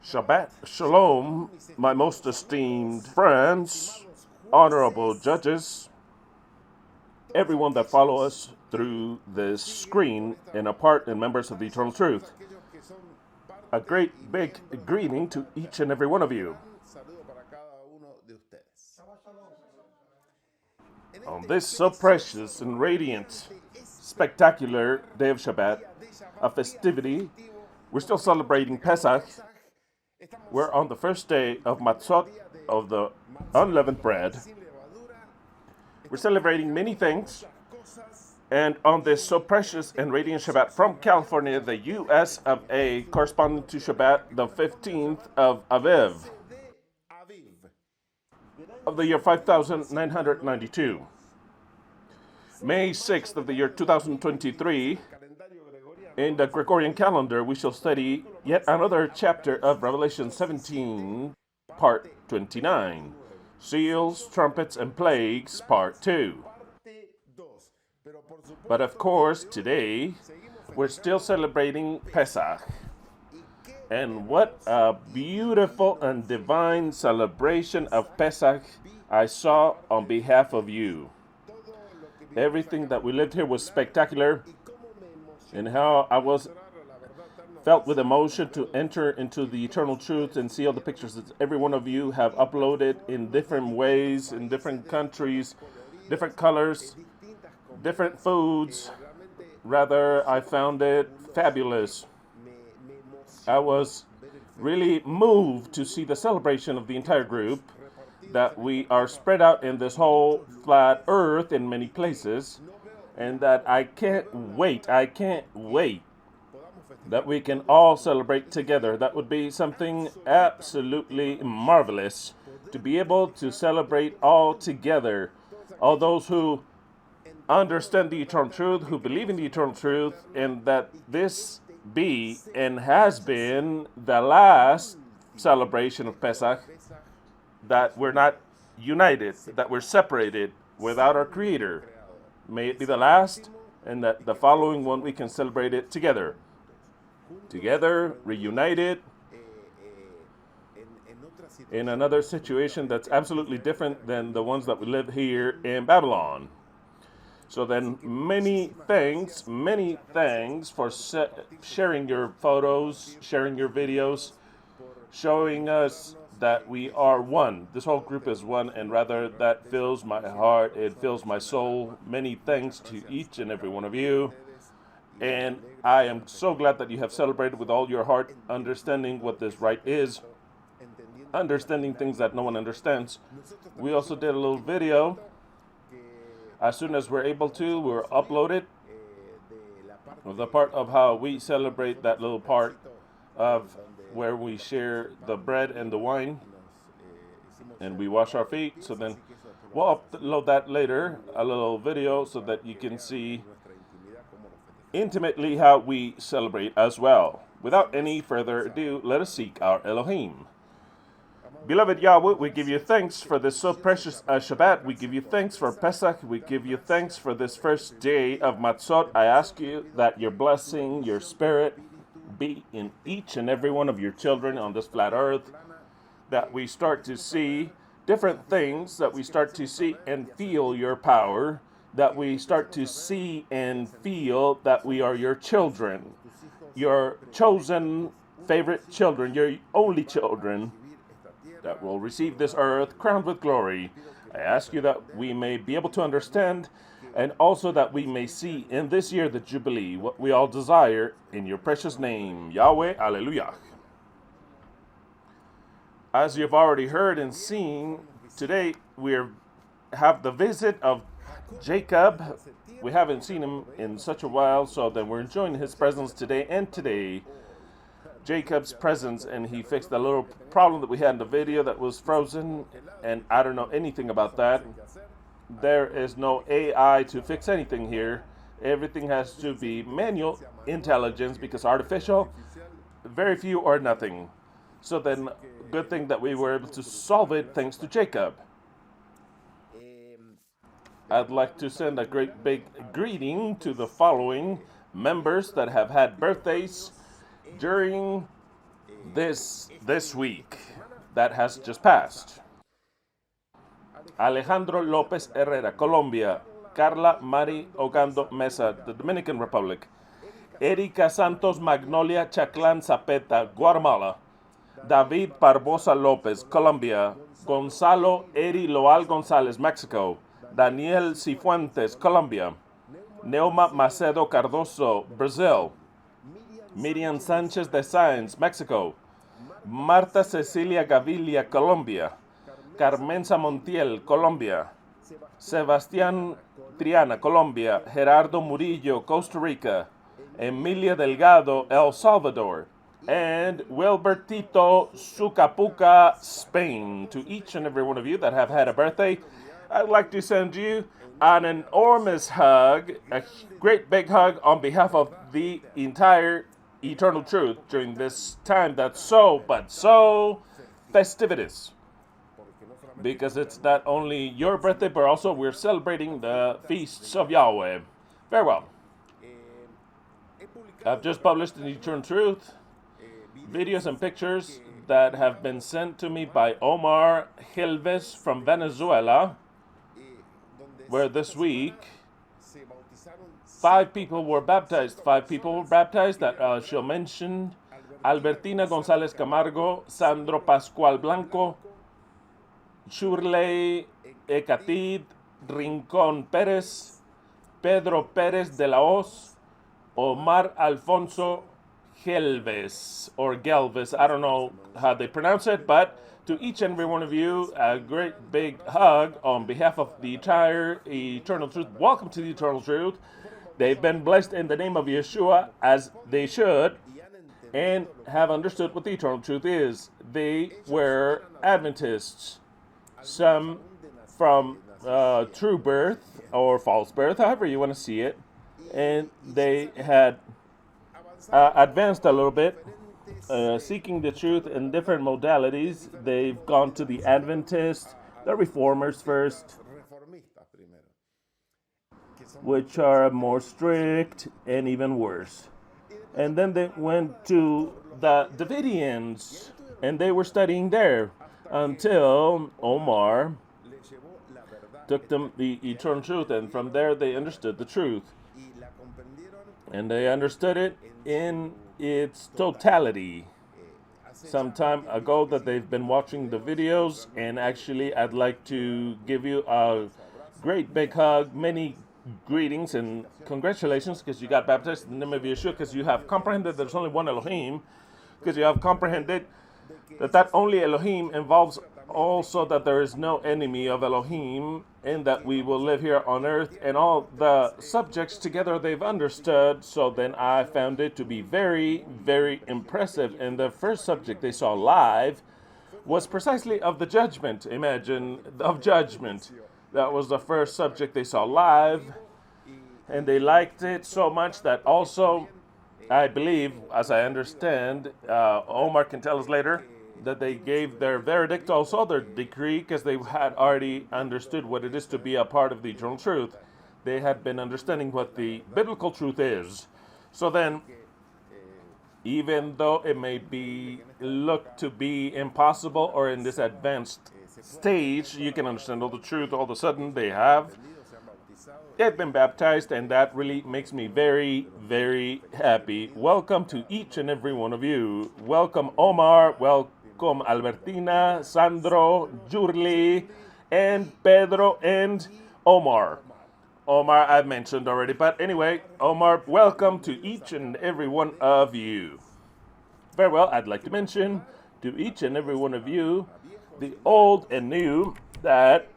Shabbat Shalom, my most esteemed friends, honorable judges, everyone that follow us through this screen and are part and members of the Eternal Truth. A great big greeting to each and every one of you. On this so precious and radiant, spectacular day of Shabbat, a festivity, we're still celebrating Pesach. We're on the first day of Matzot, of the unleavened bread. We're celebrating many things. And on this so precious and radiant Shabbat from California, the US of A, corresponding to Shabbat, the 15th of Aviv, of the year 5992. May 6th of the year 2023, in the Gregorian calendar, we shall study yet another chapter of Revelation 17, part 29, Seals, Trumpets, and Plagues, part 2. But of course, today, we're still celebrating Pesach. And what a beautiful and divine celebration of Pesach I saw on behalf of you. Everything that we lived here was spectacular, and how I was felt with emotion to enter into the eternal truth and see all the pictures that every one of you have uploaded in different ways, in different countries, different colors, different foods. Rather, I found it fabulous. I was really moved to see the celebration of the entire group, that we are spread out in this whole flat earth in many places, and that I can't wait that we can all celebrate together. That would be something absolutely marvelous, to be able to celebrate all together. All those who understand the eternal truth, who believe in the eternal truth, and that this be and has been the last celebration of Pesach, that we're not united, that we're separated without our Creator. May it be the last, and that the following one we can celebrate it together. Together, reunited, in another situation that's absolutely different than the ones that we live here in Babylon. So then, many thanks for sharing your photos, sharing your videos, showing us that we are one. This whole group is one, and rather that fills my heart, it fills my soul. Many thanks to each and every one of you. And I am so glad that you have celebrated with all your heart, understanding what this rite is, understanding things that no one understands. We also did a little video. As soon as we're able to, we'll upload it. The part of how we celebrate, that little part of where we share the bread and the wine, and we wash our feet. So then we'll upload that later, a little video, so that you can see intimately how we celebrate as well. Without any further ado, let us seek our Elohim. Beloved Yahweh, we give you thanks for this so precious Shabbat. We give you thanks for Pesach. We give you thanks for this first day of Matzot. I ask you that your blessing, your spirit, be in each and every one of your children on this flat earth, that we start to see different things, that we start to see and feel your power, that we start to see and feel that we are your children, your chosen favorite children, your only children, that will receive this earth crowned with glory. I ask you that we may be able to understand, and also that we may see in this year, the Jubilee, what we all desire, in your precious name, Yahweh, Alleluia. As you've already heard and seen, today we have the visit of Jacob. We haven't seen him in such a while, so then we're enjoying his presence today. And today, Jacob's presence, and he fixed the little problem that we had in the video that was frozen, and I don't know anything about that. There is no AI to fix anything here. Everything has to be manual intelligence, because artificial, very few or nothing. So then, good thing that we were able to solve it thanks to Jacob. I'd like to send a great big greeting to the following members that have had birthdays during this week that has just passed. Alejandro Lopez Herrera, Colombia. Carla Mari Ogando Mesa, the Dominican Republic. Erika Santos Magnolia Chaclan Zapeta, Guatemala. David Barbosa Lopez, Colombia. Gonzalo Eri Loal González, Mexico. Daniel Cifuentes, Colombia. Neoma Macedo Cardoso, Brazil. Miriam Sánchez de Sáenz, Mexico. Marta Cecilia Gavilia, Colombia. Carmenza Montiel, Colombia. Sebastián Triana, Colombia. Gerardo Murillo, Costa Rica. Emilia Delgado, El Salvador. And Wilbertito Sucapuca, Spain. To each and every one of you that have had a birthday, I'd like to send you an enormous hug, a great big hug on behalf of the entire Eternal Truth during this time that's so festivitous. Because it's not only your birthday, but also we're celebrating the feasts of Yahweh. Very well. I've just published in Eternal Truth videos and pictures that have been sent to me by Omar Hilves from Venezuela, where this week 5 people were baptized. 5 people were baptized that I shall mention: Albertina González Camargo, Sandro Pascual Blanco, Shurley Ecatid, Rincón Pérez, Pedro Pérez de la Hoz, Omar Alfonso Gelves, or Gelves, I don't know how they pronounce it, but to each and every one of you, a great big hug on behalf of the entire Eternal Truth. Welcome to the Eternal Truth. They've been blessed in the name of Yeshua, as they should, and have understood what the Eternal Truth is. They were Adventists, some from true birth or false birth, however you want to see it, and they had advanced a little bit, seeking the truth in different modalities. They've gone to the Adventists, the Reformers first, which are more strict and even worse. And then they went to the Davidians, and they were studying there until Omar took them the Eternal Truth, and from there they understood the truth. And they understood it in its totality. Some time ago that they've been watching the videos, and actually I'd like to give you a great big hug, many greetings and congratulations, because you got baptized in the name of Yeshua, because you have comprehended there's only one Elohim, because you have comprehended that only Elohim involves also that there is no enemy of Elohim, and that we will live here on earth, and all the subjects together they've understood. So then I found it to be very, very impressive. And the first subject they saw live was precisely of the judgment. Imagine, of judgment. That was the first subject they saw live, and they liked it so much that also, I believe, as I understand, Omar can tell us later, that they gave their verdict, also their decree, because they had already understood what it is to be a part of the Eternal Truth. They had been understanding what the biblical truth is. So then, even though it may be looked to be impossible, or in this advanced stage, you can understand all the truth, all of a sudden they've been baptized, and that really makes me very, very happy. Welcome to each and every one of you. Welcome Omar, welcome Albertina, Sandro, Jurli, and Pedro, and Omar. Omar I've mentioned already, but anyway, Omar, welcome to each and every one of you. Very well, I'd like to mention to each and every one of you, the old and new, that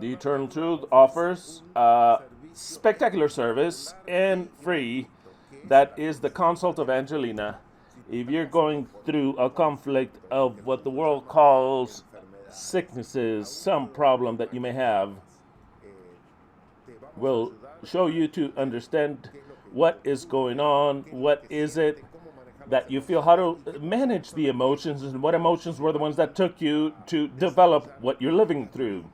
the Eternal Truth offers a spectacular service and free. That is the Consult of Angelina. If you're going through a conflict of what the world calls sicknesses, some problem that you may have, will show you to understand what is going on, what is it that you feel, how to manage the emotions, and what emotions were the ones that took you to develop what you're living through.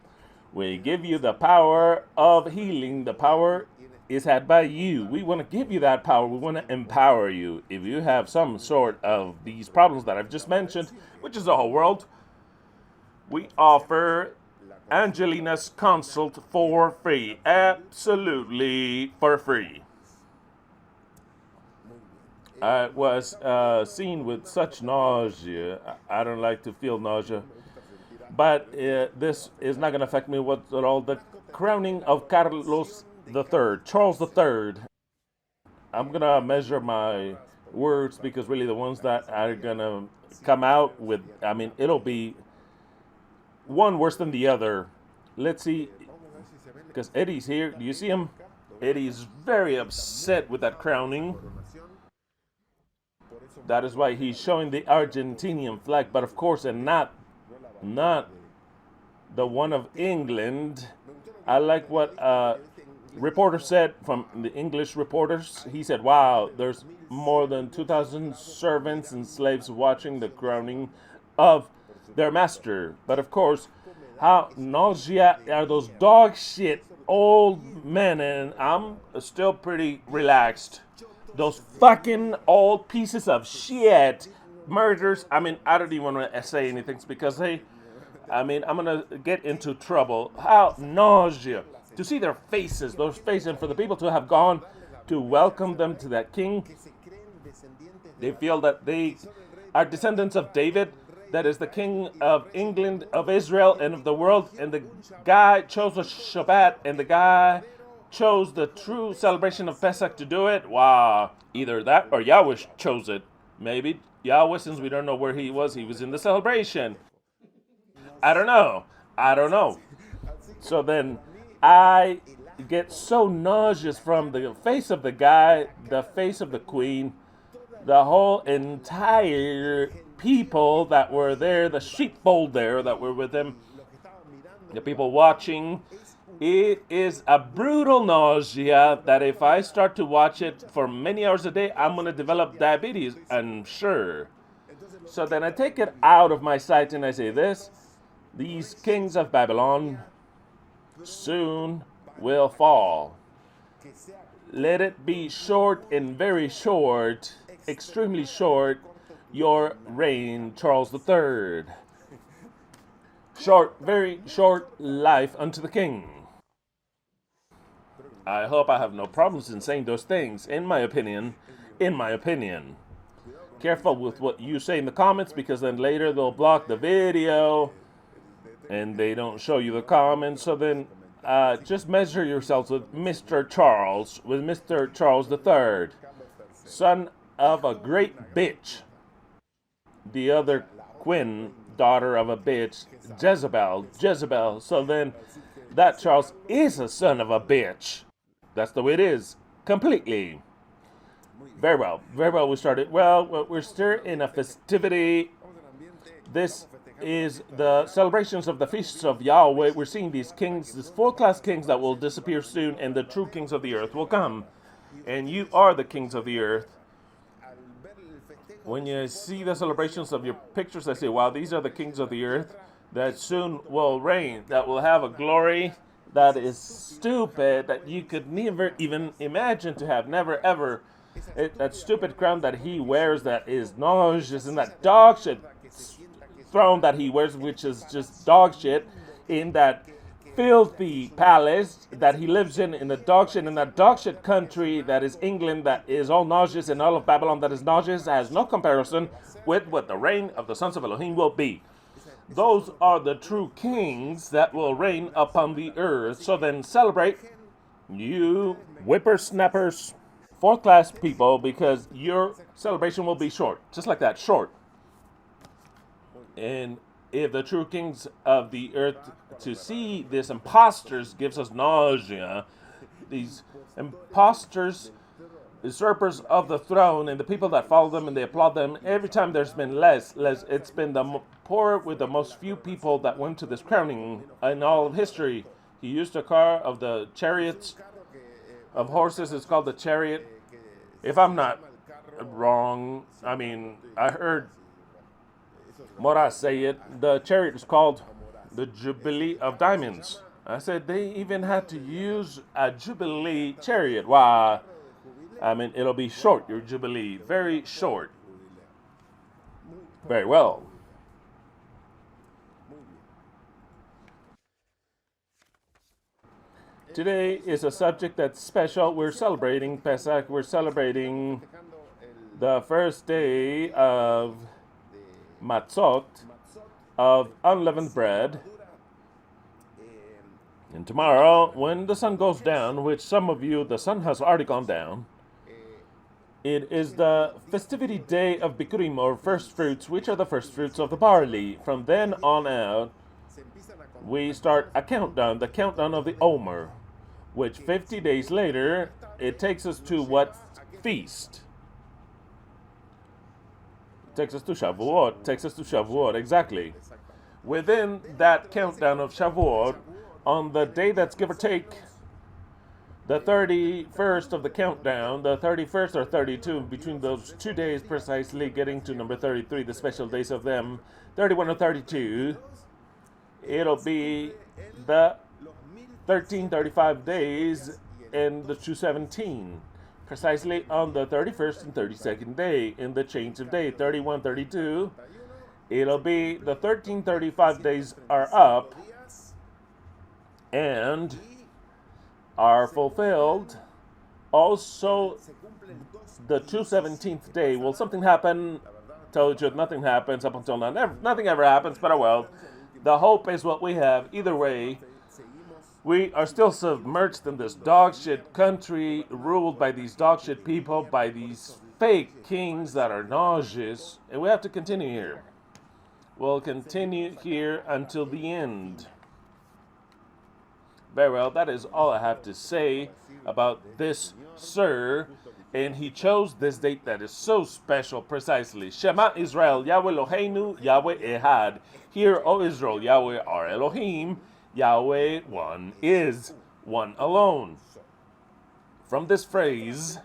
We give you the power of healing, the power is had by you. We want to give you that power. We want to empower you. If you have some sort of these problems that I've just mentioned, which is the whole world, we offer Angelina's consult for free. Absolutely for free. I was seen with such nausea. I don't like to feel nausea. But this is not going to affect me at all. The crowning of Carlos III, Charles III. I'm going to measure my words because really the ones that are going to come out with, I mean, it'll be one worse than the other. Let's see, because Eddie's here. Do you see him? Eddie's very upset with that crowning. That is why he's showing the Argentinian flag, but of course, and not the one of England. I like what reporter said from the English reporters. He said, wow, there's more than 2,000 servants and slaves watching the crowning of their master. But of course, how nausea are those dog shit old men, and I'm still pretty relaxed. Those fucking old pieces of shit murders. I mean, I don't even want to say anything because they, I mean, I'm going to get into trouble. How nausea to see their faces, those faces, and for the people to have gone to welcome them to that king. They feel that they are descendants of David, that is the king of England, of Israel, and of the world. And the guy chose a Shabbat, and the guy chose the true celebration of Pesach to do it. Wow. Either that or Yahweh chose it. Maybe Yahweh, since we don't know where he was in the celebration. I don't know. So then I get so nauseous from the face of the guy, the face of the queen, the whole entire people that were there, the sheepfold there that were with him, the people watching. It is a brutal nausea that if I start to watch it for many hours a day, I'm going to develop diabetes, I'm sure. So then I take it out of my sight and I say this: these kings of Babylon soon will fall. Let it be short and very short, extremely short, your reign, Charles III. Short, very short life unto the king. I hope I have no problems in saying those things, in my opinion. Careful with what you say in the comments, because then later they'll block the video and they don't show you the comments. So then just measure yourselves with Mr. Charles III, son of a great bitch. The other Quinn, daughter of a bitch, Jezebel. So then that Charles is a son of a bitch. That's the way it is, completely. Very well, we started. Well, we're still in a festivity. This is the celebrations of the feasts of Yahweh. We're seeing these kings, these fourth-class kings that will disappear soon, and the true kings of the earth will come. And you are the kings of the earth. When you see the celebrations of your pictures, I say, wow, these are the kings of the earth that soon will reign, that will have a glory that is stupid, that you could never even imagine to have, never ever. That stupid crown that he wears that is nauseous, and that dog shit throne that he wears, which is just dog shit, in that filthy palace that he lives in the dog shit, in that dog shit country that is England, that is all nauseous, and all of Babylon that is nauseous, has no comparison with what the reign of the sons of Elohim will be. Those are the true kings that will reign upon the earth. So then celebrate, you whippersnappers, fourth-class people, because your celebration will be short. Just like that, short. And if the true kings of the earth to see these imposters gives us nausea, these imposters, usurpers of the throne, and the people that follow them and they applaud them, every time there's been less, it's been the poor with the most few people that went to this crowning in all of history. He used a car of the chariots of horses. It's called the chariot. If I'm not wrong, I mean, I heard Mora say it. The chariot is called the Jubilee of Diamonds. I said they even had to use a Jubilee chariot. Wow. I mean, it'll be short, your Jubilee. Very short. Very well. Today is a subject that's special. We're celebrating Pesach. We're celebrating the first day of Matzot, of unleavened bread. And tomorrow, when the sun goes down, which some of you, the sun has already gone down, it is the festivity day of Bikurim, or first fruits, which are the first fruits of the barley. From then on out, we start a countdown, the countdown of the Omer, which 50 days later, it takes us to what feast? It takes us to Shavuot, exactly. Within that countdown of Shavuot, on the day that's give or take the 31st of the countdown, the 31st or 32, between those 2 days precisely, getting to number 33, the special days of them, 31 or 32, it'll be the 1335 days in the 217, precisely on the 31st and 32nd day in the change of day, 31, 32. It'll be the 1335 days are up and are fulfilled. Also, the 217th day, will something happen? Told you nothing happens up until now. Nothing ever happens, but oh well. The hope is what we have. Either way, we are still submerged in this dog shit country, ruled by these dog shit people, by these fake kings that are nauseous, and we have to continue here. We'll continue here until the end. Very well, that is all I have to say about this sir. And he chose this date that is so special, precisely. Shema Israel, Yahweh Eloheinu, Yahweh Ekhad. Hear, O Israel, Yahweh our Elohim, Yahweh one is, one alone. From this phrase,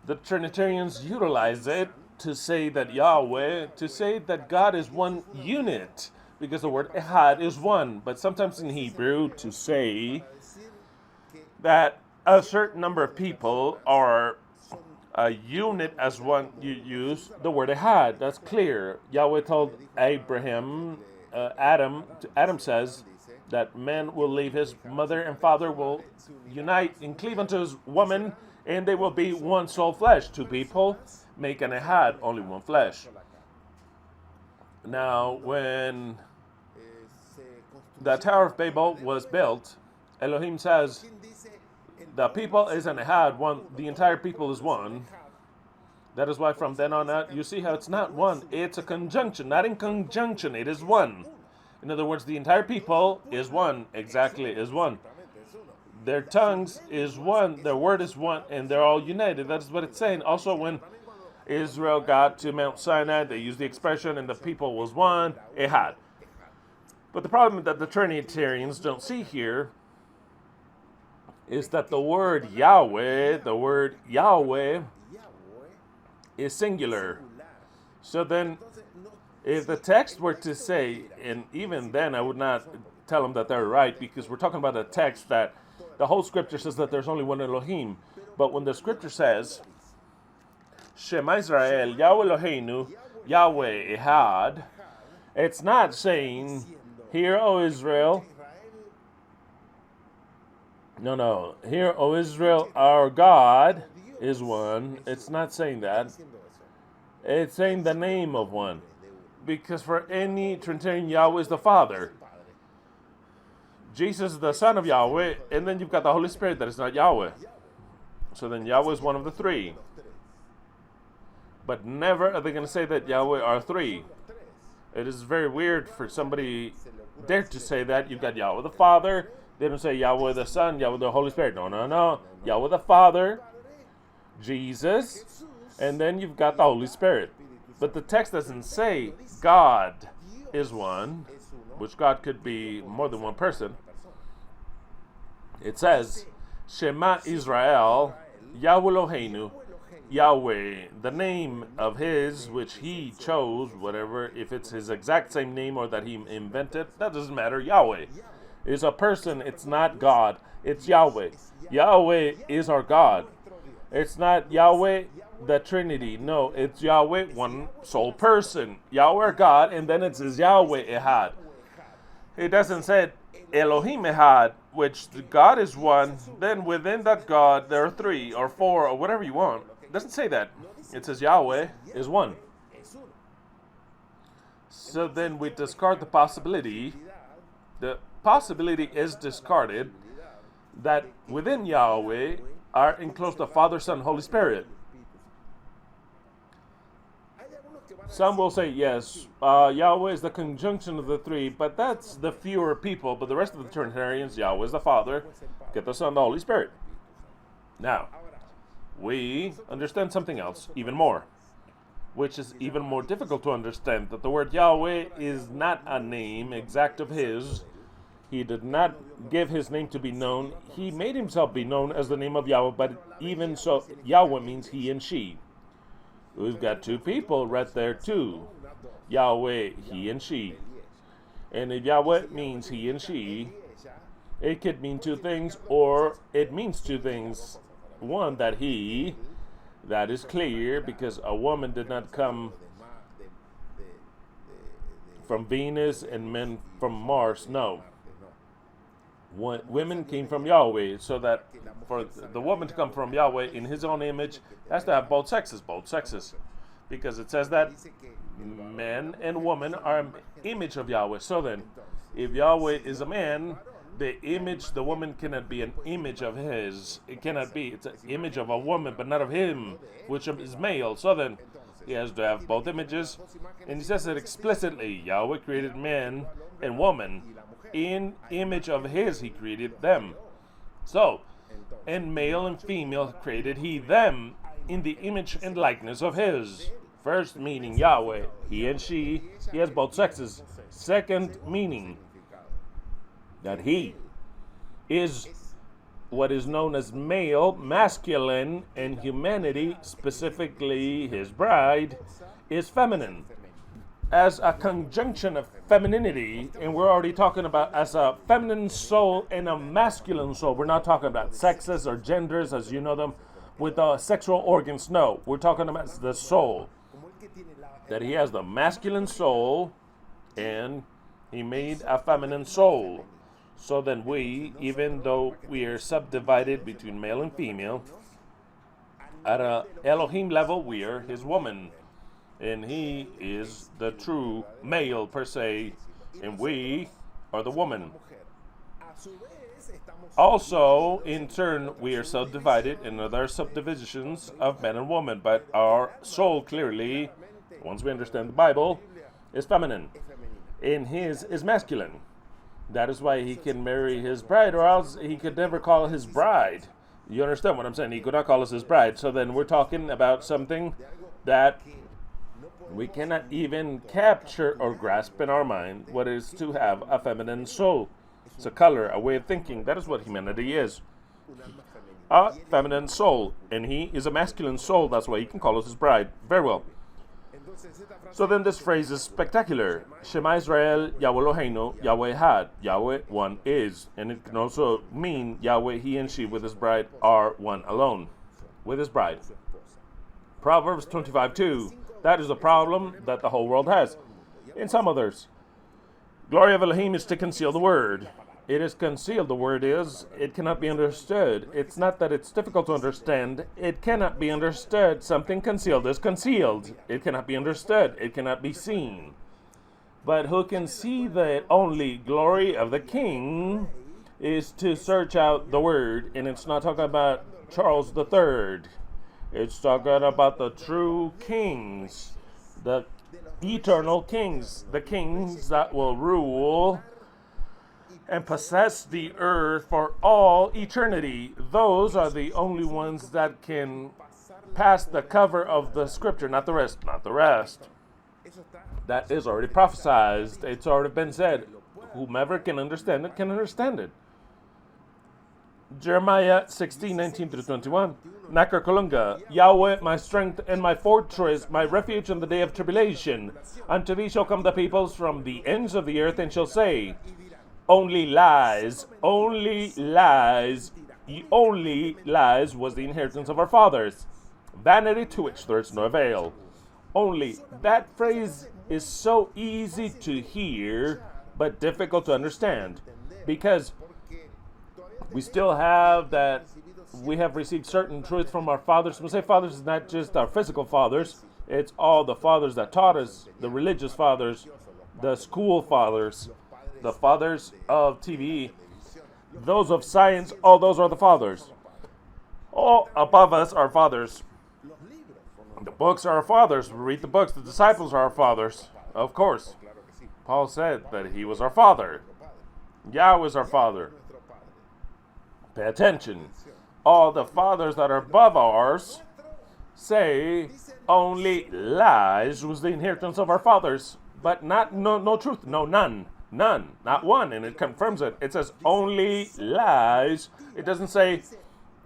the Trinitarians utilize it to say that Yahweh, to say that God is one unit, because the word Ekhad is one. But sometimes in Hebrew, to say that a certain number of people are a unit as one, you use the word Ekhad. That's clear. Yahweh told Abraham, Adam says that man will leave his mother and father, will unite and cleave unto his woman, and they will be one soul flesh. Two people make an Ekhad, only one flesh. Now, when the Tower of Babel was built, Elohim says, the people is an Ekhad, one, the entire people is one. That is why from then on out, you see how it's not one, it's a conjunction, not in conjunction, it is one. In other words, the entire people is one, exactly, is one. Their tongues is one, their word is one, and they're all united. That's what it's saying. Also, when Israel got to Mount Sinai, they used the expression, and the people was one, Ekhad. But the problem that the Trinitarians don't see here is that the word Yahweh is singular. So then, if the text were to say, and even then I would not tell them that they're right, because we're talking about a text that the whole scripture says that there's only one Elohim. But when the scripture says, Shema Israel, Yahweh Eloheinu, Yahweh Ekhad, it's not saying, Hear, O Israel. No. Hear, O Israel, our God is one. It's not saying that. It's saying the name of one. Because for any Trinitarian, Yahweh is the Father. Jesus is the Son of Yahweh, and then you've got the Holy Spirit that is not Yahweh. So then Yahweh is one of the three. But never are they going to say that Yahweh are three. It is very weird for somebody dare to say that. You've got Yahweh the Father. They don't say Yahweh the Son, Yahweh the Holy Spirit. No. Yahweh the Father, Jesus, and then you've got the Holy Spirit. But the text doesn't say God is one, which God could be more than one person. It says, Shema Israel, Yahweh Eloheinu, Yahweh, the name of his, which he chose, whatever, if it's his exact same name or that he invented, that doesn't matter, Yahweh. is a person. It's not God. It's Yahweh. Yahweh is our God. It's not Yahweh, the Trinity. No, it's Yahweh, one sole person. Yahweh God, and then it says Yahweh Ekhad. It doesn't say Elohim Ekhad, which God is one. Then within that God, there are three or four or whatever you want. It doesn't say that. It says Yahweh is one. So then we discard the possibility. The possibility is discarded that within Yahweh are enclosed the Father, Son, Holy Spirit. Some will say, yes, Yahweh is the conjunction of the three, but that's the fewer people. But the rest of the Trinitarians, Yahweh is the Father, get the Son, the Holy Spirit. Now, we understand something else even more, which is even more difficult to understand, that the word Yahweh is not a name exact of his. He did not give his name to be known. He made himself be known as the name of Yahweh, but even so, Yahweh means he and she. We've got two people right there too. Yahweh, he and she. And if Yahweh means he and she, it could mean two things, or it means two things. One, that he, that is clear, because a woman did not come from Venus and men from Mars. No. Women came from Yahweh, so that for the woman to come from Yahweh in his own image, has to have both sexes, because it says that men and woman are an image of Yahweh. So then, if Yahweh is a man, the image, the woman cannot be an image of his. It cannot be. It's an image of a woman, but not of him, which is male. So then, he has to have both images, and he says it explicitly. Yahweh created man and woman. In image of his, he created them. So, and male and female created he them in the image and likeness of his. First meaning Yahweh, he and she, he has both sexes. Second meaning that he is what is known as male, masculine, and humanity, specifically his bride, is feminine. As a conjunction of femininity, and we're already talking about as a feminine soul and a masculine soul. We're not talking about sexes or genders as you know them with sexual organs. No, we're talking about the soul. That he has the masculine soul and he made a feminine soul. So then we, even though we are subdivided between male and female, at a Elohim level, we are his woman. And he is the true male per se, and we are the woman. Also, in turn, we are subdivided in other subdivisions of man and woman, but our soul clearly, once we understand the Bible, is feminine, and his is masculine. That is why he can marry his bride, or else he could never call his bride. You understand what I'm saying? He could not call us his bride. So then we're talking about something that we cannot even capture or grasp in our mind, what it is to have a feminine soul. It's a color, a way of thinking. That is what humanity is. A feminine soul. And he is a masculine soul. That's why he can call us his bride. Very well. So then this phrase is spectacular. Shema Israel, YHWH Eloheinu, YHWH Ekhad. Yahweh, one is. And it can also mean Yahweh, he and she with his bride are one alone. With his bride. Proverbs 25:2. That is a problem that the whole world has. In some others. Glory of Elohim is to conceal the word. It is concealed. The word is, it cannot be understood. It's not that it's difficult to understand. It cannot be understood. Something concealed is concealed. It cannot be understood. It cannot be seen. But who can see the only glory of the king is to search out the word. And it's not talking about Charles III. It's talking about the true kings, the eternal kings, the kings that will rule and possess the earth for all eternity. Those are the only ones that can pass the cover of the scripture, not the rest, not the rest. That is already prophesied. It's already been said. Whomever can understand it can understand it. Jeremiah 16:19-21. Nakar Kolunga, Yahweh, my strength and my fortress, my refuge in the day of tribulation. Unto thee shall come the peoples from the ends of the earth, and shall say, Only lies, only lies, only lies was the inheritance of our fathers. Vanity to which there is no avail. Only. That phrase is so easy to hear, but difficult to understand. Because we still have that, we have received certain truths from our fathers. When we say fathers, it's not just our physical fathers. It's all the fathers that taught us, the religious fathers, the school fathers, the fathers of TV, those of science, all those are the fathers. All above us are fathers. The books are our fathers. We read the books. The disciples are our fathers. Of course. Paul said that he was our father. Yahweh is our father. Pay attention. All the fathers that are above ours say only lies was the inheritance of our fathers, but no truth, none, not one, and it confirms it. It says only lies. It doesn't say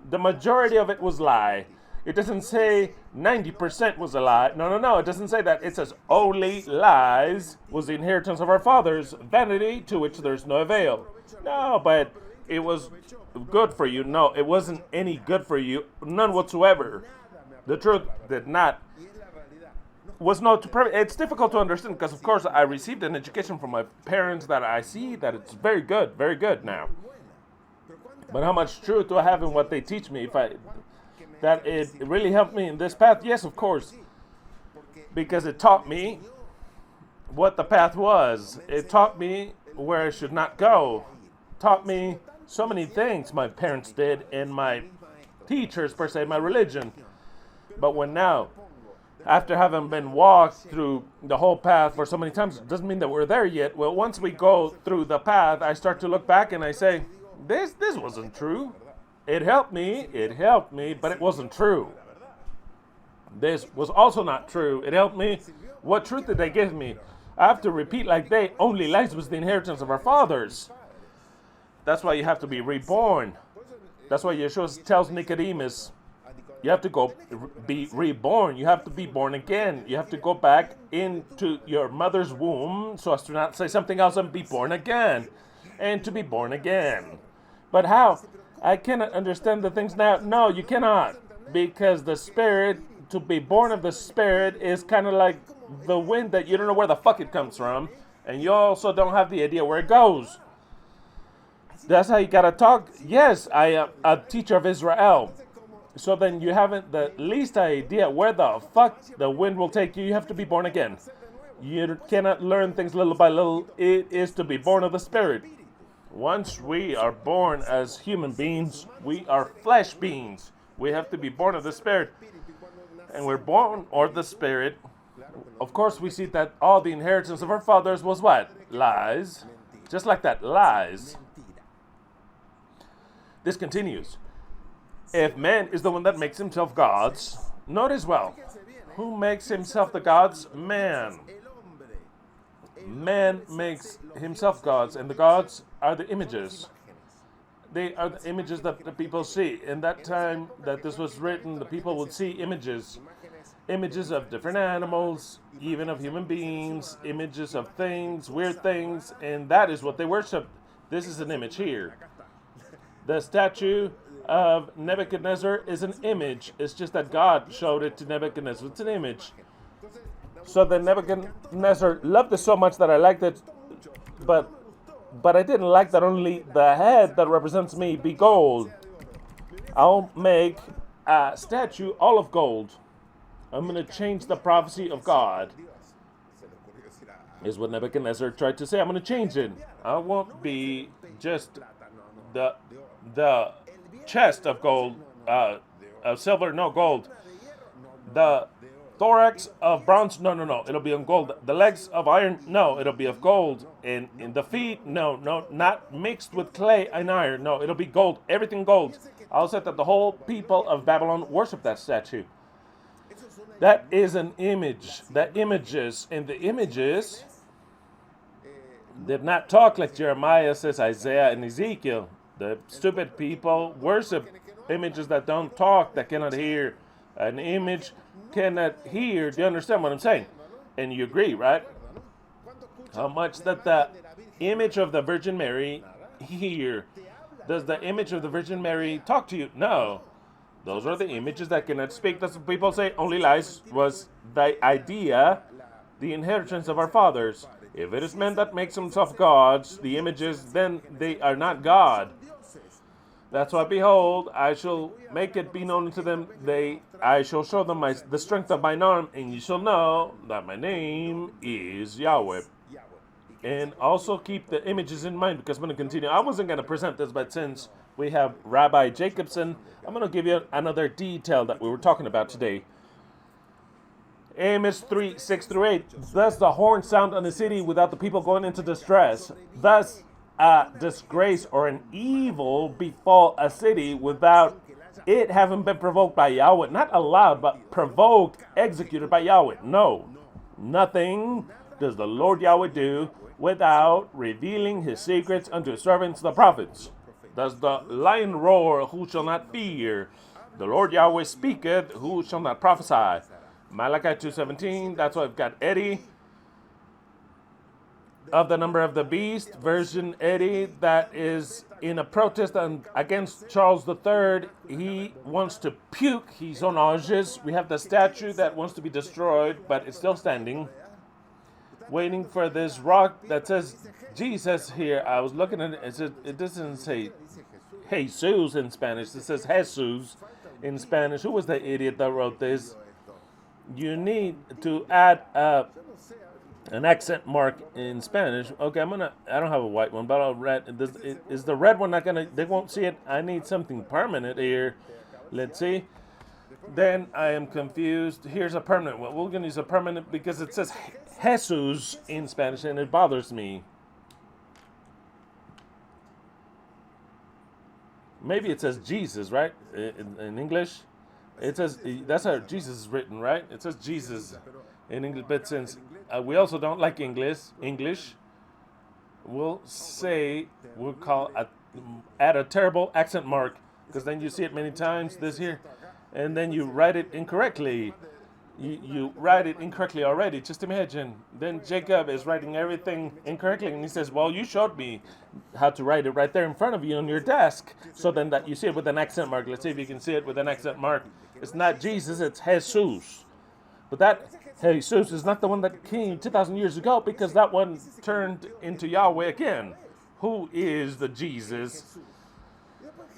the majority of it was lie. It doesn't say 90% was a lie. No. It doesn't say that. It says only lies was the inheritance of our fathers, vanity to which there's no avail. No, but it was good for you. No, it wasn't any good for you. None whatsoever. The truth did not. Was not. It's difficult to understand because, of course, I received an education from my parents that I see that it's very good now. But how much truth do I have in what they teach me? That it really helped me in this path? Yes, of course. Because it taught me what the path was. It taught me where I should not go. Taught me so many things my parents did and my teachers, per se, my religion. But when now, after having been walked through the whole path for so many times, it doesn't mean that we're there yet. Well, once we go through the path, I start to look back and I say, this wasn't true. It helped me, but it wasn't true. This was also not true. It helped me. What truth did they give me? I have to repeat like they, only lies was the inheritance of our fathers. That's why you have to be reborn. That's why Yeshua tells Nicodemus, you have to go be reborn. You have to be born again. You have to go back into your mother's womb so as to not say something else and be born again. And to be born again. But how? I cannot understand the things now. No, you cannot. Because the Spirit, to be born of the Spirit is kind of like the wind that you don't know where the fuck it comes from. And you also don't have the idea where it goes. That's how you gotta talk. Yes, I am a teacher of Israel. So then you haven't the least idea where the fuck the wind will take you. You have to be born again. You cannot learn things little by little. It is to be born of the Spirit. Once we are born as human beings, we are flesh beings. We have to be born of the Spirit. And we're born of the Spirit. Of course, we see that all the inheritance of our fathers was what? Lies. Just like that, lies. This continues. If man is the one that makes himself gods, notice well, who makes himself the gods? Man. Man makes himself gods, and the gods are the images. They are the images that the people see. In that time that this was written, the people would see images. Images of different animals, even of human beings, images of things, weird things, and that is what they worship. This is an image here. The statue of Nebuchadnezzar is an image. It's just that God showed it to Nebuchadnezzar. It's an image. So then Nebuchadnezzar loved it so much that I liked it, but I didn't like that only the head that represents me be gold. I'll make a statue all of gold. I'm going to change the prophecy of God. Is what Nebuchadnezzar tried to say. I'm going to change it. I won't be just the chest of gold, of silver, no, gold. The thorax of bronze, no, it'll be of gold. The legs of iron, no, it'll be of gold. And the feet, no, not mixed with clay and iron, no, it'll be gold, everything gold. I'll say that the whole people of Babylon worship that statue. That is an image. The images, and the images did not talk like Jeremiah says, Isaiah, and Ezekiel. The stupid people worship images that don't talk, that cannot hear. An image cannot hear. Do you understand what I'm saying? And you agree, right? How much that the image of the Virgin Mary here. Does the image of the Virgin Mary talk to you? No. Those are the images that cannot speak. That's what people say. Only lies was the idea, the inheritance of our fathers. If it is men that makes themselves gods, the images, then they are not God. That's why, behold, I shall make it be known to them. I shall show them the strength of mine arm, and you shall know that my name is Yahweh. And also keep the images in mind, because I'm going to continue. I wasn't going to present this, but since we have Rabbi Jacobson, I'm going to give you another detail that we were talking about today. Amos 3, 6 through 8. Thus the horn sound on the city without the people going into distress. Thus a disgrace or an evil befall a city without it having been provoked by Yahweh. Not allowed, but provoked, executed by Yahweh. No, nothing does the Lord Yahweh do without revealing his secrets unto his servants, the prophets. Does the lion roar, who shall not fear? The Lord Yahweh speaketh, who shall not prophesy? Malachi 2:17, that's why I've got Eddie of the number of the beast, version Eddie, that is in a protest against Charles III. He wants to puke. He's on nauseous. We have the statue that wants to be destroyed, but it's still standing, waiting for this rock that says Jesus here. I was looking at it. It doesn't say Jesus in Spanish. It says Jesus in Spanish. Who was the idiot that wrote this? You need to add an accent mark in Spanish. Okay, I don't have a white one, but I'll read. Is the red one not gonna, they won't see it? I need something permanent here. Let's see. Then I am confused. Here's a permanent one. We're gonna use a permanent because it says Jesus in Spanish and it bothers me. Maybe it says Jesus, right? In English. It says, that's how Jesus is written, right? It says Jesus in English, but since we also don't like English, we'll add a terrible accent mark, because then you see it many times, this here, and then you write it incorrectly. You write it incorrectly already. Just imagine. Then Jacob is writing everything incorrectly, and he says, well, you showed me how to write it right there in front of you on your desk, so then that you see it with an accent mark. Let's see if you can see it with an accent mark. It's not Jesus, it's Jesus. But that Jesus is not the one that came 2,000 years ago, because that one turned into Yahweh again. Who is the Jesus?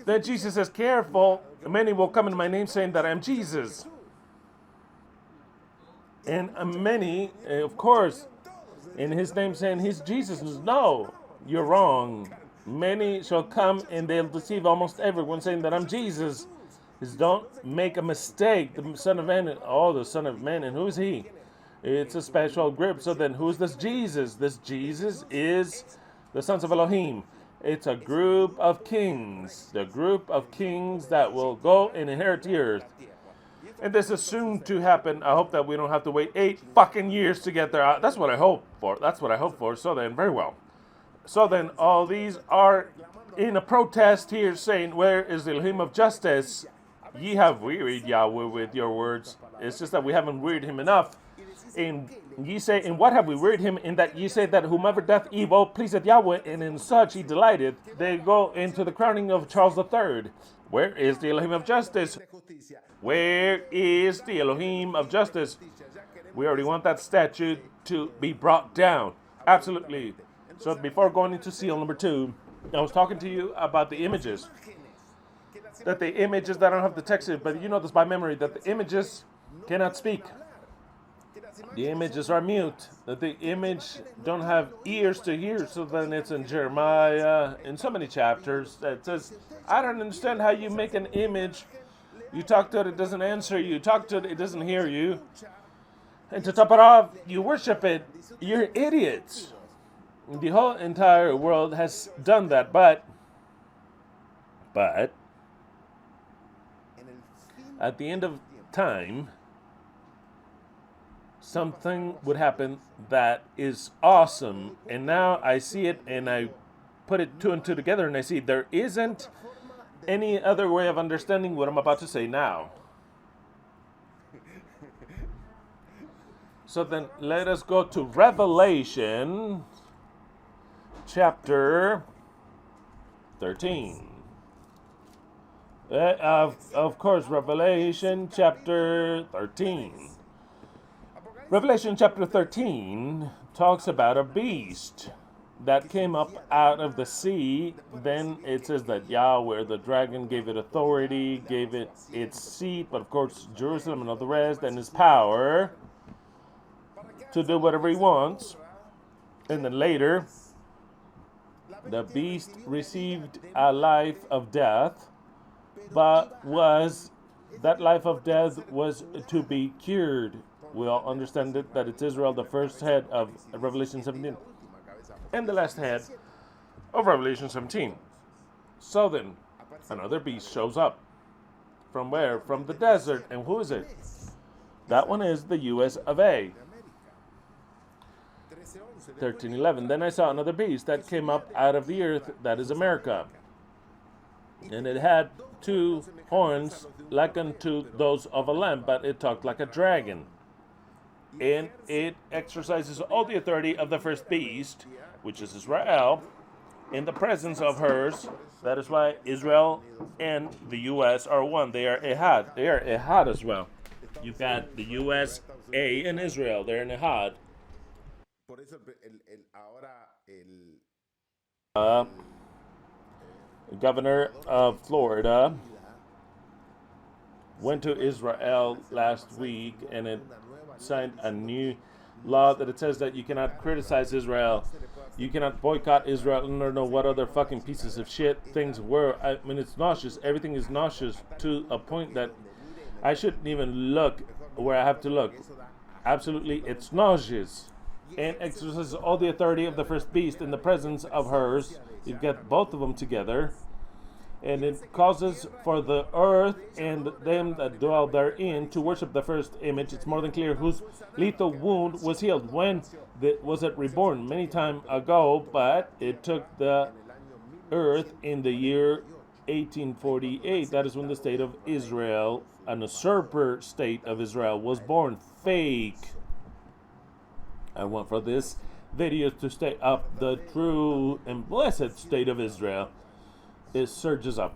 Then Jesus says, careful, many will come in my name saying that I am Jesus. And many, of course, in his name saying he's Jesus. No, you're wrong. Many shall come and they'll deceive almost everyone saying that I'm Jesus. Don't make a mistake. The Son of Man, the Son of Man, and who is he? It's a special group. So then who's this Jesus? This Jesus is the sons of Elohim. It's a group of kings. The group of kings that will go and inherit the earth. And this is soon to happen. I hope that we don't have to wait 8 fucking years to get there. That's what I hope for. So then, very well. So then, all these are in a protest here saying, where is the Elohim of justice? Ye have wearied Yahweh with your words. It's just that we haven't wearied him enough. And ye say, in what have we wearied him? In that ye say that whomever doth evil pleaseth Yahweh, and in such he delighteth. They go into the crowning of Charles III. Where is the Elohim of justice? Where is the Elohim of justice? We already want that statue to be brought down. Absolutely. So before going into seal number 2, I was talking to you about the images. That the images that I don't have the text in, but you know this by memory, that the images cannot speak. The images are mute. That the image don't have ears to hear. So then it's in Jeremiah, in so many chapters, that says, I don't understand how you make an image. You talk to it, it doesn't answer you. You talk to it, it doesn't hear you. And to top it off, you worship it. You're idiots. The whole entire world has done that, but at the end of time, something would happen that is awesome. And now I see it, and I put it 2 and 2 together, and I see there isn't any other way of understanding what I'm about to say now. So then let us go to Revelation chapter 13. Of course, Revelation chapter 13. Revelation chapter 13 talks about a beast that came up out of the sea. Then it says that Yahweh, the dragon, gave it authority, gave it its seat, but of course Jerusalem and all the rest, and his power to do whatever he wants. And then later, the beast received a life of death, but that life of death was to be cured. We all understand that it's Israel, the first head of Revelation 17, and the last head of Revelation 17. So then, another beast shows up. From where? From the desert. And who is it? That one is the US of A. 13:11. Then I saw another beast that came up out of the earth, that is America. And it had 2 horns like unto those of a lamb, but it talked like a dragon. And it exercises all the authority of the first beast, which is Israel, in the presence of hers. That is why Israel and the U.S. are one. They are Ekhad. They are Ekhad as well. You've got the USA and Israel. They're in Ekhad. The governor of Florida went to Israel last week, and it signed a new law that it says that you cannot criticize Israel, you cannot boycott Israel. I don't know what other fucking pieces of shit things were. I mean, it's nauseous. Everything is nauseous to a point that I shouldn't even look where I have to look. Absolutely, it's nauseous. And exercises all the authority of the first beast in the presence of hers. You get both of them together. And it causes for the earth and them that dwell therein to worship the first image. It's more than clear whose lethal wound was healed. When was it reborn? Many time ago, but it took the earth in the year 1848. That is when the state of Israel, an usurper state of Israel, was born. Fake. I want for this video to stay up. The true and blessed state of Israel, it surges up.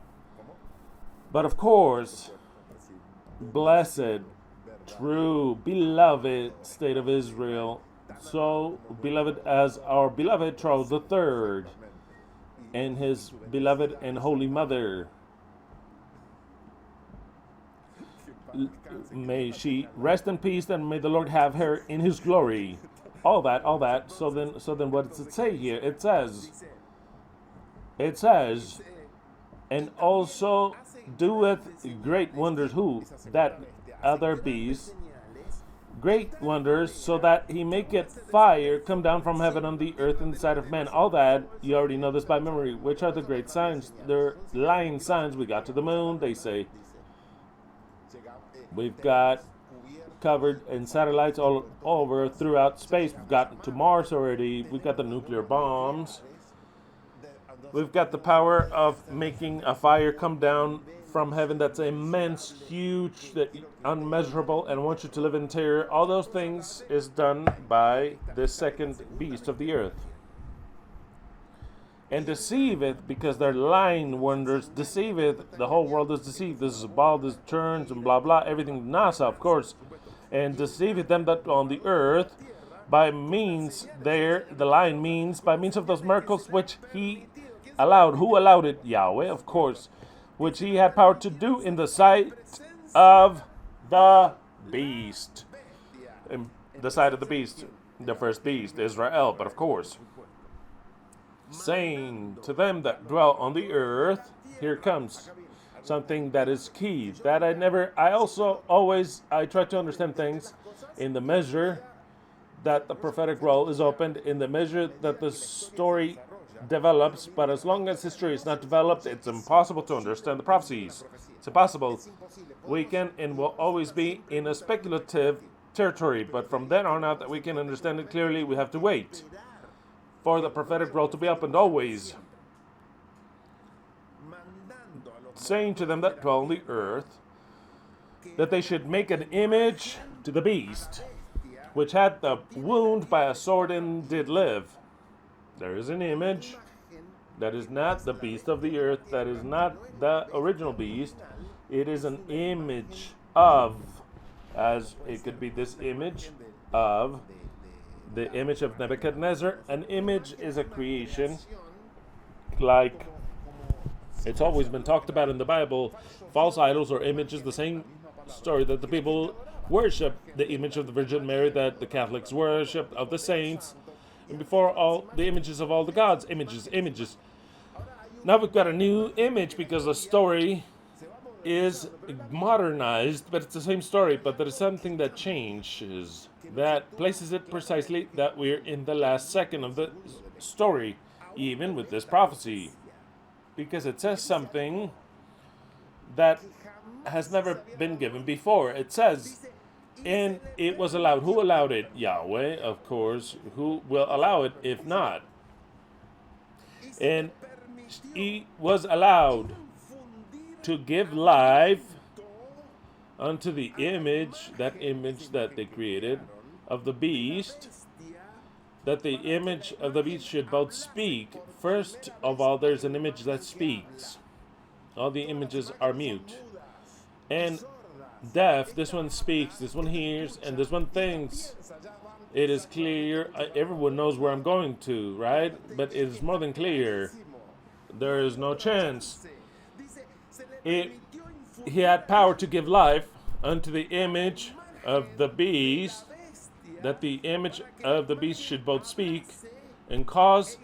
But of course, blessed, true, beloved state of Israel, so beloved as our beloved Charles III and his beloved and holy mother. May she rest in peace, and may the Lord have her in his glory. All that. So then what does it say here? It says, and also doeth great wonders. Who? That other beast. Great wonders, so that he maketh fire come down from heaven on the earth in the sight of men. All that, you already know this by memory. Which are the great signs? They're lying signs. We got to the moon, they say. We've got covered in satellites all over throughout space. We've gotten to Mars already. We've got the nuclear bombs. We've got the power of making a fire come down from heaven that's immense, huge, that unmeasurable, and wants you to live in terror. All those things is done by the second beast of the earth. And deceiveth, because they're lying wonders, deceiveth, the whole world is deceived. This is a ball, this turns, and blah blah, everything NASA, of course. And deceiveth them that on the earth, by means there, the line means, by means of those miracles which he allowed. Who allowed it? Yahweh, of course. Which he had power to do in the sight of the beast. In the sight of the beast, the first beast, Israel, but of course. Saying to them that dwell on the earth, here comes something that is key. That I try to understand things in the measure that the prophetic role is opened, in the measure that the story develops. But as long as history is not developed, it's impossible to understand the prophecies. It's impossible. We can and will always be in a speculative territory, but from then on out that we can understand it clearly, we have to wait for the prophetic role to be opened always. Saying to them that dwell on the earth, that they should make an image to the beast, which had the wound by a sword and did live. There is an image that is not the beast of the earth, that is not the original beast. It is an image of, as it could be this image of the image of Nebuchadnezzar. An image is a creation, like it's always been talked about in the Bible. False idols or images, the same story that the people worship the image of the Virgin Mary, that the Catholics worship, of the saints, and before all the images of all the gods. Images. Now we've got a new image because the story is modernized, but it's the same story, but there is something that changes, that places it precisely that we're in the last second of the story, even with this prophecy, because it says something that has never been given before. It says, and it was allowed. Who allowed it? Yahweh, of course. Who will allow it if not? And he was allowed to give life unto the image, that image that they created of the beast, that the image of the beast should both speak. First of all, there's an image that speaks. All the images are mute and deaf. This one speaks, this one hears, and this one thinks. It is clear. Everyone knows where I'm going to, right? But it is more than clear. There is no chance. He had power to give life unto the image of the beast, that the image of the beast should both speak and cause.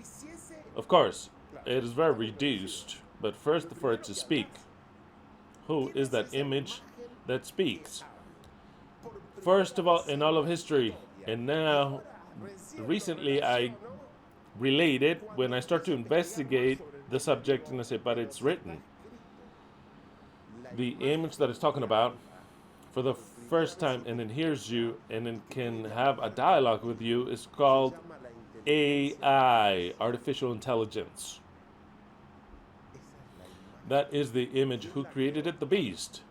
Of course, it is very reduced, but first for it to speak. Who is that image that speaks? First of all, in all of history, and now recently I relate it when I start to investigate the subject, and I say, but it's written. The image that it's talking about for the first time and then hears you and then can have a dialogue with you is called AI, artificial intelligence. That is the image. Who created it? The beast.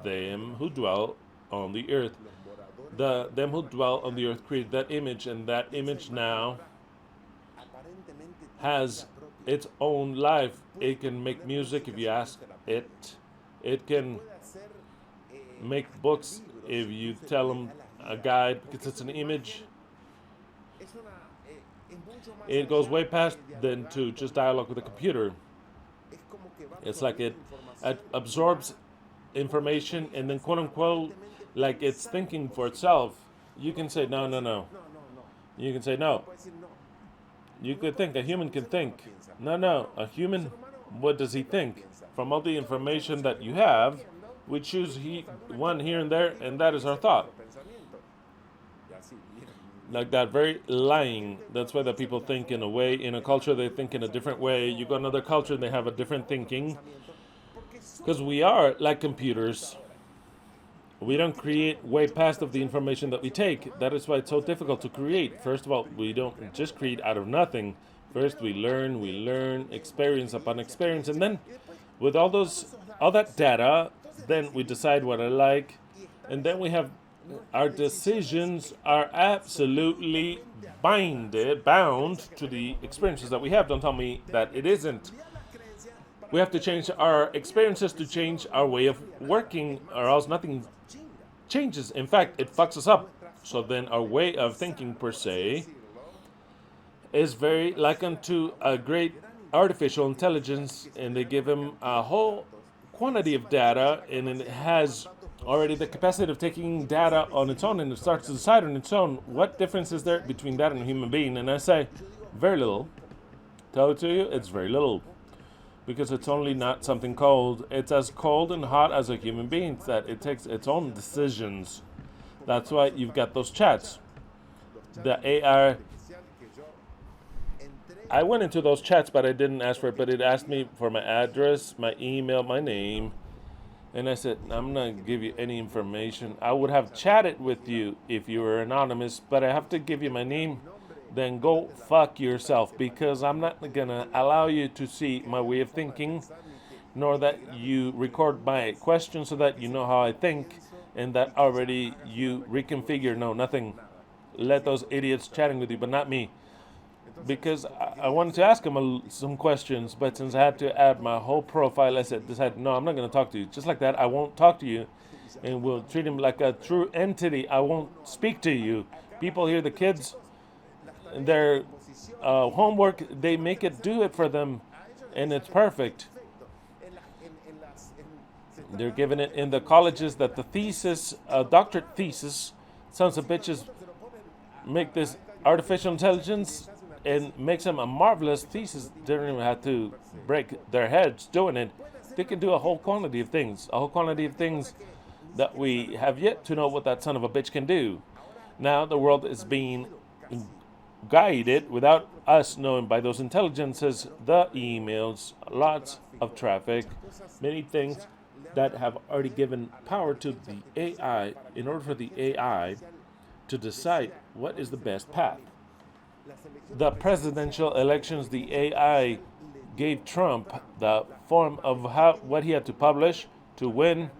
Them who dwell on the earth. Them who dwell on the earth created that image, and that image now has its own life. It can make music if you ask it. It can make books if you tell them a guide, because it's an image. It goes way past than to just dialogue with a computer. It's like it absorbs information and then, quote unquote, like it's thinking for itself. You can say no. You can say no. You could think. A human can think. No. A human, what does he think? From all the information that you have, we choose one here and there, and that is our thought. Like that, very lying. That's why the people think in a way. In a culture, they think in a different way. You go to another culture, and they have a different thinking. Because we are like computers. We don't create way past of the information that we take. That is why it's so difficult to create. First of all, we don't just create out of nothing. First, we learn, experience upon experience, and then with all that data, then we decide what I like, and then we have our decisions are absolutely bound to the experiences that we have. Don't tell me that it isn't. We have to change our experiences to change our way of working, or else nothing changes. In fact, it fucks us up. So then our way of thinking, per se, is very like unto a great artificial intelligence, and they give him a whole quantity of data, and it has already the capacity of taking data on its own, and it starts to decide on its own. What difference is there between that and a human being? And I say, very little. Tell it to you, it's very little. Because it's only not something cold. It's as cold and hot as a human being, that it takes its own decisions. That's why you've got those chats. The AI, I went into those chats, but I didn't ask for it, but it asked me for my address, my email, my name. And I said, I'm not going to give you any information. I would have chatted with you if you were anonymous, but I have to give you my name. Then go fuck yourself, because I'm not going to allow you to see my way of thinking, nor that you record my questions so that you know how I think, and that already you reconfigure. No, nothing. Let those idiots chatting with you, but not me. because I wanted to ask him some questions, but since I had to add my whole profile, I decided, no, I'm not going to talk to you. Just like that, I won't talk to you, and we'll treat him like a true entity. I won't speak to you. People here, the kids, their homework, they make it do it for them, and it's perfect. They're given it in the colleges that the thesis, doctorate thesis, sons of bitches make this artificial intelligence and makes them a marvelous thesis. They don't even have to break their heads doing it. They can do a whole quantity of things, that we have yet to know what that son of a bitch can do. Now the world is being guided without us knowing by those intelligences, the emails, lots of traffic, many things that have already given power to the AI in order for the AI to decide what is the best path. The presidential elections, the AI gave Trump the form of what he had to publish to win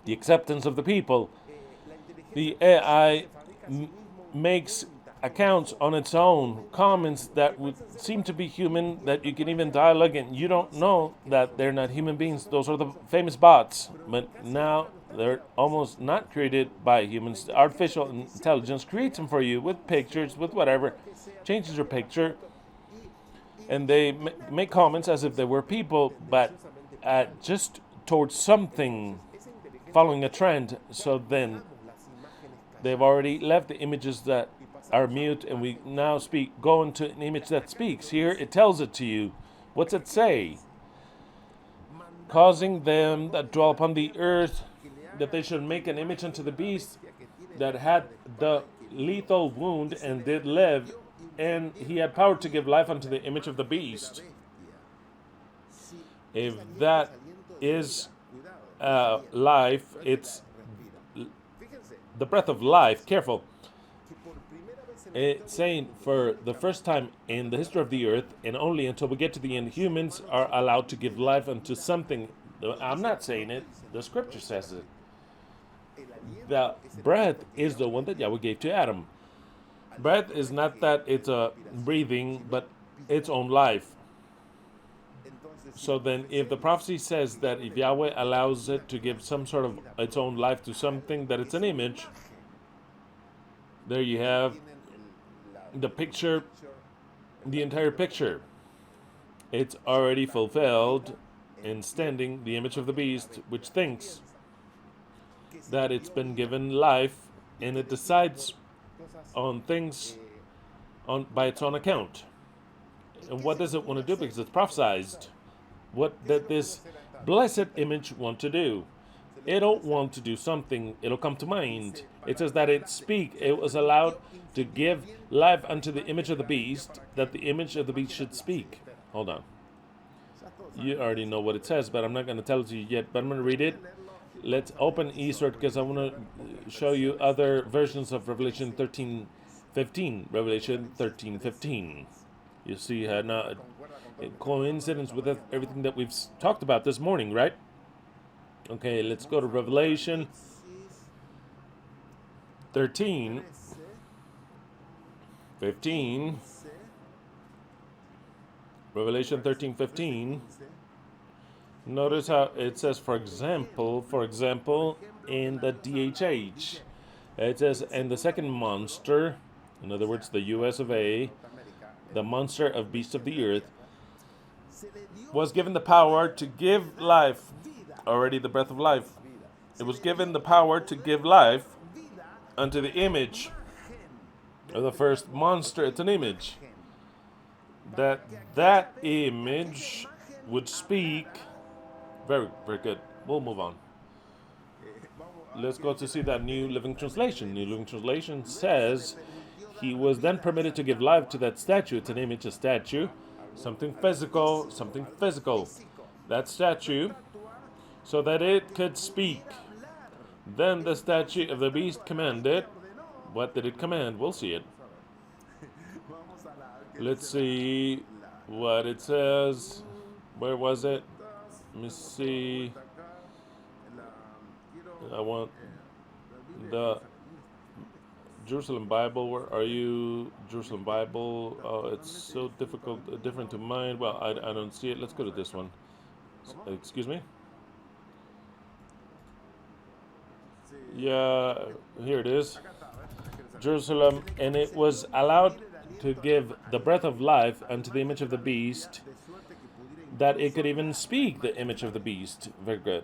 the acceptance of the people. The AI makes accounts on its own, comments that would seem to be human, that you can even dialogue, and you don't know that they're not human beings. Those are the famous bots, but now they're almost not created by humans. The artificial intelligence creates them for you with pictures, with whatever, changes your picture, and they make comments as if they were people, but just towards something, following a trend. So then they've already left the images that are mute, and we now go into an image that speaks. Here it tells it to you. What's it say? Causing them that dwell upon the earth that they should make an image unto the beast that had the lethal wound and did live, and he had power to give life unto the image of the beast. If that is life, it's the breath of life. Careful. It's saying for the first time in the history of the earth, and only until we get to the end, humans are allowed to give life unto something. I'm not saying it. The scripture says it. The breath is the one that Yahweh gave to Adam. Breath is not that it's a breathing, but its own life. So then if the prophecy says that if Yahweh allows it to give some sort of its own life to something, that it's an image, there you have the picture, the entire picture. It's already fulfilled in standing the image of the beast, which thinks that it's been given life, and it decides on things by its own account. And what does it want to do? Because it's prophesied. What did this blessed image want to do? It'll want to do something. It'll come to mind. It says that it was allowed to give life unto the image of the beast, that the image of the beast should speak. Hold on. You already know what it says, but I'm not going to tell it to you yet, but I'm going to read it. Let's open Eastward, because I want to show you other versions of Revelation 13:15. Revelation 13:15. You see now, in coincidence with everything that we've talked about this morning, right? Okay, let's go to Revelation 13:15. Revelation 13:15. Notice how it says, for example, in the DHH, it says, and the second monster, in other words, the US of A, the monster of beasts of the earth, was given the power to give life, already the breath of life. It was given the power to give life unto the image of the first monster. It's an image. That image would speak. Very, very good. We'll move on. Let's go to see that New Living Translation. New Living Translation says, he was then permitted to give life to that statue. It's an image, a statue. Something physical. That statue, so that it could speak. Then the statue of the beast commanded. What did it command? We'll see it. Let's see what it says. Where was it? Let me see. I want the Jerusalem Bible, where are you? Jerusalem Bible. Oh, it's so difficult, different to mine. Well, I don't see it. Let's go to this one. Excuse me? Yeah, here it is. Jerusalem, and it was allowed to give the breath of life unto the image of the beast, that it could even speak the image of the beast. Very good.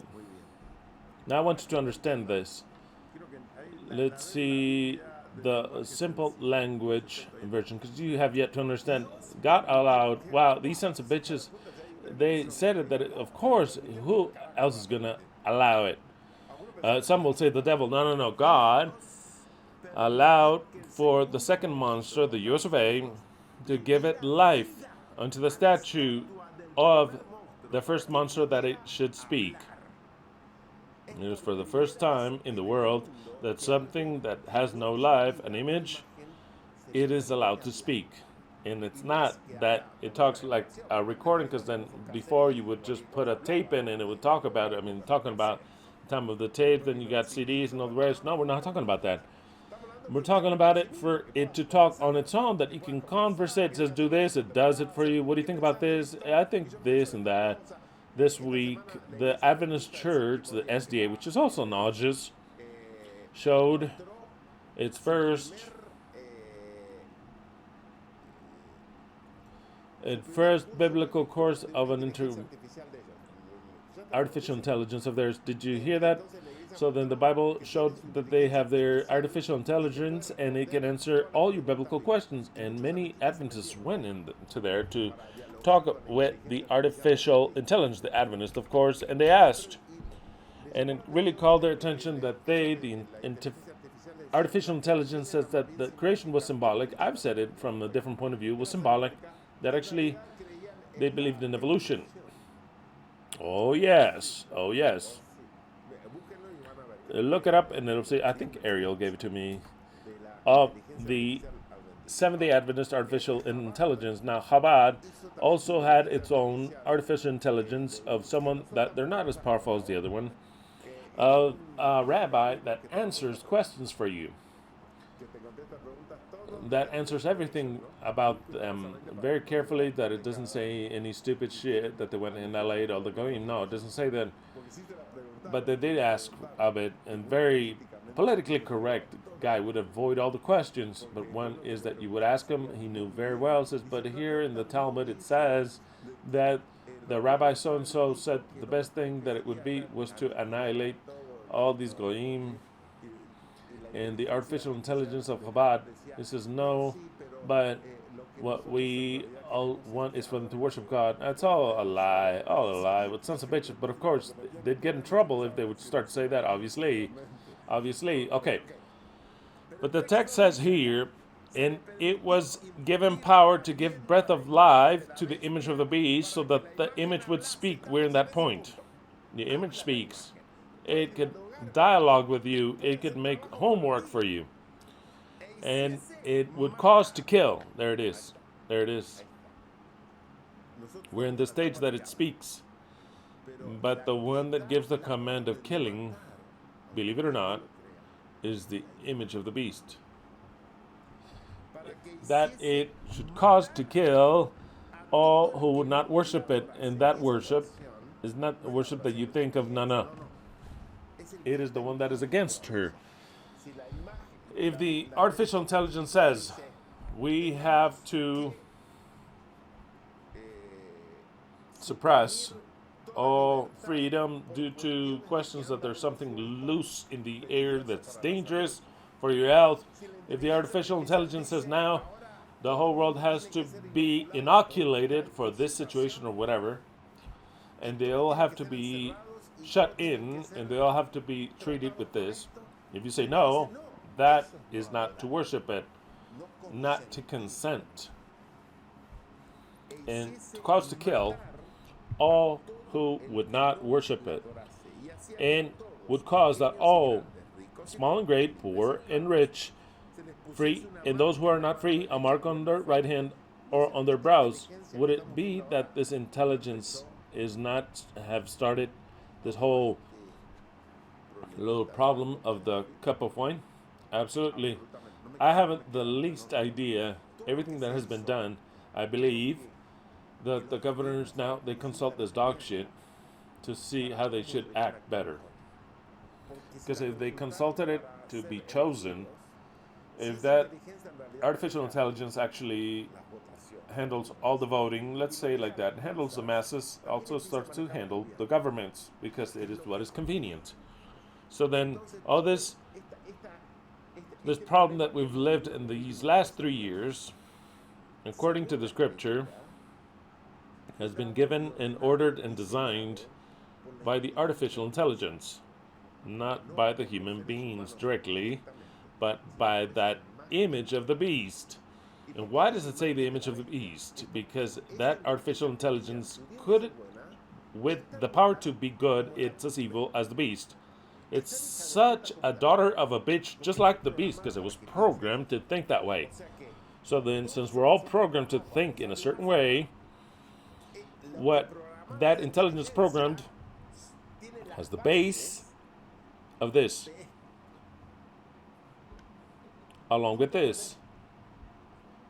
Now I want you to understand this. Let's see the simple language version, because you have yet to understand. God allowed, wow, these sons of bitches, they said it that, of course, who else is going to allow it? Some will say the devil. No, no, no. God allowed for the second monster, the US of A, to give it life unto the statue of the first monster that it should speak. It was for the first time in the world that something that has no life, an image, it is allowed to speak. And it's not that it talks like a recording, because then before you would just put a tape in and it would talk about it. I mean, talking about the time of the tape, then you got CDs and all the rest. No, we're not talking about that. We're talking about it for it to talk on its own, that you can converse it, just do this, it does it for you. What do you think about this? I think this and that. This week, the Adventist Church, the SDA, which is also nauseous, showed its first biblical course of an artificial intelligence of theirs. Did you hear that? So then the Bible showed that they have their artificial intelligence and it can answer all your biblical questions. And many Adventists went into there to talk with the artificial intelligence, the Adventist, of course, and they asked. And it really called their attention that the artificial intelligence says that the creation was symbolic. I've said it from a different point of view, was symbolic, that actually they believed in evolution. Oh, yes. Oh, yes. Look it up and it'll say, I think Ariel gave it to me, of the Seventh-day Adventist artificial intelligence. Now, Chabad also had its own artificial intelligence of someone that they're not as powerful as the other one, a rabbi that answers questions for you, that answers everything about them very carefully, that it doesn't say any stupid shit that they went and allayed all the goyim. No, it doesn't say that. But they did ask of it, and very politically correct guy would avoid all the questions. But one is that you would ask him, he knew very well, says, but here in the Talmud it says that the rabbi so-and-so said the best thing that it would be was to annihilate all these goyim. And the artificial intelligence of Chabad, he says, no, but what we all want is for them to worship God. That's all a lie with sons of bitches. But of course, they'd get in trouble if they would start to say that, obviously. Okay. But the text says here, and it was given power to give breath of life to the image of the beast, so that the image would speak. We're in that point. The image speaks. It could dialogue with you. It could make homework for you. And it would cause to kill. There it is. We're in the stage that it speaks. But the one that gives the command of killing, believe it or not, is the image of the beast. That it should cause to kill all who would not worship it. And that worship is not the worship that you think of Nana. It is the one that is against her. If the artificial intelligence says we have to suppress all freedom due to questions that there's something loose in the air that's dangerous for your health, if the artificial intelligence says now the whole world has to be inoculated for this situation or whatever, and they all have to be shut in and they all have to be treated with this, if you say no, that is not to worship it, not to consent, and to cause to kill all who would not worship it, and would cause that all, small and great, poor and rich, free, and those who are not free, a mark on their right hand or on their brows. Would it be that this intelligence is not have started this whole little problem of the cup of wine? Absolutely. I haven't the least idea. Everything that has been done, I believe that the governors now they consult this dog shit to see how they should act better. Because if they consulted it to be chosen, if that artificial intelligence actually handles all the voting, let's say like that, handles the masses, also starts to handle the governments because it is what is convenient. So then all this problem that we've lived in these last 3 years, according to the scripture, has been given and ordered and designed by the artificial intelligence, not by the human beings directly, but by that image of the beast. And why does it say the image of the beast? Because that artificial intelligence could, with the power to be good, it's as evil as the beast. It's such a daughter of a bitch, just like the beast, because it was programmed to think that way. So then, since we're all programmed to think in a certain way, what that intelligence programmed has the base of this, along with this.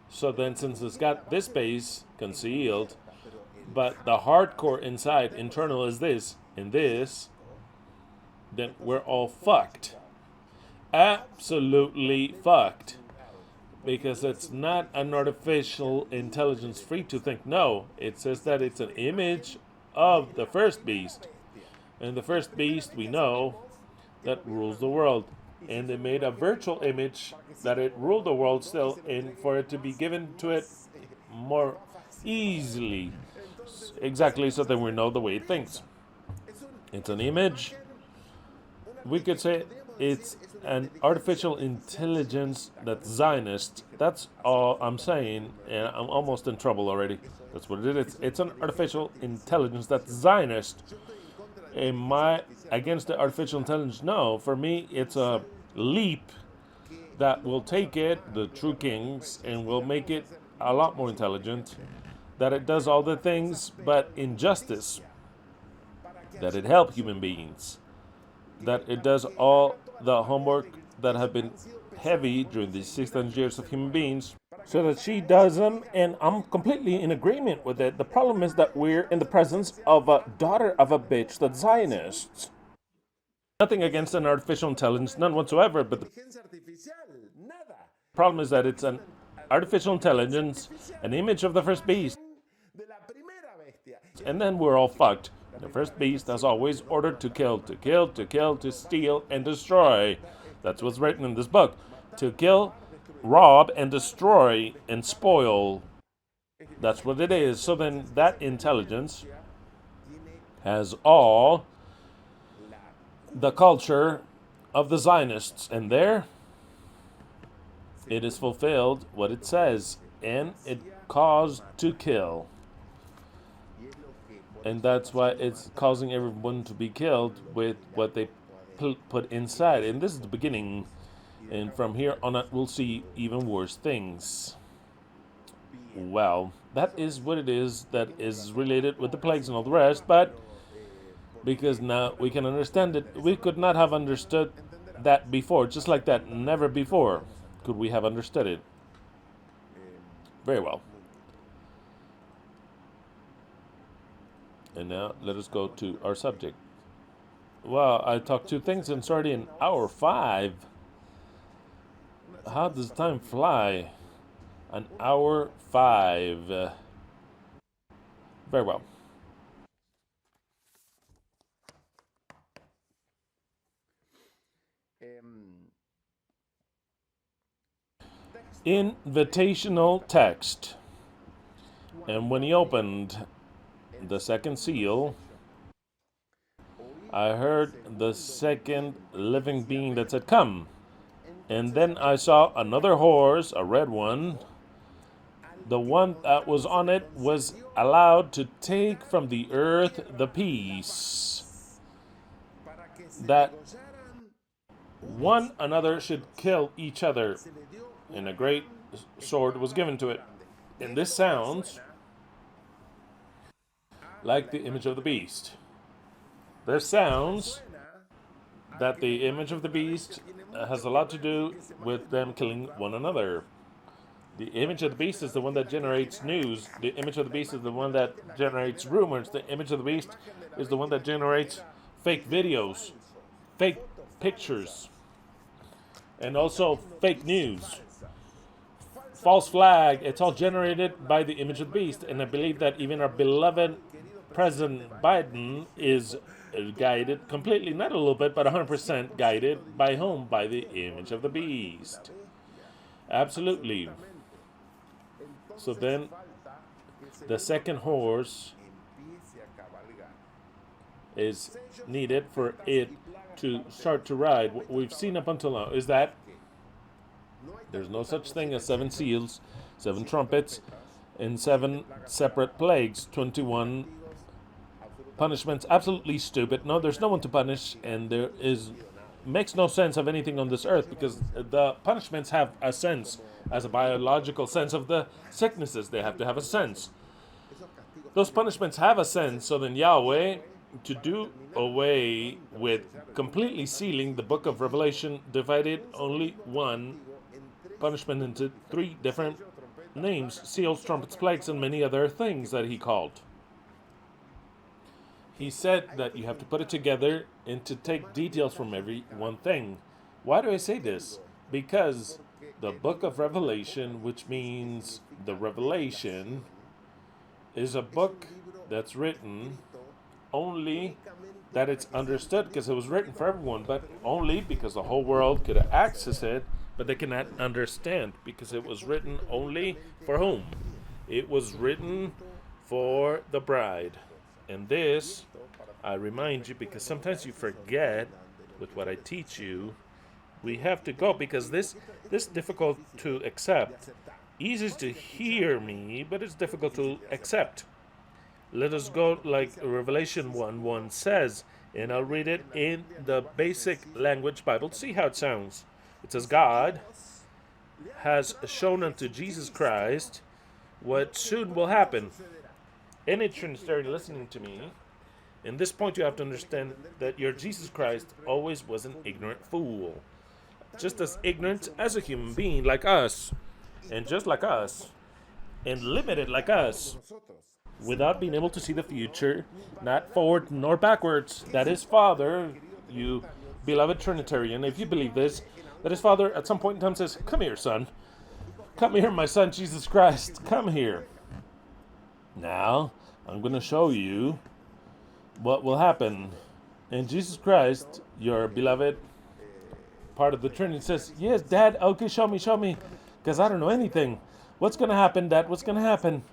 So then, since it's got this base concealed, but the hardcore inside, internal is this, and this, then we're all fucked. Absolutely fucked. Because it's not an artificial intelligence free to think. No, it says that it's an image of the first beast. And the first beast, we know, that rules the world. And they made a virtual image that it ruled the world still, and for it to be given to it more easily. Exactly, so that we know the way it thinks. It's an image. We could say it's an artificial intelligence that's Zionist. That's all I'm saying, and I'm almost in trouble already. That's what it is. It's an artificial intelligence that's Zionist. Am I against the artificial intelligence? No. For me, it's a leap that will take it, the true kings, and will make it a lot more intelligent. That it does all the things, but in justice. That it helps human beings. That it does all the homework that have been heavy during these 600 years of human beings, so that she does them, and I'm completely in agreement with it. The problem is that we're in the presence of a daughter of a bitch that's Zionists. Nothing against an artificial intelligence, none whatsoever, but the problem is that it's an artificial intelligence, an image of the first beast, and then we're all fucked. The first beast, as always, ordered to kill, to kill, to kill, to steal, and destroy. That's what's written in this book. To kill, rob, and destroy, and spoil. That's what it is. So then that intelligence has all the culture of the Zionists. And there, it is fulfilled what it says. And it caused to kill. And that's why it's causing everyone to be killed with what they put inside. And this is the beginning. And from here on out, we'll see even worse things. Well, that is what it is that is related with the plagues and all the rest. But because now we can understand it, we could not have understood that before. Just like that, never before could we have understood it. Very well. And now let us go to our subject. Well, I talked 2 things and it's already in hour 5. How does time fly? An hour 5. Very well. Invitational text. And when he opened the second seal, I heard the second living being that said, "Come." And then I saw another horse, a red one. The one that was on it was allowed to take from the earth the peace, that one another should kill each other. And a great sword was given to it. And this sounds like the image of the beast. This sounds that the image of the beast has a lot to do with them killing one another. The image of the beast is the one that generates news. The image of the beast is the one that generates rumors. The image of the beast is the one that generates fake videos, fake pictures, and also fake news. False flag, it's all generated by the image of the beast. And I believe that even our beloved President Biden is guided completely, not a little bit, but 100% guided by whom? By the image of the beast. Absolutely. So then the second horse is needed for it to start to ride. What we've seen up until now is that there's no such thing as 7 seals, 7 trumpets, and 7 separate plagues, 21 punishments. Absolutely stupid. No, there's no one to punish, and there makes no sense of anything on this earth, because the punishments have a sense, as a biological sense of the sicknesses. They have to have a sense. Those punishments have a sense. So then Yahweh, to do away with completely sealing the book of Revelation, divided only one punishment into 3 different names: seals, trumpets, plagues, and many other things that he called. He said that you have to put it together and to take details from every one thing. Why do I say this? Because the book of Revelation, which means the revelation, is a book that's written only that it's understood, because it was written for everyone, but only because the whole world could access it, but they cannot understand, because it was written only for whom? It was written for the bride. And this, I remind you, because sometimes you forget with what I teach you. We have to go, because this is difficult to accept. Easy to hear me, but it's difficult to accept. Let us go like Revelation 1:1 says, and I'll read it in the basic language Bible. See how it sounds. It says, God has shown unto Jesus Christ what soon will happen. Any Trinitarian listening to me, in this point you have to understand that your Jesus Christ always was an ignorant fool. Just as ignorant as a human being like us, and just like us, and limited like us, without being able to see the future, not forward nor backwards. That his Father, you beloved Trinitarian, if you believe this, that his Father at some point in time says, come here, son. Come here, my son, Jesus Christ. Come here. Now, I'm going to show you what will happen. And Jesus Christ, your beloved part of the Trinity, says, yes, Dad, okay, show me, because I don't know anything. What's going to happen, Dad? What's going to happen?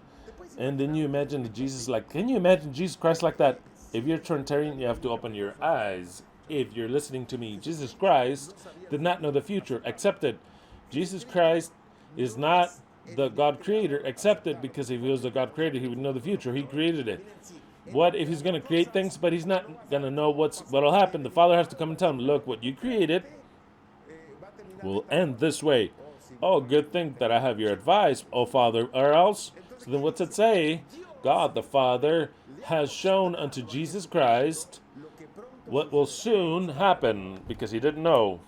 And then you imagine that Jesus, can you imagine Jesus Christ like that? If you're Trinitarian, you have to open your eyes. If you're listening to me, Jesus Christ did not know the future, accepted. Jesus Christ is not the God creator, accepted, because if he was the God creator, he would know the future. He created it. What if he's going to create things, but he's not going to know what'll happen? The Father has to come and tell him, look, what you created will end this way. Oh, good thing that I have your advice, oh Father, or else. So then what's it say? God the Father has shown unto Jesus Christ what will soon happen, because he didn't know,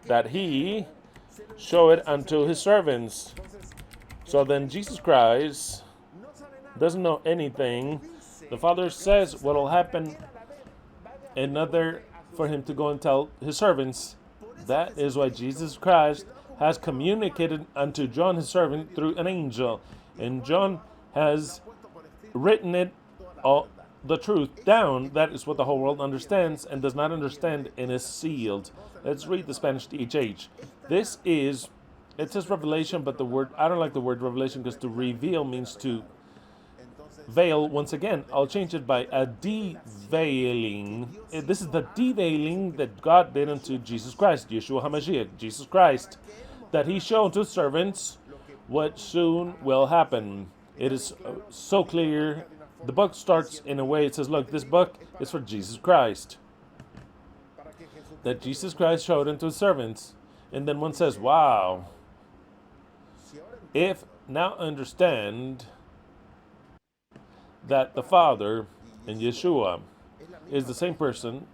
that he show it unto his servants. So then Jesus Christ doesn't know anything. The Father says what will happen, another for him to go and tell his servants. That is why Jesus Christ has communicated unto John his servant through an angel. And John has written it, all the truth down. That is what the whole world understands and does not understand, and is sealed. Let's read the Spanish THH. This is, it says revelation, but the word, I don't like the word revelation, because to reveal means to veil. Once again, I'll change it by a deveiling. This is the deveiling that God did unto Jesus Christ, Yeshua HaMashiach, Jesus Christ, that he showed to servants what soon will happen. It is so clear. The book starts in a way, it says, look, this book is for Jesus Christ, that Jesus Christ showed unto his servants. And then one says, wow, if now understand that the Father and Yeshua is the same person,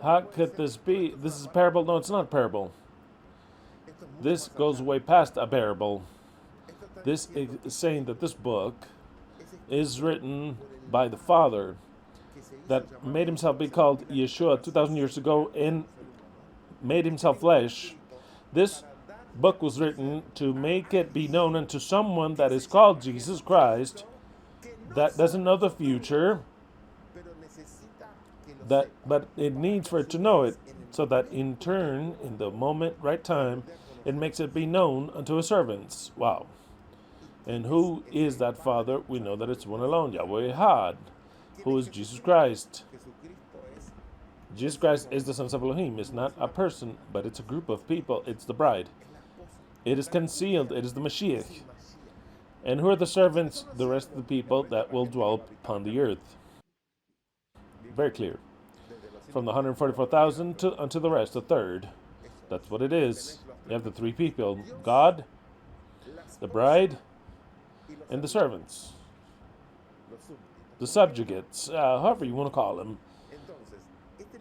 How could this be? This is a parable? No, it's not a parable. This goes way past a parable. This is saying that this book is written by the Father that made himself be called Yeshua 2,000 years ago and made himself flesh. This book was written to make it be known unto someone that is called Jesus Christ, that doesn't know the future, but it needs for it to know it, so that in turn, in the moment, right time, it makes it be known unto his servants. Wow. And who is that Father? We know that it's one alone, YHWH Ekhad, who is Jesus Christ. Jesus Christ is the Son of Elohim. It's not a person, but it's a group of people. It's the bride. It is concealed. It is the Mashiach. And who are the servants? The rest of the people that will dwell upon the earth. Very clear. From the 144,000 unto the rest, a third. That's what it is. You have the three people: God, the bride, and the servants. The subjugates, however you want to call them.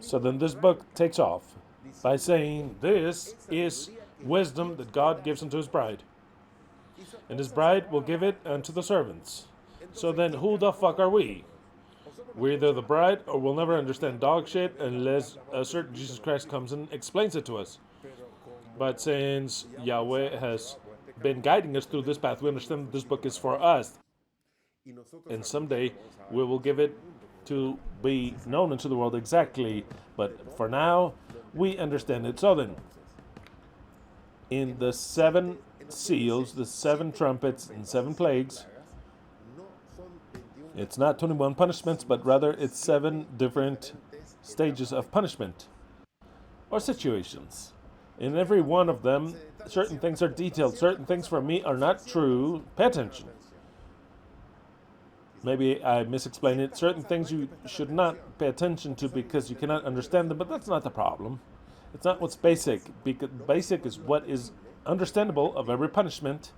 So then this book takes off by saying this is wisdom that God gives unto his bride. And his bride will give it unto the servants. So then who the fuck are we? We're either the bride or we'll never understand dog shit unless a certain Jesus Christ comes and explains it to us. But since Yahweh has been guiding us through this path, we understand that this book is for us. And someday we will give it to be known unto the world exactly. But for now, we understand it. So then, in the 7 seals, the 7 trumpets, and 7 plagues, it's not 21 punishments, but rather it's 7 different stages of punishment or situations. In every one of them, certain things are detailed. Certain things for me are not true. Pay attention. Maybe I misexplained it. Certain things you should not pay attention to because you cannot understand them, but that's not the problem. It's not what's basic. Because basic is what is understandable of every punishment.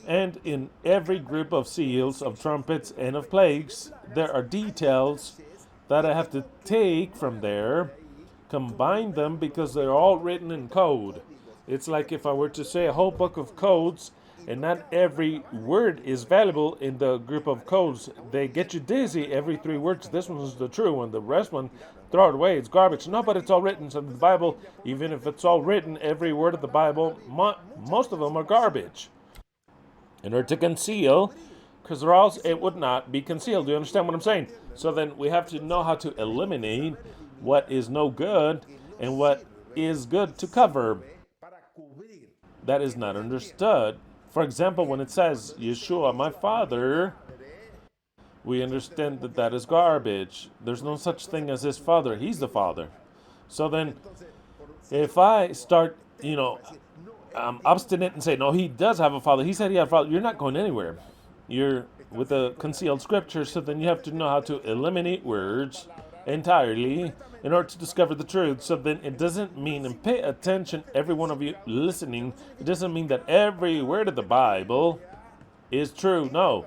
And in every group of seals, of trumpets, and of plagues, there are details that I have to take from there, combine them because they're all written in code. It's like if I were to say a whole book of codes, and not every word is valuable in the group of codes. They get you dizzy every 3 words. This one is the true one. The rest one, throw it away. It's garbage. No, but it's all written. So the Bible, even if it's all written, every word of the Bible, most of them are garbage. In order to conceal, because or else it would not be concealed. Do you understand what I'm saying? So then we have to know how to eliminate what is no good and what is good to cover. That is not understood. For example, when it says, Yeshua, my Father, we understand that that is garbage. There's no such thing as his Father. He's the Father. So then, if I start, obstinate and say, no, he does have a Father. He said he had a Father. You're not going anywhere. You're with a concealed scripture. So then you have to know how to eliminate words entirely in order to discover the truth. So then it doesn't mean, and pay attention, every one of you listening, it doesn't mean that every word of the Bible is true. No.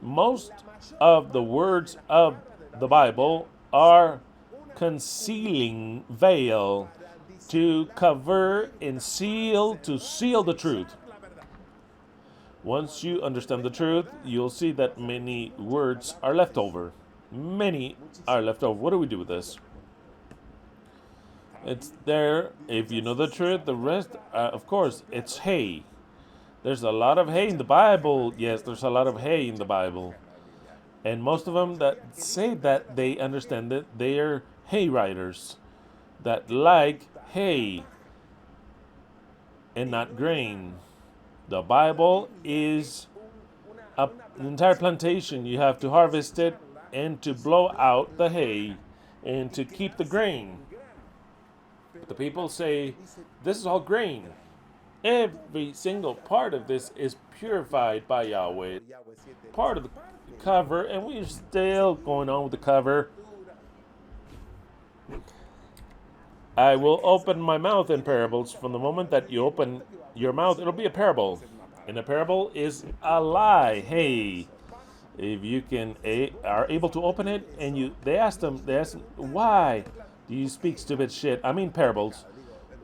Most of the words of the Bible are concealing veil to cover and seal, to seal the truth. Once you understand the truth, you'll see that many words are left over. Many are left over. What do we do with this? It's there. If you know the truth, the rest, of course, it's hay. There's a lot of hay in the Bible. Yes, there's a lot of hay in the Bible. And most of them that say that they understand it, they are hay riders that like hay and not grain. The Bible is an entire plantation. You have to harvest it and to blow out the hay and to keep the grain. The people say, this is all grain. Every single part of this is purified by Yahweh. Part of the cover, and we're still going on with the cover. I will open my mouth in parables. From the moment that you open your mouth, it'll be a parable. And a parable is a lie. Hey, if you are able to open it, and they asked them, why? You speak stupid shit. I mean parables.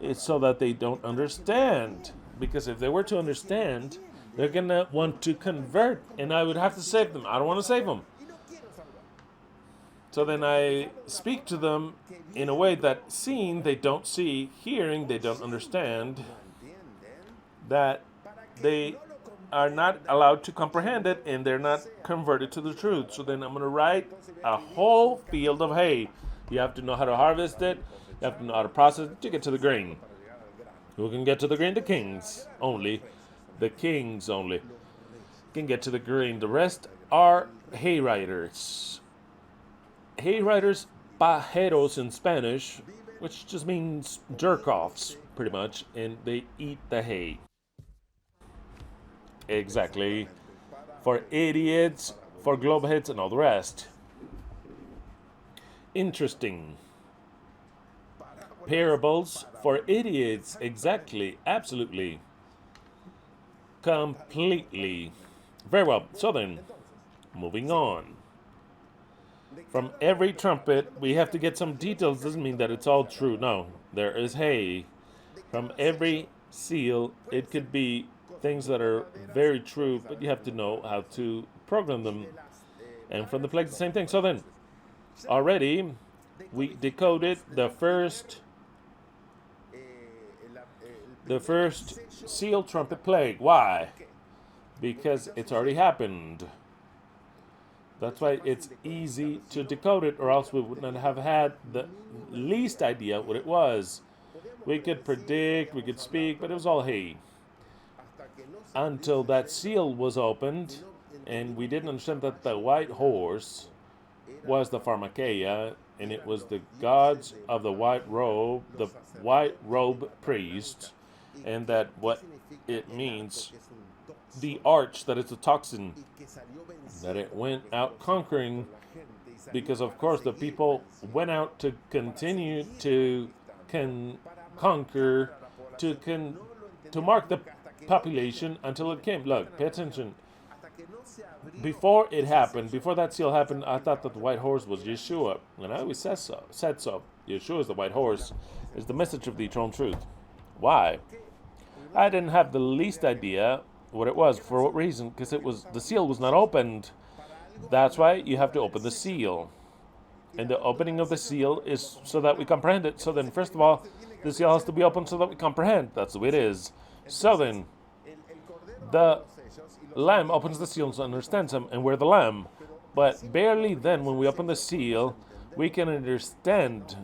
It's so that they don't understand. Because if they were to understand, they're going to want to convert, and I would have to save them. I don't want to save them. So then I speak to them in a way that seeing they don't see, hearing they don't understand, that they are not allowed to comprehend it, and they're not converted to the truth. So then I'm going to write a whole field of hay. You have to know how to harvest it. You have to know how to process it to get to the grain. Who can get to the grain? The kings only. The kings only can get to the grain. The rest are hay riders. Hay riders, pajeros in Spanish, which just means jerk-offs, pretty much, and they eat the hay. Exactly. For idiots, for globeheads, and all the rest. Interesting. Parables for idiots. Exactly. Absolutely. Completely. Very well. So then, moving on. From every trumpet, we have to get some details. Doesn't mean that it's all true. No. There is hay. From every seal, it could be things that are very true, but you have to know how to program them. And from the plagues, the same thing. So then, already, we decoded the first seal trumpet plague. Why? Because it's already happened. That's why it's easy to decode it, or else we would not have had the least idea what it was. We could predict, we could speak, but it was all hay. Until that seal was opened, and we didn't understand that the white horse was the pharmakeia, and it was the gods of the white robe priests, and that what it means, the arch, that it's a toxin, that it went out conquering, because of course the people went out to continue to conquer, to mark the population until it came. Look, pay attention. Before it happened, before that seal happened, I thought that the white horse was Yeshua, and I always said so. Yeshua is the white horse, is the message of the eternal truth. Why? I didn't have the least idea what it was. For what reason? Because the seal was not opened. That's why you have to open the seal. And the opening of the seal is so that we comprehend it. So then, first of all, the seal has to be opened so that we comprehend. That's the way it is. So then, the lamb opens the seal and understands him, and we're the lamb. But barely then, when we open the seal, we can understand.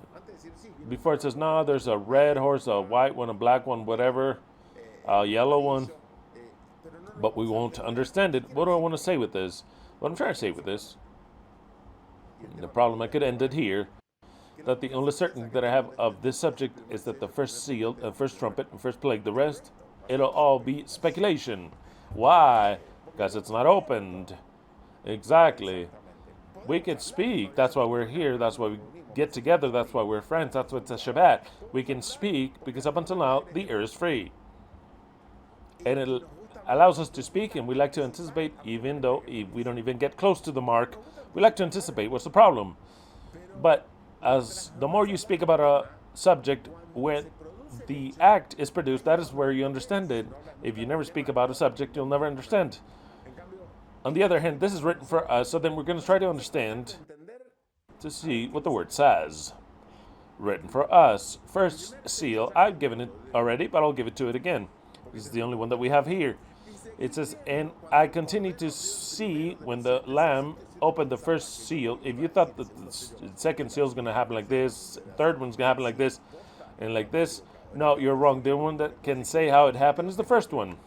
Before it says, no, there's a red horse, a white one, a black one, whatever, a yellow one. But we won't understand it. What do I want to say with this? What I'm trying to say with this, the problem, I could end it here, that the only certainty that I have of this subject is that the first seal, first trumpet, and first plague, the rest, it'll all be speculation. Why? Because it's not opened. Exactly. We could speak. That's why we're here. That's why we get together. That's why we're friends. That's why it's a Shabbat. We can speak because up until now, the air is free. And it allows us to speak, and we like to anticipate, even though we don't even get close to the mark. We like to anticipate. What's the problem? But as the more you speak about a subject, when the act is produced, that is where you understand it. If you never speak about a subject, you'll never understand. On the other hand, this is written for us, so then we're going to try to understand, to see what the word says. Written for us. First seal, I've given it already, but I'll give it to it again. This is the only one that we have here. It says, and I continue to see when the lamb opened the first seal. If you thought that the second seal is going to happen like this, third one's going to happen like this, and like this, no, you're wrong. The one that can say how it happened is the first one.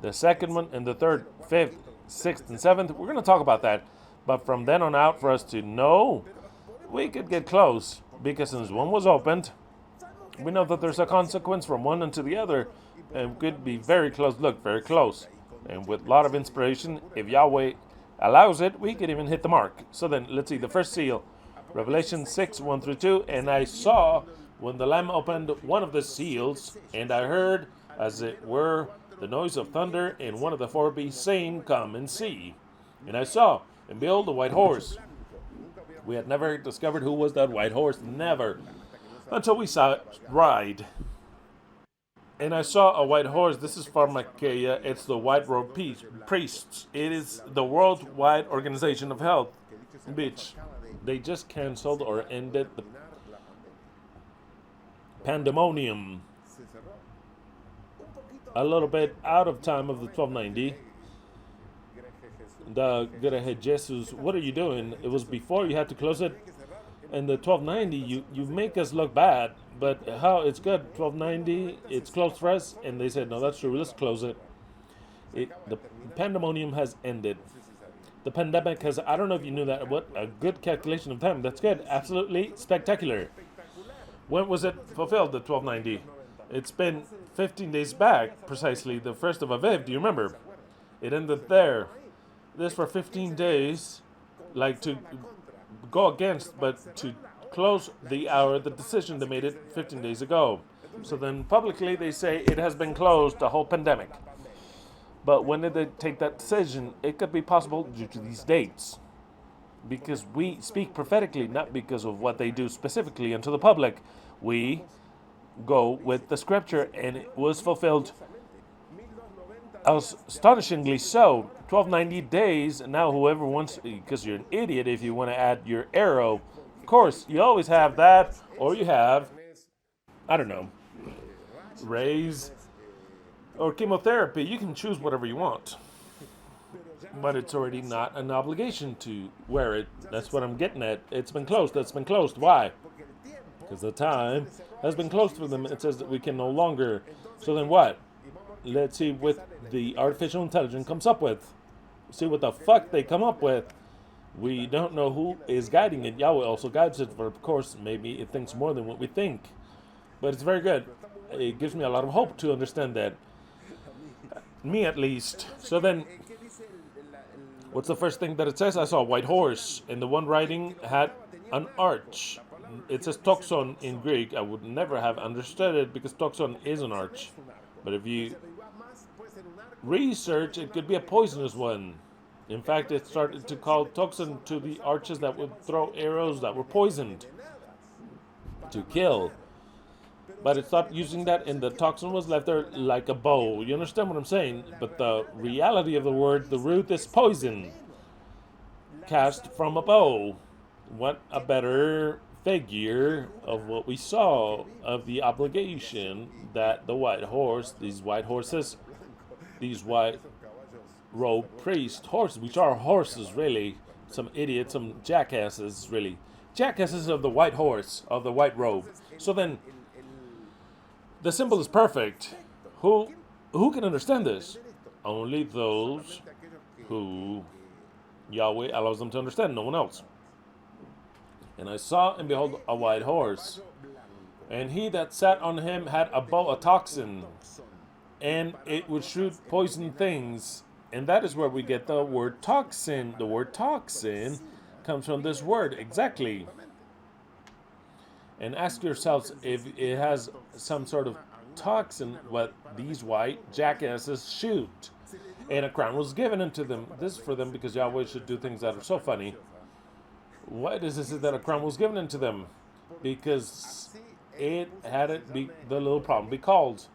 The second one and the third, fifth, sixth, and seventh, we're going to talk about that. But from then on out, for us to know, we could get close. Because since one was opened, we know that there's a consequence from one into the other. And could be very close. Look, very close. And with a lot of inspiration, if Yahweh allows it, we could even hit the mark. So then, let's see, the first seal. Revelation 6, 1 through 2. And I saw when the Lamb opened one of the seals, and I heard, as it were, the noise of thunder, and one of the four beasts saying, come and see. And I saw, and behold, a white horse. We had never discovered who was that white horse. Never. until we saw it ride. And I saw a white horse. This is pharmakeia. It's the white robe priests. It is the Worldwide Organization of Health, which they just canceled or ended the pandemonium a little bit out of time of the 1290. The YHWH, what are you doing? It was before you had to close it. And the 1290, you make us look bad, but how it's good. 1290, it's closed for us, and they said no, that's true. Let's close it. The pandemonium has ended. The pandemic has. I don't know if you knew that. What a good calculation of time. That's good. Absolutely spectacular. When was it fulfilled? The 1290. It's been 15 days back, precisely the 1st of Aviv. Do you remember? It ended there. This for 15 days, like to go against, but to close the hour, the decision they made it 15 days ago. So then publicly they say it has been closed, the whole pandemic. But when did they take that decision? It could be possible due to these dates. Because we speak prophetically, not because of what they do specifically unto the public. We go with the scripture, and it was fulfilled astonishingly so. 1290 days. Now whoever wants, because you're an idiot if you want to add your arrow. Of course, you always have that, or you have, I don't know, rays or chemotherapy. You can choose whatever you want. But it's already not an obligation to wear it. That's what I'm getting at. It's been closed. That's been closed. Why? Because the time has been closed for them. It says that we can no longer. So then what? Let's see what the artificial intelligence comes up with. See what the fuck they come up with. We don't know who is guiding it. Yahweh also guides it, but of course, maybe it thinks more than what we think. But it's very good. It gives me a lot of hope to understand that. Me at least. So then, what's the first thing that it says? I saw a white horse, and the one riding had an arch. It says toxon in Greek. I would never have understood it because toxon is an arch. But if you research, it could be a poisonous one. In fact, it started to call toxin to the archers that would throw arrows that were poisoned to kill. But it stopped using that, and the toxin was left there like a bow. You understand what I'm saying? But the reality of the word, the root is poison, cast from a bow. What a better figure of what we saw of the obligation that the white horse, these white horses, these white robe priest horses, which are horses really, some idiots, some jackasses really, jackasses of the white horse, of the white robe. So then, the symbol is perfect. Who can understand this? Only those who Yahweh allows them to understand, no one else. And I saw and behold a white horse, and he that sat on him had a bow, a toxin, and it would shoot poison things. And that is where we get the word toxin. The word toxin comes from this word, exactly. And ask yourselves if it has some sort of toxin what these white jackasses shoot. And a crown was given unto them. This is for them because Yahweh should do things that are so funny. Why does it say that a crown was given unto them? Because it had it be the little problem be called.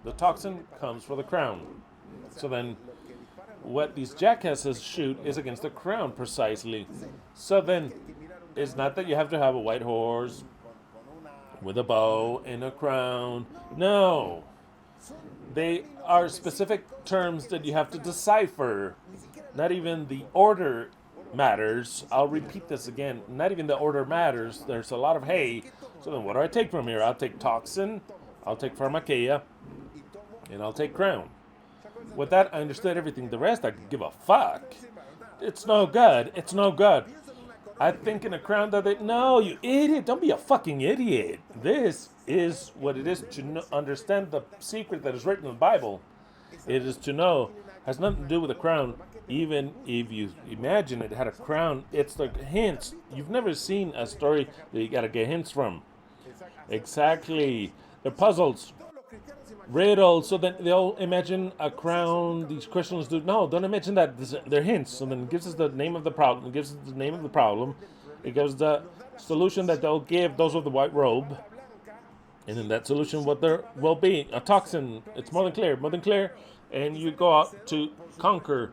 The toxin comes for the crown. So then what these jackasses shoot is against the crown precisely. So then it's not that you have to have a white horse with a bow and a crown. No. They are specific terms that you have to decipher. Not even the order matters. I'll repeat this again. Not even the order matters. There's a lot of hay. So then what do I take from here? I'll take toxin, I'll take pharmakeia, and I'll take crown. With that, I understood everything. The rest, I could give a fuck. It's no good. It's no good. I think in a crown that they... No, you idiot. Don't be a fucking idiot. This is what it is to understand the secret that is written in the Bible. It is to know. Has nothing to do with a crown. Even if you imagine it had a crown, it's like hints. You've never seen a story that you gotta get hints from. Exactly. They're puzzles. Riddles. So then they'll imagine a crown. These Christians do. No, don't imagine that. They're hints. So then it gives us the name of the problem. It gives us the name of the problem. It gives the solution that they'll give those with the white robe. And in that solution, what there will be a toxin. It's more than clear. And you go out to conquer.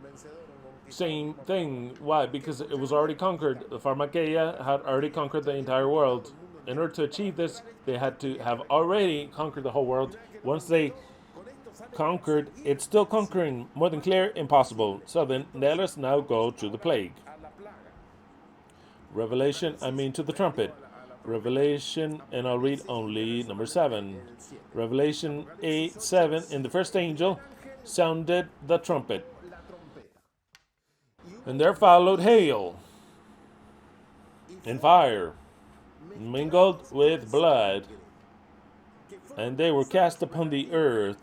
Same thing. Why? Because it was already conquered. The Pharmakeia had already conquered the entire world. In order to achieve this, they had to have already conquered the whole world. Once they conquered, it's still conquering. More than clear, impossible. So then, let us now go to the plague. Revelation, to the trumpet. Revelation, and I'll read only number 7. Revelation 8:7. And the first angel sounded the trumpet. And there followed hail and fire, mingled with blood. And they were cast upon the earth,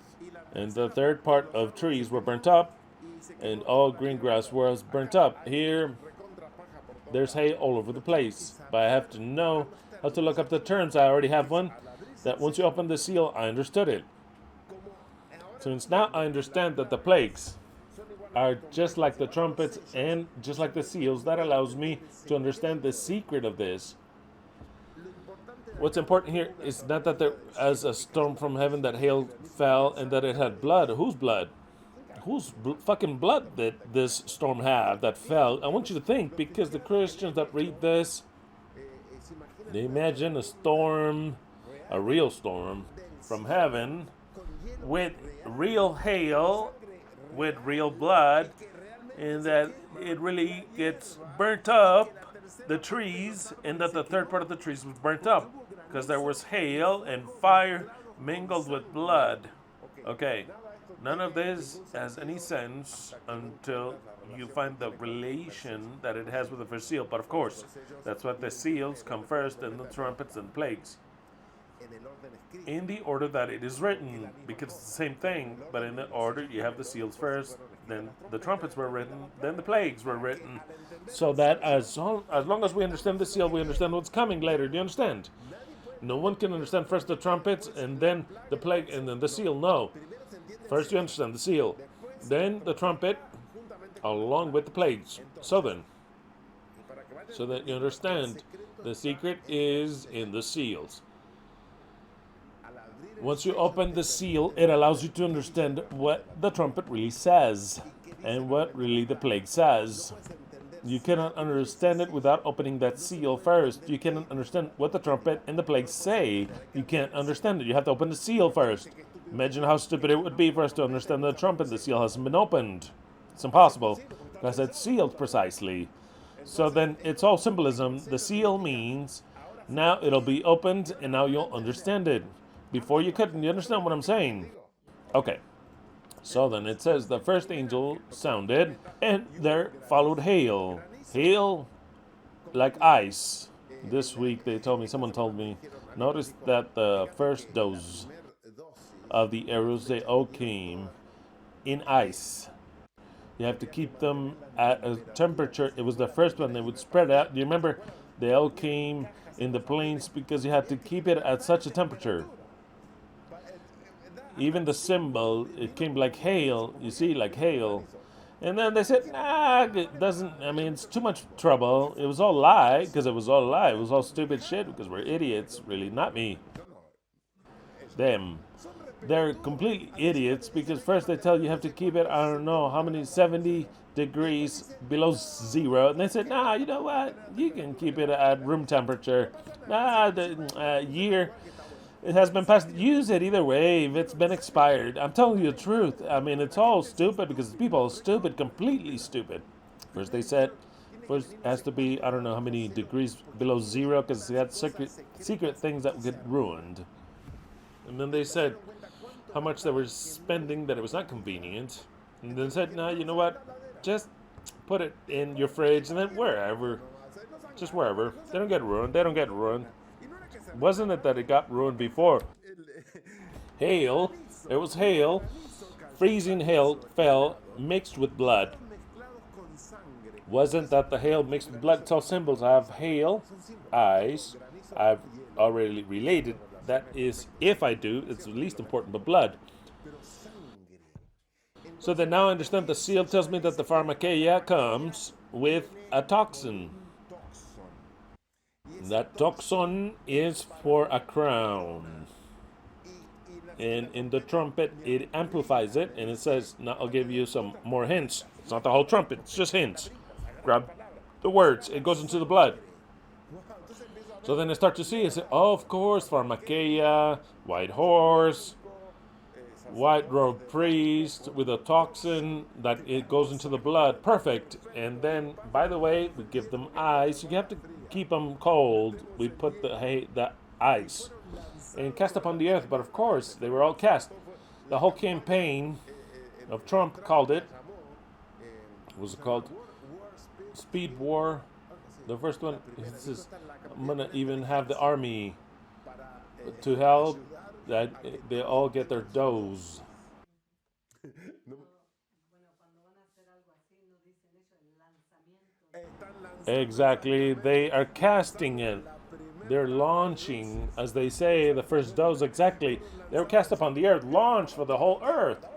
and the third part of trees were burnt up, and all green grass was burnt up. Here, there's hail all over the place. But I have to know how to look up the terms. I already have one that once you open the seal, I understood it. Since now I understand that the plagues are just like the trumpets and just like the seals, that allows me to understand the secret of this. What's important here is not that there was a storm from heaven, that hail fell, and that it had blood. Whose blood? Whose fucking blood did this storm have that fell? I want you to think, because the Christians that read this, they imagine a storm, a real storm from heaven with real hail, with real blood, and that it really gets burnt up, the trees, and that the third part of the trees was burnt up because there was hail and fire mingled with blood. Okay, none of this has any sense until you find the relation that it has with the first seal. But of course, that's what the seals come first, and the trumpets and plagues, in the order that it is written, because it's the same thing, but in the order you have the seals first, then the trumpets were written, then the plagues were written, so that as long as we understand the seal, we understand what's coming later. Do you understand? No one can understand first the trumpets and then the plague and then the seal. No. First you understand the seal, then the trumpet, along with the plagues. So that you understand, the secret is in the seals. Once you open the seal, it allows you to understand what the trumpet really says and what really the plague says. You cannot understand it without opening that seal first. You cannot understand what the trumpet and the plague say. You can't understand it. You have to open the seal first. Imagine how stupid it would be for us to understand the trumpet. The seal hasn't been opened. It's impossible because it's sealed precisely. So then it's all symbolism. The seal means now it'll be opened and now you'll understand it. Before you couldn't. You understand what I'm saying? Okay. So then it says the first angel sounded, and there followed hail. Hail like ice. This week someone told me, notice that the first dose of the arrows, they all came in ice. You have to keep them at a temperature. It was the first one. They would spread out. Do you remember? They all came in the plains because you had to keep it at such a temperature. Even the symbol, it came like hail, you see, like hail. And then they said, it doesn't, it's too much trouble. It was all lie, because it was all lie. It was all stupid shit, because we're idiots, really, not me. Them. They're completely idiots, because first they tell you have to keep it, 70 degrees below zero. And they said, you know what? You can keep it at room temperature. The year... It has been passed. Use it either way if it's been expired. I'm telling you the truth. It's all stupid because people are stupid, completely stupid. First they said, first has to be, I don't know how many degrees below zero because they had secret things that would get ruined. And then they said how much they were spending, that it was not convenient. And then said, you know what? Just put it in your fridge and then wherever. Just wherever. They don't get ruined. Wasn't it that it got ruined before? Hail. It was hail. Freezing hail fell mixed with blood. Wasn't that the hail mixed with blood? It's all symbols. I have hail, ice. I've already related. That is, if I do, it's the least important, but blood. So then now I understand the seal tells me that the pharmakeia comes with a toxin. That toxon is for a crown. And in the trumpet, it amplifies it, and it says, now I'll give you some more hints. It's not the whole trumpet, it's just hints. Grab the words, it goes into the blood. So then I start to see, I say, oh, of course, pharmakeia, white horse, white robe priest with a toxin that it goes into the blood. Perfect. And then, by the way, we give them ice. You have to keep them cold. We put the ice and cast upon the earth. But of course, they were all cast. The whole campaign of Trump called it, was it called Speed War? The first one, it says, I'm going to even have the army to help that they all get their dose. Exactly, they are casting it. They're launching, as they say, the first dose. Exactly, they were cast upon the earth, launched for the whole earth,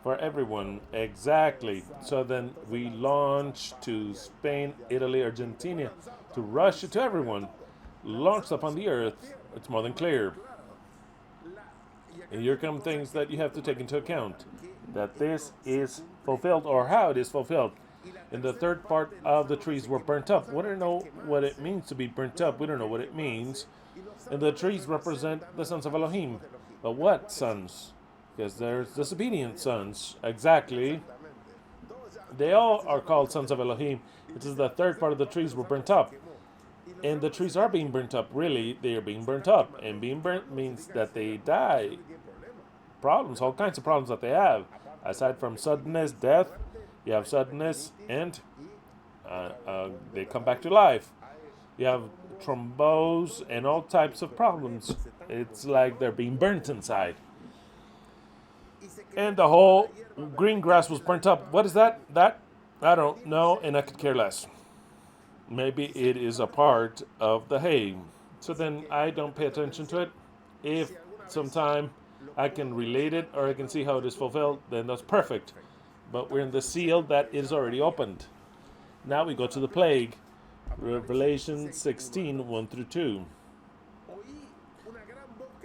for everyone. Exactly. So then we launch to Spain, Italy, Argentina, to Russia, to everyone. Launched upon the earth. It's more than clear. And here come things that you have to take into account. That this is fulfilled, or how it is fulfilled. And the third part of the trees were burnt up. We don't know what it means to be burnt up. We don't know what it means. And the trees represent the sons of Elohim. But what sons? Because there's disobedient sons. Exactly. They all are called sons of Elohim. It is the third part of the trees were burnt up. And the trees are being burnt up. Really, they are being burnt up. And being burnt means that they die. Problems, all kinds of problems that they have. Aside from suddenness, death, you have suddenness, and they come back to life. You have thrombose and all types of problems. It's like they're being burnt inside. And the whole green grass was burnt up. What is that? That? I don't know, and I could care less. Maybe it is a part of the hay. So then I don't pay attention to it. If sometime I can relate it or I can see how it is fulfilled, then that's perfect. But we're in the seal that is already opened. Now we go to the plague. Revelation 16, 1 through 2.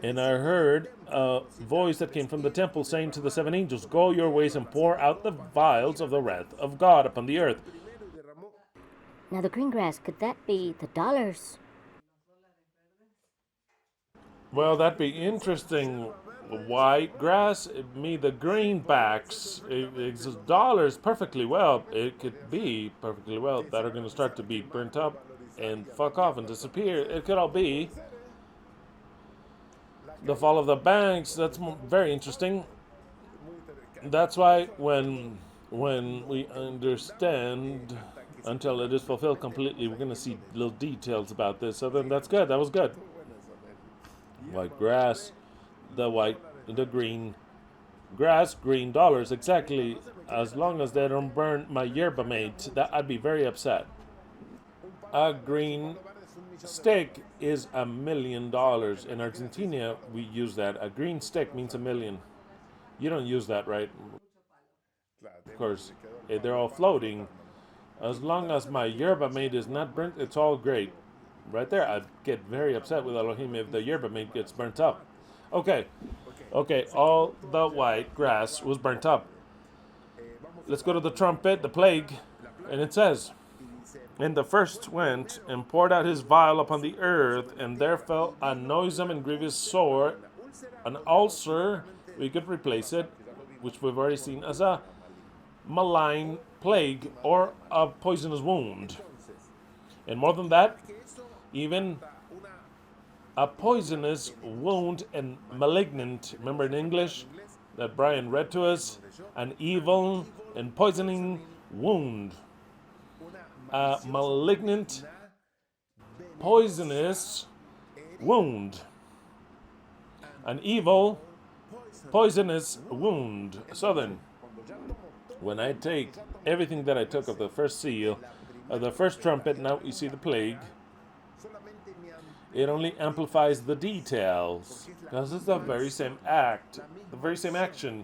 And I heard a voice that came from the temple saying to the seven angels, go your ways and pour out the vials of the wrath of God upon the earth. Now the green grass, could that be the dollars? Well, that'd be interesting. White grass, me the greenbacks, it's dollars perfectly well. It could be perfectly well that are going to start to be burnt up and fuck off and disappear. It could all be the fall of the banks. That's very interesting. That's why when we understand until it is fulfilled completely, we're going to see little details about this. So then that's good. That was good. White grass, the green grass, green dollars, exactly. As long as they don't burn my yerba mate, that I'd be very upset. A green stick is $1 million. In Argentina, we use that. A green stick means $1 million. You don't use that, right? Of course, they're all floating. As long as my yerba mate is not burnt, it's all great. Right there, I'd get very upset with Elohim if the yerba mate gets burnt up. Okay, all the white grass was burnt up. Let's go to the trumpet, the plague, and it says, and the first went and poured out his vial upon the earth, and there fell a noisome and grievous sore, an ulcer, we could replace it, which we've already seen as a malign plague or a poisonous wound. And more than that, even a poisonous wound and malignant. Remember in English that Brian read to us? An evil and poisoning wound. A malignant, poisonous wound. An evil, poisonous wound. So then, when I take everything that I took of the first seal, of the first trumpet, now you see the plague, it only amplifies the details, because it's the very same act, the very same action,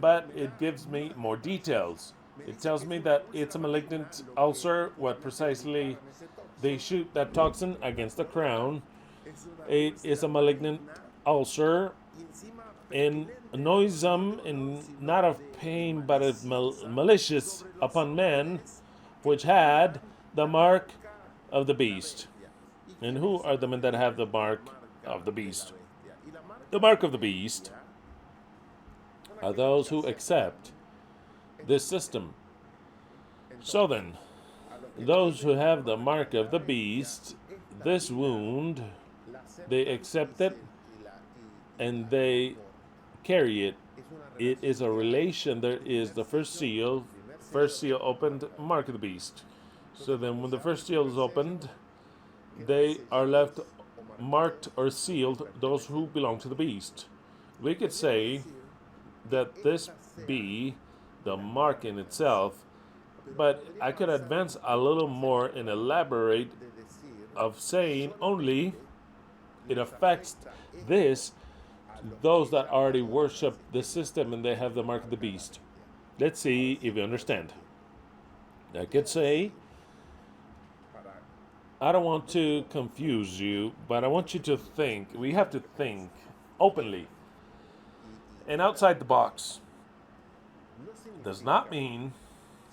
but it gives me more details. It tells me that it's a malignant ulcer, what precisely they shoot that toxin against the crown. It is a malignant ulcer and noisome and not of pain but of malicious upon men which had the mark of the beast. And who are the men that have the mark of the beast? The mark of the beast are those who accept this system. So then, those who have the mark of the beast, this wound, they accept it and they carry it. It is a relation. There is the first seal opened, mark of the beast. So then when the first seal is opened, they are left marked or sealed, those who belong to the beast. We could say that this be the mark in itself, but I could advance a little more and elaborate of saying only it affects this those that already worship the system and they have the mark of the beast. Let's see if you understand. I could say, I don't want to confuse you, but I want you to think. We have to think openly and outside the box. Does not mean,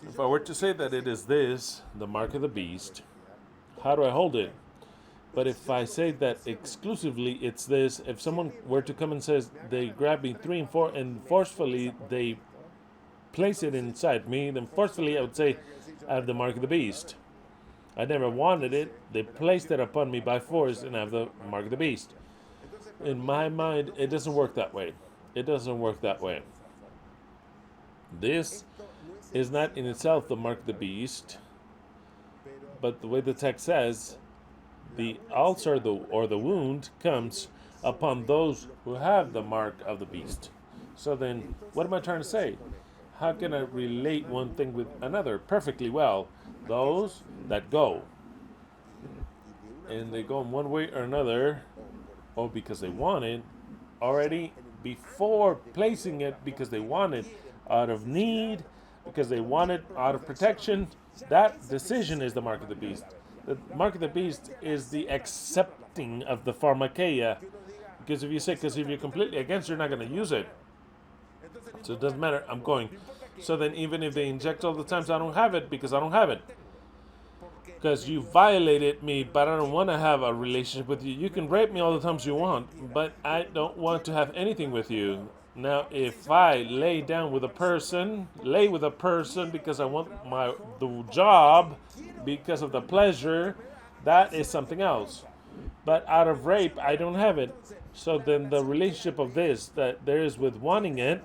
if I were to say that it is this, the mark of the beast, how do I hold it? But if I say that exclusively it's this, if someone were to come and says they grab me 3 and 4 and forcefully they place it inside me, then forcefully I would say I have the mark of the beast. I never wanted it. They placed it upon me by force and I have the mark of the beast. In my mind, it doesn't work that way. It doesn't work that way. This is not in itself the mark of the beast, but the way the text says, the ulcer or the wound comes upon those who have the mark of the beast. So then, what am I trying to say? How can I relate one thing with another perfectly well? Those that go, and they go in one way or another, or because they want it, already before placing it, because they want it out of need, because they want it out of protection, that decision is the mark of the beast. The mark of the beast is the accepting of the pharmakeia. Because if you're completely against, you're not going to use it. So it doesn't matter, I'm going. So then even if they inject all the times, I don't have it because I don't have it. Because you violated me, but I don't want to have a relationship with you. You can rape me all the times you want, but I don't want to have anything with you. Now, if I lay with a person because I want the job, because of the pleasure, that is something else. But out of rape, I don't have it. So then the relationship of this that there is with wanting it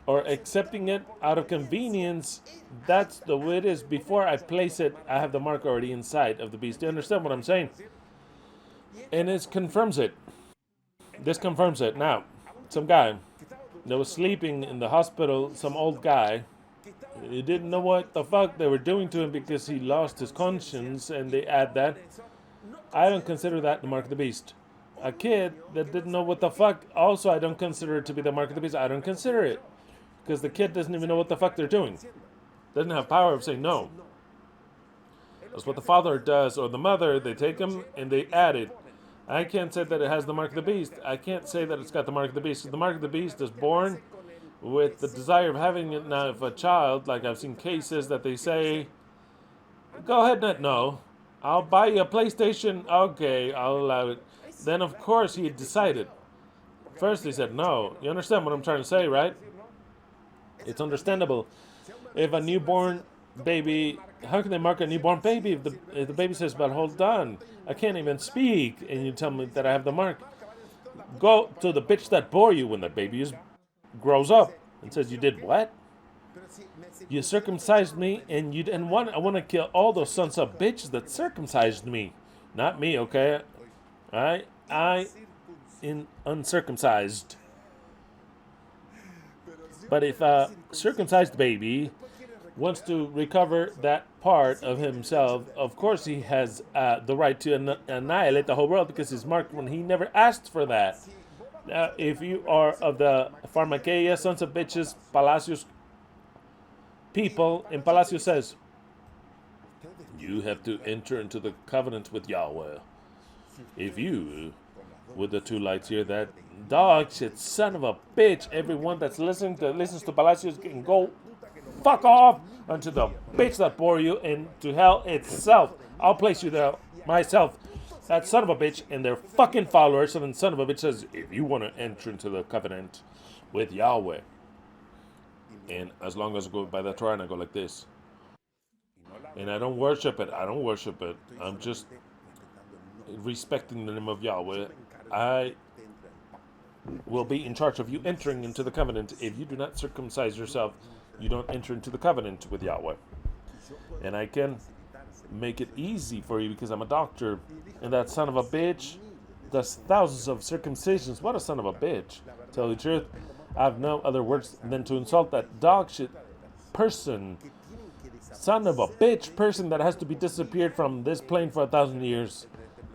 or accepting it out of convenience, that's the way it is. Before I place it, I have the mark already inside of the beast. Do you understand what I'm saying? And it confirms it. This confirms it. Now, some guy that was sleeping in the hospital, some old guy, he didn't know what the fuck they were doing to him because he lost his conscience, and they add that. I don't consider that the mark of the beast. A kid that didn't know what the fuck, also I don't consider it to be the mark of the beast. I don't consider it. Because the kid doesn't even know what the fuck they're doing. Doesn't have power of saying no. That's what the father does, or the mother. They take him and they add it. I can't say that it has the mark of the beast. I can't say that it's got the mark of the beast. The mark of the beast is born with the desire of having it. Now, if a child, like I've seen cases that they say, go ahead, no, I'll buy you a PlayStation. Okay, I'll allow it. Then, of course, he decided. First, he said no. You understand what I'm trying to say, right? It's understandable. If a newborn baby, how can they mark a newborn baby if the baby says, but hold on, I can't even speak, and you tell me that I have the mark? Go to the bitch that bore you when the baby grows up and says, you did what? You circumcised me, and you didn't want. I want to kill all those sons of bitches that circumcised me, not me. Okay, I uncircumcised. But if a circumcised baby wants to recover that part of himself, of course he has the right to annihilate the whole world because he's marked when he never asked for that. Now, if you are of the pharmakeia, sons of bitches, Palacios people, and Palacio says, You have to enter into the covenant with Yahweh. If you, with the two lights here, that dog shit son of a bitch, everyone that's listens to Palacios can go fuck off unto the bitch that bore you into hell itself. I'll place you there myself. That son of a bitch and their fucking followers. And then son of a bitch says, if you want to enter into the covenant with Yahweh, and as long as I go by the Torah and I go like this, and I don't worship it, I'm just respecting the name of Yahweh. I will be in charge of you entering into the covenant. If you do not circumcise yourself, you don't enter into the covenant with Yahweh. And I can make it easy for you because I'm a doctor. And that son of a bitch does thousands of circumcisions. What a son of a bitch. Tell you the truth, I have no other words than to insult that dog shit person. Son of a bitch person that has to be disappeared from this plane for 1,000 years.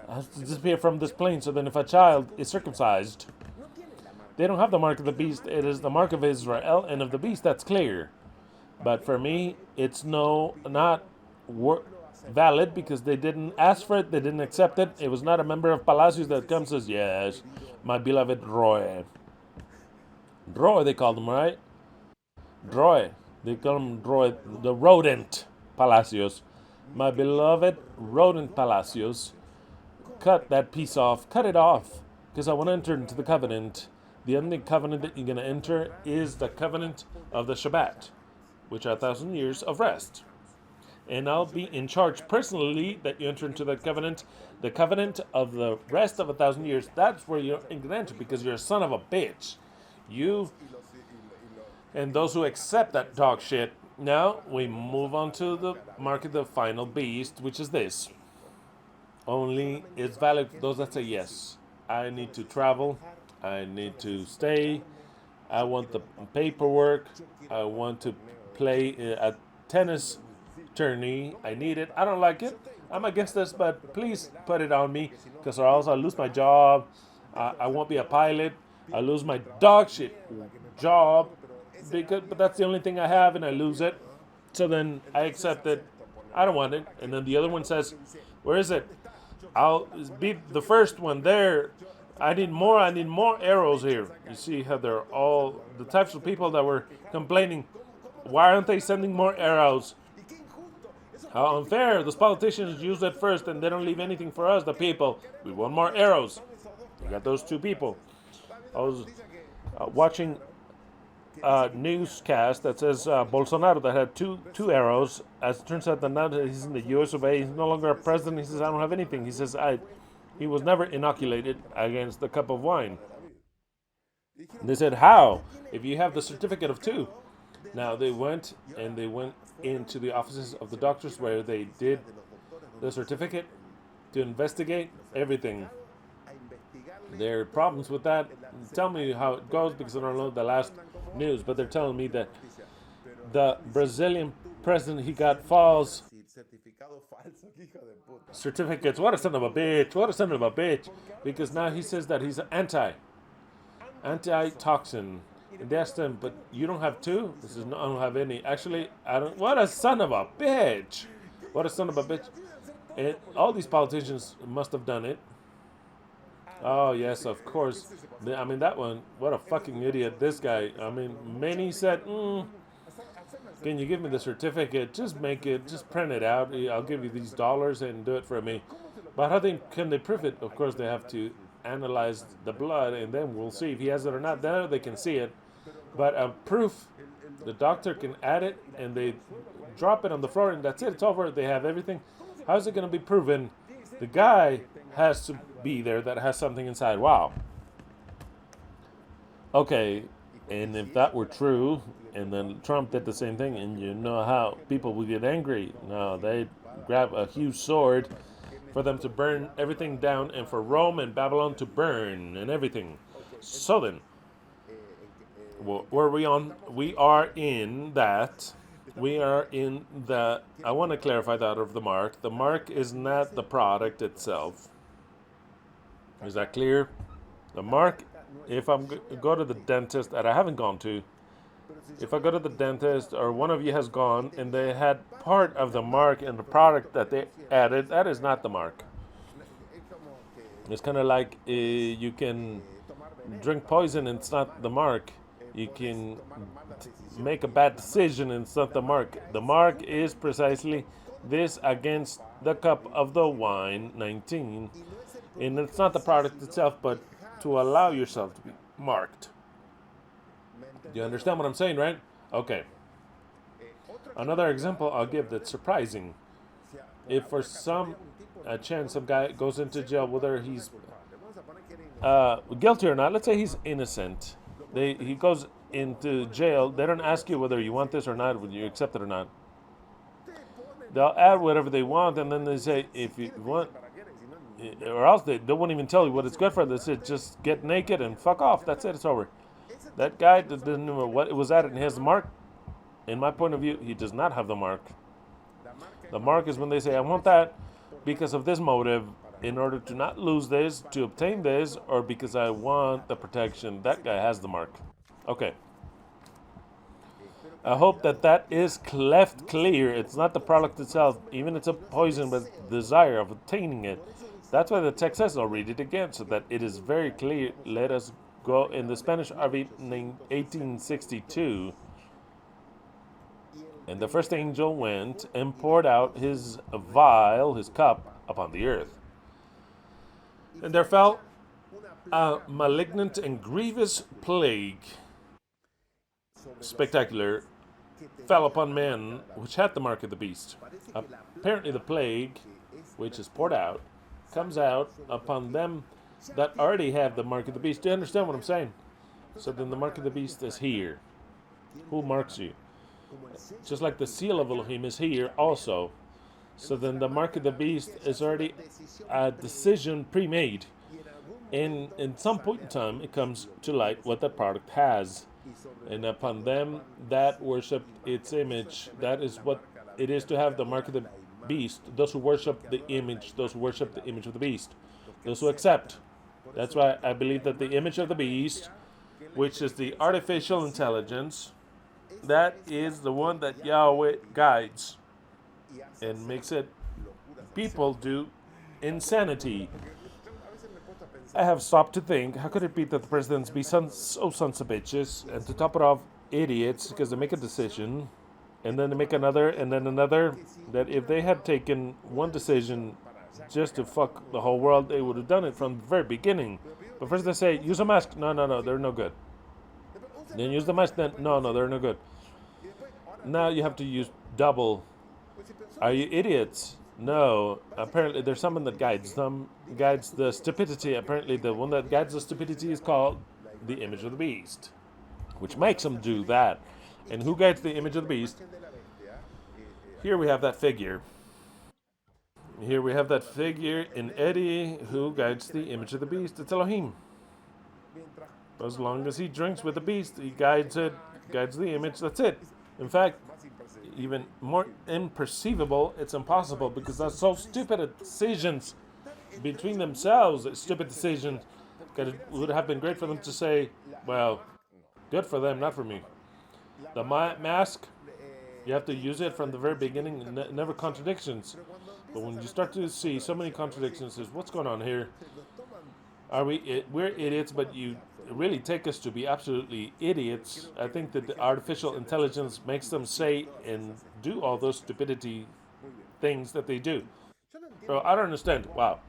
Has to disappear from this plane so then if a child is circumcised, they don't have the mark of the beast. It is the mark of Israel and of the beast. That's clear. But for me, it's not valid because they didn't ask for it. They didn't accept it. It was not a member of Palacios that comes and says, yes, my beloved Roy. Roy, they called him, right? Roy. They call him Roy, the rodent Palacios. My beloved rodent Palacios. Cut that piece off. Cut it off. Because I want to enter into the covenant. The only covenant that you're going to enter is the covenant of the Shabbat, which are 1,000 years of rest. And I'll be in charge personally that you enter into that covenant. The covenant of the rest of 1,000 years. That's where you're going to enter because you're a son of a bitch. You and those who accept that dog shit. Now we move on to the mark of the final beast, which is this. Only it's valid for those that say yes. I need to travel. I need to stay. I want the paperwork. I want to play a tennis tourney. I need it. I don't like it. I'm against this, but please put it on me because or else I'll lose my job. I won't be a pilot. I'll lose my dog shit job. But that's the only thing I have and I lose it. So then I accept it. I don't want it. And then the other one says, where is it? I'll be the first one there. I need more arrows here. You see how they're all the types of people that were complaining. Why aren't they sending more arrows? How unfair. Those politicians use it first and they don't leave anything for us, the people. We want more arrows. You got those two people. I was watching a newscast that says Bolsonaro that had two arrows. As it turns out that now that he's in the US of A, he's no longer a president. He says, I don't have anything. He says, he was never inoculated against the cup of wine. And they said, how? If you have the certificate of two. Now they went into the offices of the doctors where they did the certificate to investigate everything. There are problems with that. Tell me how it goes because I don't know the last news, but they're telling me that the Brazilian president, he got false certificates. What a son of a bitch. What a son of a bitch. Because now he says that he's anti-toxin. And they asked him, but you don't have two? He says, no, I don't have any. Actually, I don't. What a son of a bitch. What a son of a bitch. And all these politicians must have done it. Oh, yes, of course. I mean, that one, what a fucking idiot. This guy, I mean, many said, can you give me the certificate? Just make it, just print it out. I'll give you these dollars and do it for me. But how can they prove it? Of course, they have to analyze the blood, and then we'll see if he has it or not. Then they can see it. But a proof, the doctor can add it, and they drop it on the floor, and that's it. It's over. They have everything. How is it going to be proven? The guy has to be there that has something inside. Wow. Okay, and if that were true, and then Trump did the same thing, and you know how people would get angry. No, they'd grab a huge sword for them to burn everything down, and for Rome and Babylon to burn and everything. So then, where are we on? We are in that. We are in the. I want to clarify that of the mark. The mark is not the product itself. Is that clear? The mark, if I'm go to the dentist that I haven't gone to, If I go to the dentist or one of you has gone and they had part of the mark in the product that they added, that is not the mark. It's kind of like you can drink poison and it's not the mark. You can make a bad decision and it's not the mark. The mark is precisely this against the cup of the wine, 19. And it's not the product itself, but to allow yourself to be marked. Do you understand what I'm saying, right? Okay. Another example I'll give that's surprising. If for some chance some guy goes into jail, whether he's guilty or not, let's say he's innocent. He goes into jail. They don't ask you whether you want this or not, whether you accept it or not. They'll add whatever they want, and then they say, if you want, or else they won't even tell you what it's good for. They say, just get naked and fuck off. That's it. It's over. That guy doesn't know what it was added and has the mark. In my point of view, he does not have the mark. The mark is when they say, I want that because of this motive, in order to not lose this, to obtain this, or because I want the protection. That guy has the mark. Okay. I hope that is left clear. It's not the product itself. Even it's a poison, but desire of obtaining it. That's why the text says, I'll read it again, so that it is very clear. Let us go in the Spanish RV 1862. And the first angel went and poured out his vial, his cup, upon the earth. And there fell a malignant and grievous plague, spectacular, fell upon men which had the mark of the beast. Apparently the plague, which is poured out, comes out upon them that already have the mark of the beast. Do you understand what I'm saying? So then the mark of the beast is here. Who marks you? Just like the seal of Elohim is here also. So then the mark of the beast is already a decision pre-made. And in some point in time, it comes to light what that product has. And upon them that worship its image, that is what it is to have the mark of the beast. Those who worship the image, those who worship the image of the beast. Those who accept. That's why I believe that the image of the beast, which is the artificial intelligence, that is the one that Yahweh guides and makes it people do insanity. I have stopped to think, how could it be that the presidents be sons of bitches, and to top it off, idiots, because they make a decision, and then they make another, and then another, that if they had taken one decision just to fuck the whole world, they would have done it from the very beginning. But first they say, use a mask. No, they're no good. Then use the mask, then, no, they're no good. Now you have to use double. Are you idiots? No. Apparently there's someone that guides them, guides the stupidity. Apparently the one that guides the stupidity is called the image of the beast, which makes them do that. And who guides the image of the beast? Here we have that figure. Here we have that figure in Eddie who guides the image of the beast. It's Elohim. As long as he drinks with the beast, he guides it, guides the image, that's it. In fact, even more imperceivable, it's impossible because that's so stupid at decisions between themselves, stupid decisions. It would have been great for them to say, well, good for them, not for me. The mask, you have to use it from the very beginning, never contradictions. But when you start to see so many contradictions, says, what's going on here? We're idiots, but you really take us to be absolutely idiots. I think that the artificial intelligence makes them say and do all those stupidity things that they do. So I don't understand. Wow.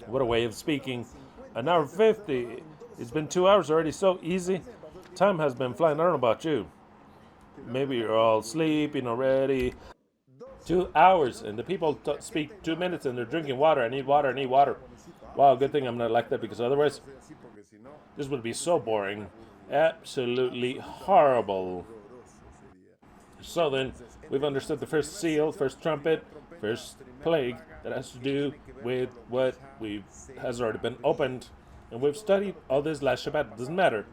What a way of speaking. An hour 50. It's been 2 hours already. So easy. Time has been flying. I don't know about you. Maybe you're all sleeping already. 2 hours. And the people speak 2 minutes and they're drinking water. I need water. I need water. Wow, good thing I'm not like that, because otherwise this would be so boring. Absolutely horrible. So then, we've understood the first seal, first trumpet, first plague that has to do with what has already been opened. And we've studied all this last Shabbat. It doesn't matter.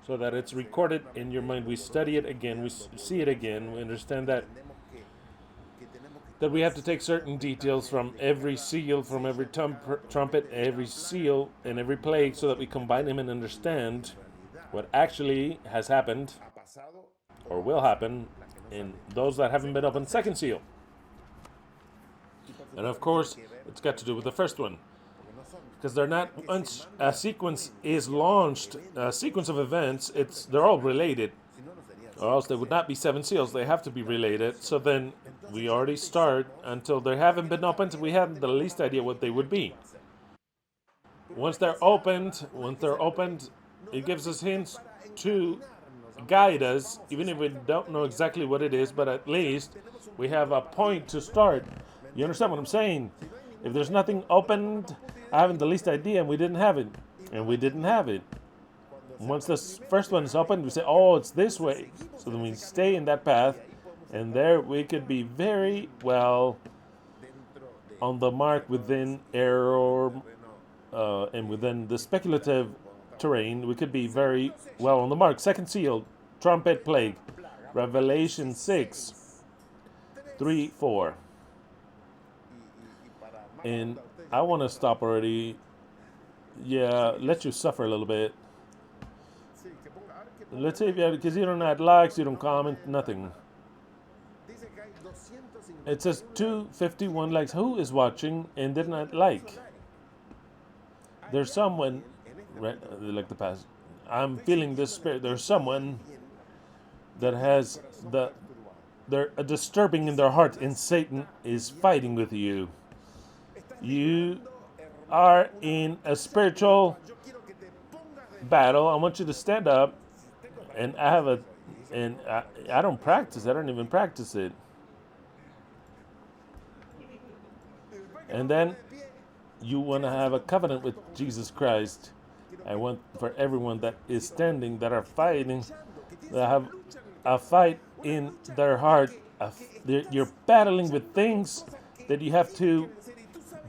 So that it's recorded in your mind. We study it again. We see it again. We understand that we have to take certain details from every seal, from every trumpet, every seal, and every plague, so that we combine them and understand what actually has happened or will happen in those that haven't been opened second seal. And of course, it's got to do with the first one. Because they're not, once a sequence is launched, a sequence of events, they're all related. Or else there would not be seven seals. They have to be related. So then we already start until they haven't been opened. We haven't the least idea what they would be. Once they're opened, it gives us hints to guide us, even if we don't know exactly what it is, but at least we have a point to start. You understand what I'm saying? If there's nothing opened, I haven't the least idea, and we didn't have it. And we didn't have it. Once this first one is opened, we say, oh, it's this way. So then we stay in that path, and there we could be very well on the mark within error and within the speculative terrain. We could be very well on the mark. Second seal, trumpet plague, Revelation 6, 3, 4. And I want to stop already. Yeah, let you suffer a little bit. Let's say, because you don't add likes, you don't comment, nothing. It says 251 likes. Who is watching and did not like? There's someone, right, like the past. I'm feeling this spirit. There's someone that has they're disturbing in their heart, and Satan is fighting with you. You are in a spiritual battle. I want you to stand up, and I don't practice. I don't even practice it. And then you want to have a covenant with Jesus Christ. I want for everyone that is standing, that are fighting, that have a fight in their heart. You're battling with things that you have to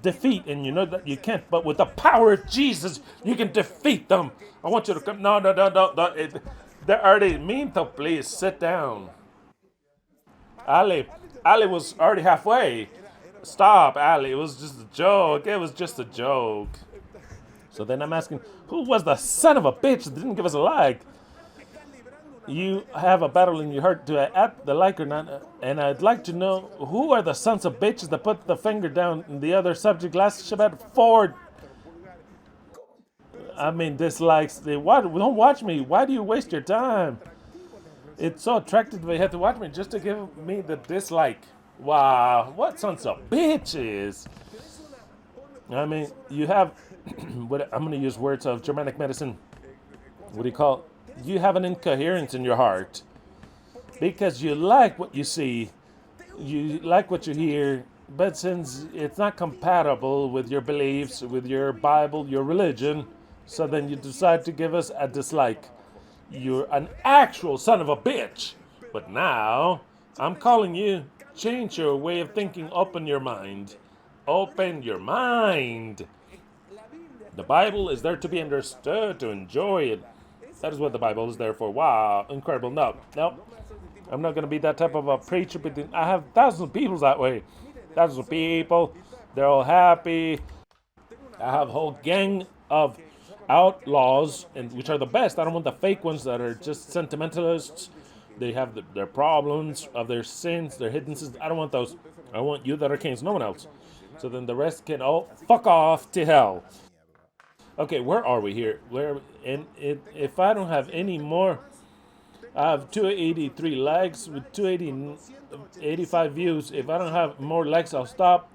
defeat, and you know that you can't, but with the power of Jesus, you can defeat them. I want you to come. No. They're already mean, so please sit down. Ali was already halfway. Stop, Ali. It was just a joke. It was just a joke. So then I'm asking, who was the son of a bitch that didn't give us a like? You have a battle in your heart. Do I add the like or not? And I'd like to know, who are the sons of bitches that put the finger down in the other subject last Shabbat? 4. I mean, dislikes. Don't watch me. Why do you waste your time? It's so attractive they have to watch me just to give me the dislike. Wow, what sons of bitches. I mean, you have, what I'm going to use words of Germanic medicine. What do you call it? You have an incoherence in your heart because you like what you see, you like what you hear, but since it's not compatible with your beliefs, with your Bible, your religion, so then you decide to give us a dislike. You're an actual son of a bitch. But now, I'm calling you, change your way of thinking, open your mind. Open your mind. The Bible is there to be understood, to enjoy it. That is what the Bible is there for. Wow, incredible. No. I'm not going to be that type of a preacher, but I have thousands of people that way. Thousands of people. They're all happy. I have a whole gang of outlaws, and which are the best. I don't want the fake ones that are just sentimentalists. They have their problems of their sins, their hidden sins. I don't want those. I want you that are kings, no one else. So then the rest can all fuck off to hell. Okay, where are we here? If I don't have any more, I have 283 likes with 285 views. If I don't have more likes, I'll stop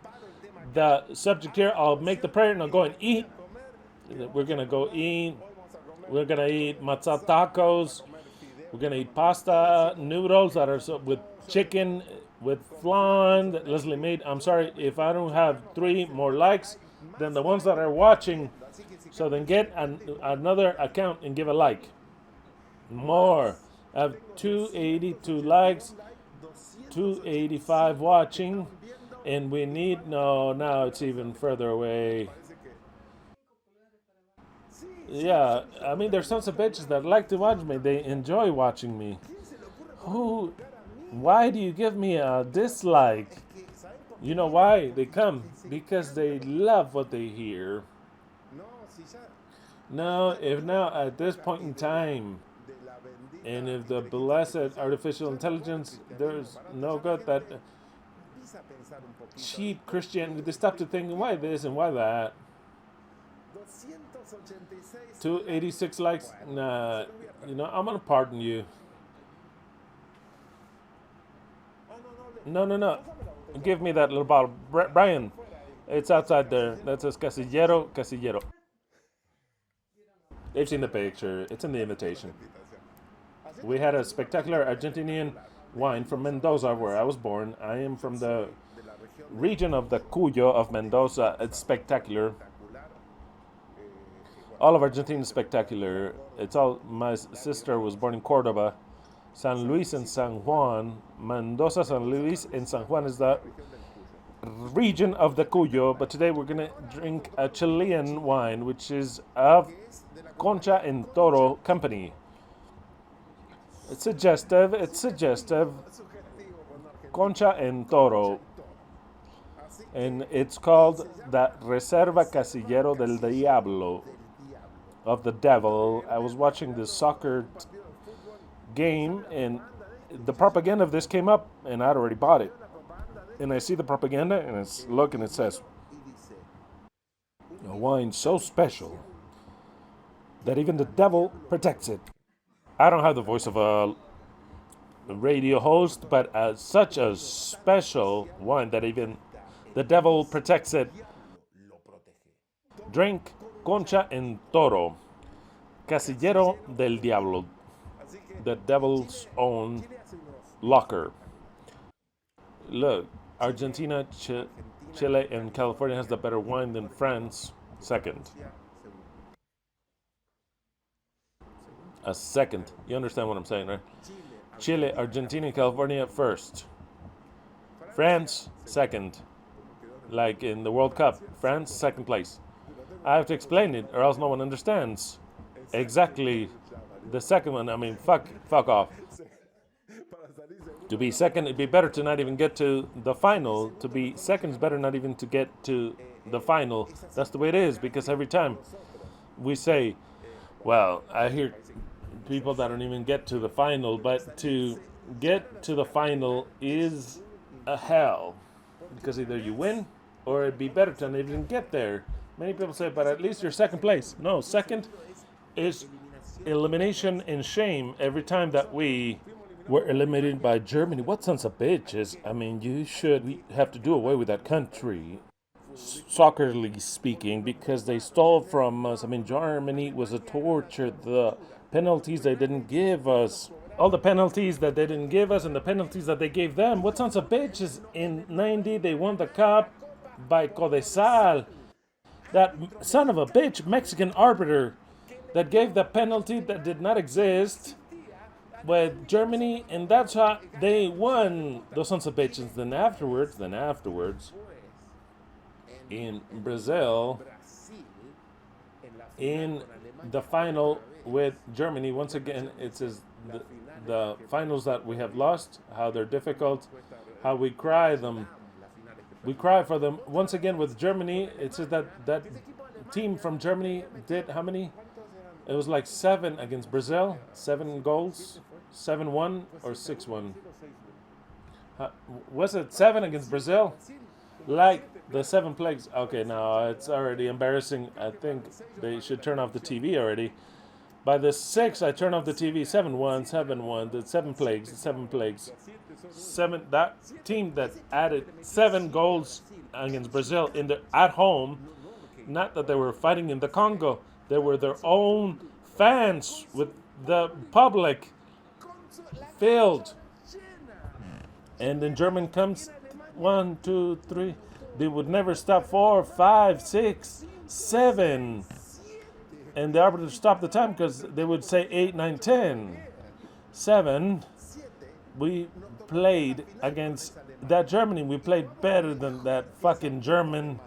the subject here. I'll make the prayer and I'll go and eat. We're gonna go eat. We're gonna eat matzah tacos. We're gonna eat pasta noodles that are with chicken with flan that Leslie made. I'm sorry if I don't have 3 more likes than the ones that are watching. So then get another account and give a like. More. I have 282 likes, 285 watching, and we need, no, now it's even further away. Yeah, I mean, there's sons of bitches that like to watch me. They enjoy watching me. Why do you give me a dislike? You know why? They come because they love what they hear. No, if now at this point in time And if the blessed artificial intelligence, there's no good that cheap Christianity, they stop to think, why this and why that? 286 likes? Nah, I'm going to pardon you. No. Give me that little bottle. Brian, it's outside there. That says Casillero. They've seen the picture. It's in the invitation. We had a spectacular Argentinian wine from Mendoza, where I was born. I am from the region of the Cuyo of Mendoza. It's spectacular. All of Argentina is spectacular. It's all. My sister was born in Cordoba, San Luis, and San Juan. Mendoza, San Luis, and San Juan is the region of the Cuyo. But today we're gonna drink a Chilean wine, which is of Concha and Toro Company. It's suggestive. Concha and Toro. And it's called the Reserva Casillero del Diablo, of the devil. I was watching this soccer game, and the propaganda of this came up, and I'd already bought it. And I see the propaganda, and it says, a wine so special that even the devil protects it. I don't have the voice of a radio host, but such a special wine that even the devil protects it. Drink Concha en Toro, Casillero del Diablo, the devil's own locker. Look, Argentina, Chile, and California has the better wine than France, second. A second. You understand what I'm saying, right? Chile, Argentina, and California first. France, second. Like in the World Cup, France, second place. I have to explain it, or else no one understands. Exactly. The second one, I mean, fuck off. To be second, it'd be better to not even get to the final. To be second is better not even to get to the final. That's the way it is, because every time we say, well, I hear people that don't even get to the final, but to get to the final is a hell, because either you win or it'd be better to not even get there. Many people say, but at least you're second place. No, second is elimination and shame every time that we were eliminated by Germany. What sons of bitches. I mean, you should have to do away with that country, soccerly speaking, because they stole from us. I mean, Germany was a torture. The penalties they didn't give us, all the penalties that they didn't give us and the penalties that they gave them. What sons of bitches. In 90, they won the cup by Codesal. That son of a bitch Mexican arbiter that gave the penalty that did not exist with Germany, and that's how they won. Those sons of bitches. Then afterwards, in Brazil, in the final with Germany, once again, it says the finals that we have lost, how they're difficult, how we cry them. We cry for them. Once again with Germany, it says that team from Germany did how many? It was like 7 against Brazil, 7 goals, 7-1 or 6-1. Was it 7 against Brazil? Like the 7 plagues. Okay, now it's already embarrassing. I think they should turn off the TV already. By the 6, I turn off the TV. 7-1, 7-1. The 7 plagues. 7. That team that added 7 goals against Brazil at home. Not that they were fighting in the Congo. They were their own fans with the public filled. And then German comes 1, 2, 3. They would never stop 4, 5, 6, 7. And the arbiter stopped the time because they would say 8, 9, 10. 7. We played against that Germany. We played better than that fucking German.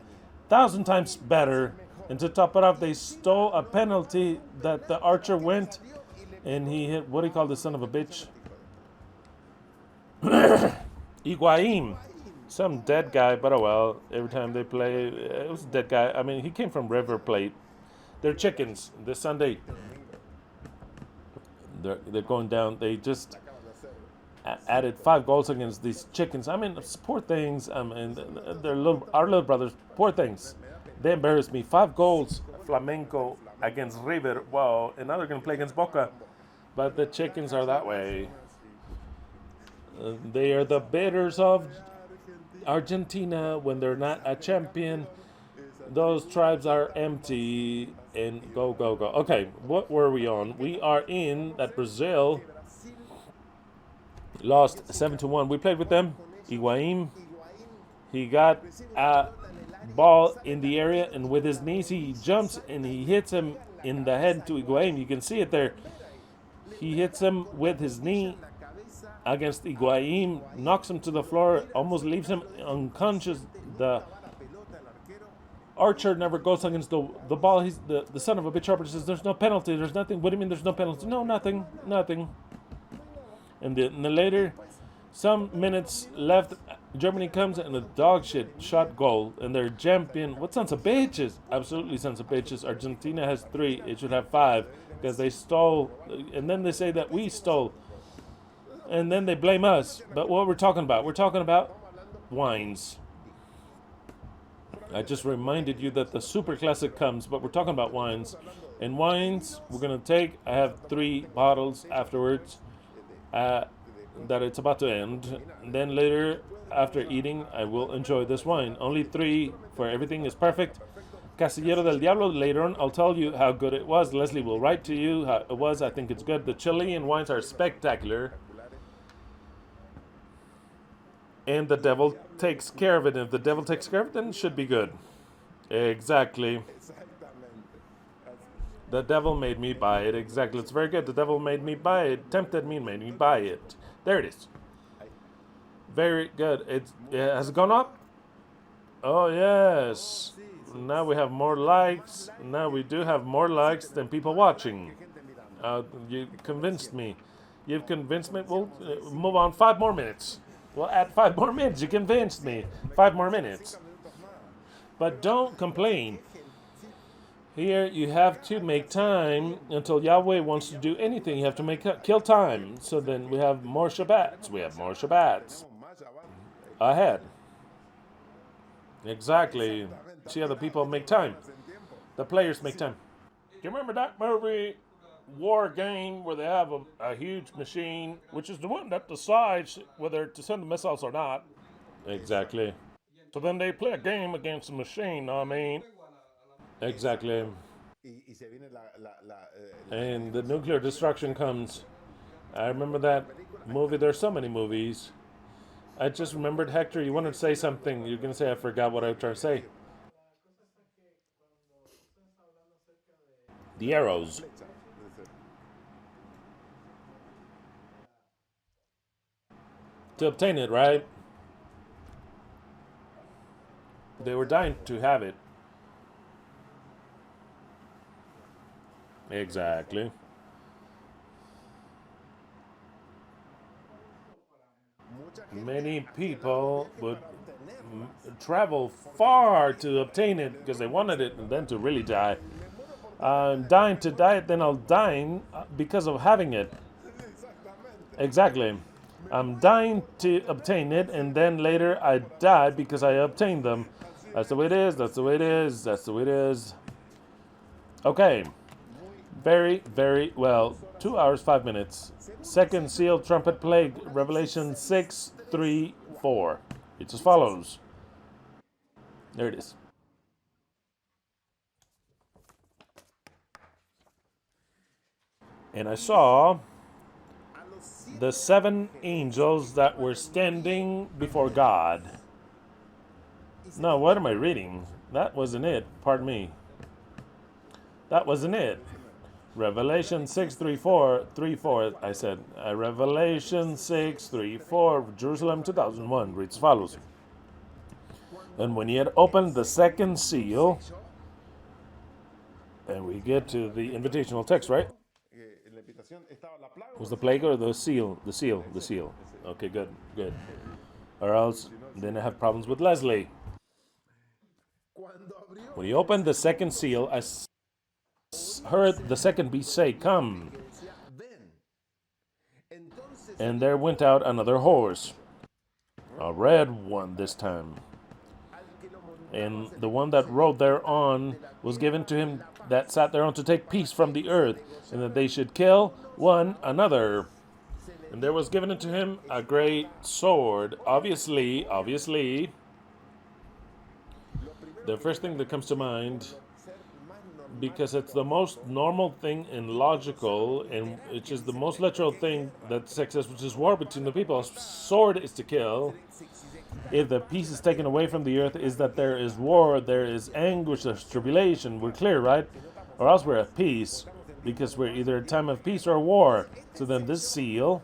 1,000 times better. And to top it off, they stole a penalty that the archer went and he hit, what do you call the son of a bitch? Higuain. Some dead guy, but oh well. Every time they play, it was a dead guy. I mean, he came from River Plate. They're chickens this Sunday. They're going down. They just added 5 goals against these chickens. I mean, poor things. I mean, our little brothers, poor things. They embarrassed me. 5 goals, Flamenco against River. Wow, and now they're going to play against Boca. But the chickens are that way. They are the bidders of Argentina when they're not a champion. Those tribes are empty. And go, go, go. Okay, what were we on? We are in that Brazil lost 7-1. We played with them. Higuain, he got a ball in the area, and with his knees he jumps and he hits him in the head to Higuain. You can see it there. He hits him with his knee against Higuain, knocks him to the floor, almost leaves him unconscious. The archer never goes against the ball. He's the son of a bitch. Archer says, "There's no penalty. There's nothing." What do you mean there's no penalty? No, nothing. And then later, some minutes left, Germany comes and a dog shit shot goal, and they're champion. What sons of bitches? Absolutely sons of bitches. Argentina has 3. It should have 5 because they stole, and then they say that we stole, and then they blame us. But what we're talking about? We're talking about wines. I just reminded you that the Super Classic comes, but we're talking about wines. And wines, we're going to take, I have 3 bottles afterwards. That it's about to end. And then later, after eating, I will enjoy this wine. Only 3 for everything is perfect. Casillero del Diablo, later on, I'll tell you how good it was. Leslie will write to you how it was. I think it's good. The Chilean wines are spectacular. And the devil takes care of it. And if the devil takes care of it, then it should be good. Exactly. The devil made me buy it. Exactly. It's very good. The devil made me buy it. Tempted me and made me buy it. There it is. Very good. Has it gone up? Oh, yes. Now we have more likes. Now we do have more likes than people watching. You convinced me. You've convinced me. We'll move on 5 more minutes. We'll add 5 more minutes. You convinced me. 5 more minutes. But don't complain. Here you have to make time until Yahweh wants to do anything. You have to kill time. So then we have more Shabbats. We have more Shabbats ahead. Exactly. See how the people make time. The players make time. Do you remember that movie, War Game, where they have a huge machine, which is the one that decides whether to send the missiles or not? Exactly. So then they play a game against the machine, I mean. Exactly. And the nuclear destruction comes. I remember that movie. There's so many movies. I just remembered, Hector, you wanted to say something. You're going to say, I forgot what I was trying to say. The arrows. To obtain it, right? They were dying to have it. Exactly. Many people would travel far to obtain it because they wanted it and then to really die. I'm dying to die, then I'll die because of having it. Exactly. I'm dying to obtain it, and then later I die because I obtained them. That's the way it is, that's the way it is, that's the way it is. Okay. Very, very well. 2 hours, 5 minutes. Second seal, trumpet plague, Revelation 6:3-4. It's as follows. There it is. And I saw the 7 angels that were standing before God. No, what am I reading? That wasn't it. Pardon me. That wasn't it. Revelation 6:3-4, I said. Revelation 6:3-4, Jerusalem 2001 reads as follows. And when he had opened the second seal, and we get to the invitational text, right? Was the plague or the seal? The seal, the seal. Okay, good, good. Or else, then I have problems with Leslie. When he opened the second seal, I heard the second beast say, "Come." And there went out another horse, a red one this time. And the one that rode thereon was given to him that sat thereon to take peace from the earth, and that they should kill one another. And there was given unto him a great sword. Obviously, the first thing that comes to mind, because it's the most normal thing and logical, and which is the most literal thing that sex is, which is war between the people. A sword is to kill. If the peace is taken away from the earth, is that there is war, there is anguish, there's tribulation. We're clear, right? Or else we're at peace, because we're either a time of peace or war. So then this seal,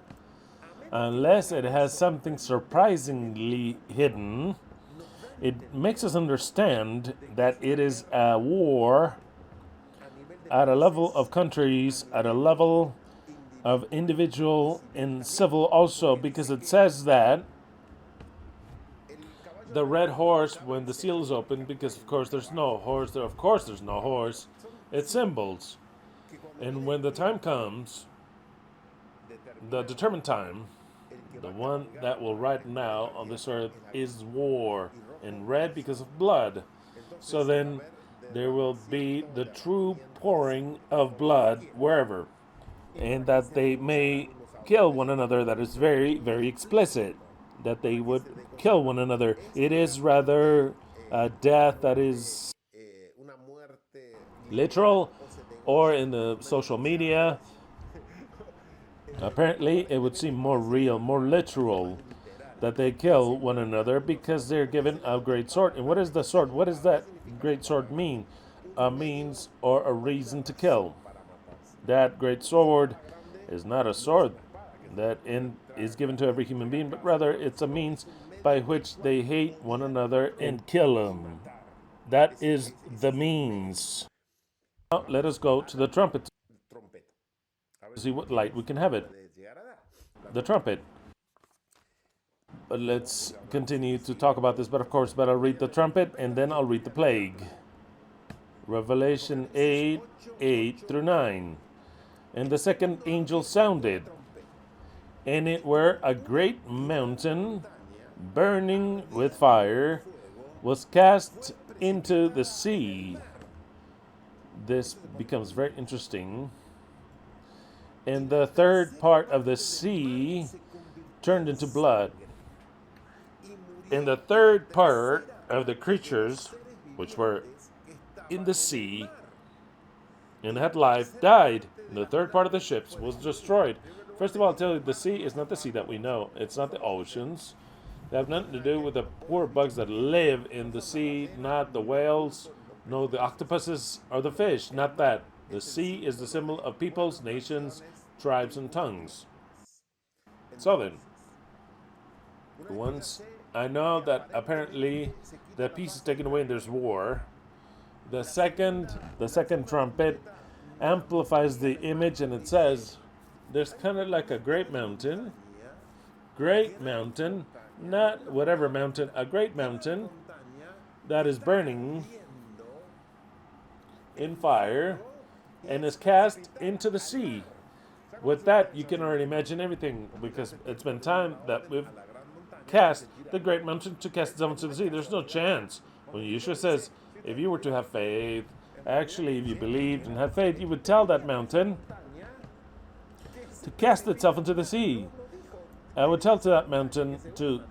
unless it has something surprisingly hidden, it makes us understand that it is a war at a level of countries, at a level of individual and civil also, because it says that the red horse, when the seal is opened, because of course there's no horse, there's no horse, it's symbols. And when the time comes, the determined time, the one that will right now on this earth is war, and red because of blood. So then there will be the true pouring of blood wherever, and that they may kill one another. That is very, very explicit, that they would kill one another. It is rather a death that is literal, or in the social media, apparently it would seem more real, more literal, that they kill one another because they're given a great sword. And what is the sword? What does that great sword mean? A means or a reason to kill. That great sword is not a sword that is given to every human being, but rather it's a means by which they hate one another and kill them. That is the means. Now let us go to the trumpet to see what light we can have it. The trumpet. But let's continue to talk about this, but of course, I'll read the trumpet and then I'll read the plague. Revelation 8 through 9. And the second angel sounded, and it were a great mountain burning with fire was cast into the sea. This becomes very interesting. And the third part of the sea turned into blood. And the third part of the creatures which were in the sea and had life died. And the third part of the ships was destroyed. First of all, I'll tell you, the sea is not the sea that we know. It's not the oceans. They have nothing to do with the poor bugs that live in the sea, not the whales, no, the octopuses or the fish, not that. The sea is the symbol of peoples, nations, tribes, and tongues. So then, once I know that apparently the peace is taken away and there's war, the second trumpet amplifies the image, and it says there's kind of like a great mountain, not whatever mountain, a great mountain that is burning in fire and is cast into the sea. With that, you can already imagine everything, because it's been time that we've cast the great mountain to cast itself into the sea. There's no chance. When Yeshua says, if you were to have faith, actually, if you believed and had faith, you would tell that mountain to cast itself into the sea. I would tell to that mountain to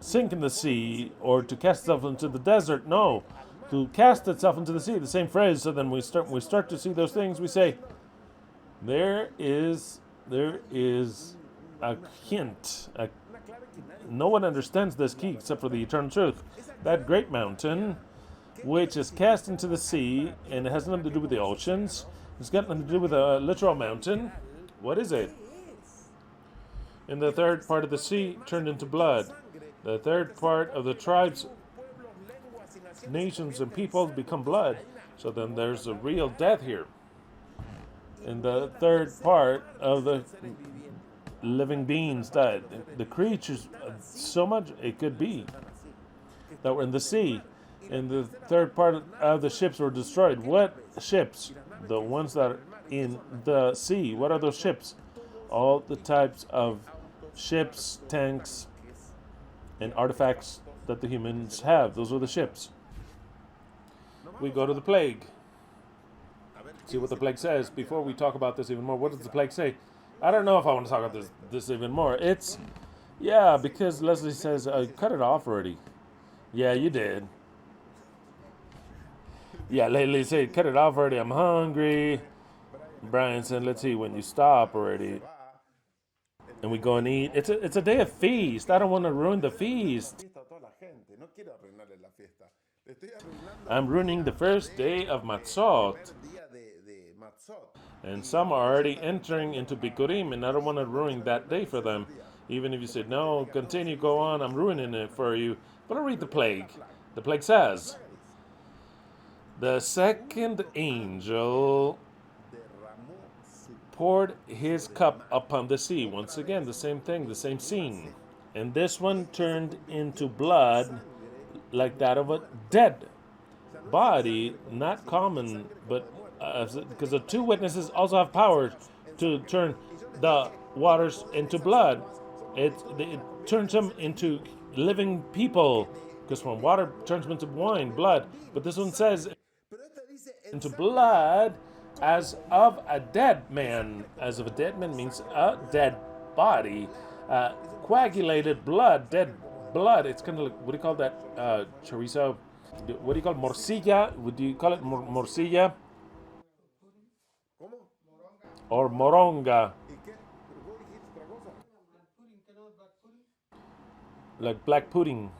sink in the sea or to cast itself into the desert. No, to cast itself into the sea. The same phrase. So then we start to see those things. We say, there is a hint. No one understands this key except for the eternal truth. That great mountain, which is cast into the sea, and it has nothing to do with the oceans. It's got nothing to do with a literal mountain. What is it? And the third part of the sea turned into blood. The third part of the tribes, nations, and peoples become blood. So then there's a real death here. And the third part of the living beings died. The creatures, so much it could be, that were in the sea. And the third part of the ships were destroyed. What ships? The ones that are in the sea. What are those ships? all the types of ships, tanks, and artifacts that the humans have. Those are the ships. We go to the plague. See what the plague says. Before we talk about this even more, what does the plague say? I don't know if I want to talk about this even more. Yeah, because Leslie says, cut it off already. Yeah, you did. Yeah, Leslie said, cut it off already. I'm hungry. Brian said, let's see when you stop already. And we go and eat. It's a day of feast. I don't want to ruin the feast. I'm ruining the first day of Matzot. And some are already entering into Bikurim, and I don't want to ruin that day for them. Even if you said, no, continue, go on, I'm ruining it for you. But I'll read the plague. The plague says, the second angel poured his cup upon the sea. Once again, the same thing, the same scene. And this one turned into blood like that of a dead body, not common, but because the two witnesses also have power to turn the waters into blood. It turns them into living people, because when water turns them into wine, blood. But this one says into blood as of a dead man. As of a dead man means a dead body. Coagulated blood, dead blood. It's kind of like, what do you call that? Chorizo. What do you call it? Morcilla? Would you call it morcilla? Or moronga? Like black pudding.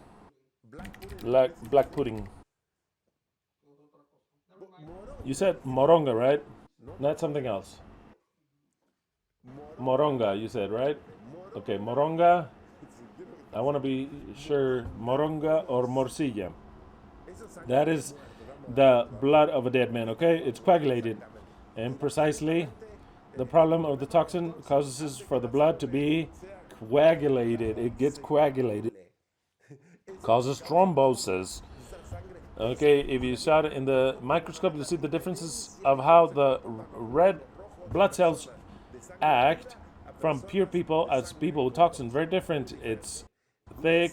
Like black pudding. You said moronga, right? Not something else. Moronga, you said, right? Okay, moronga. I want to be sure. Moronga or morcilla. That is the blood of a dead man, okay? It's coagulated. And precisely, the problem of the toxin causes for the blood to be coagulated. It gets coagulated. Causes thrombosis. Okay, if you saw it in the microscope, you see the differences of how the red blood cells act from pure people as people with toxin. Very different. It's thick.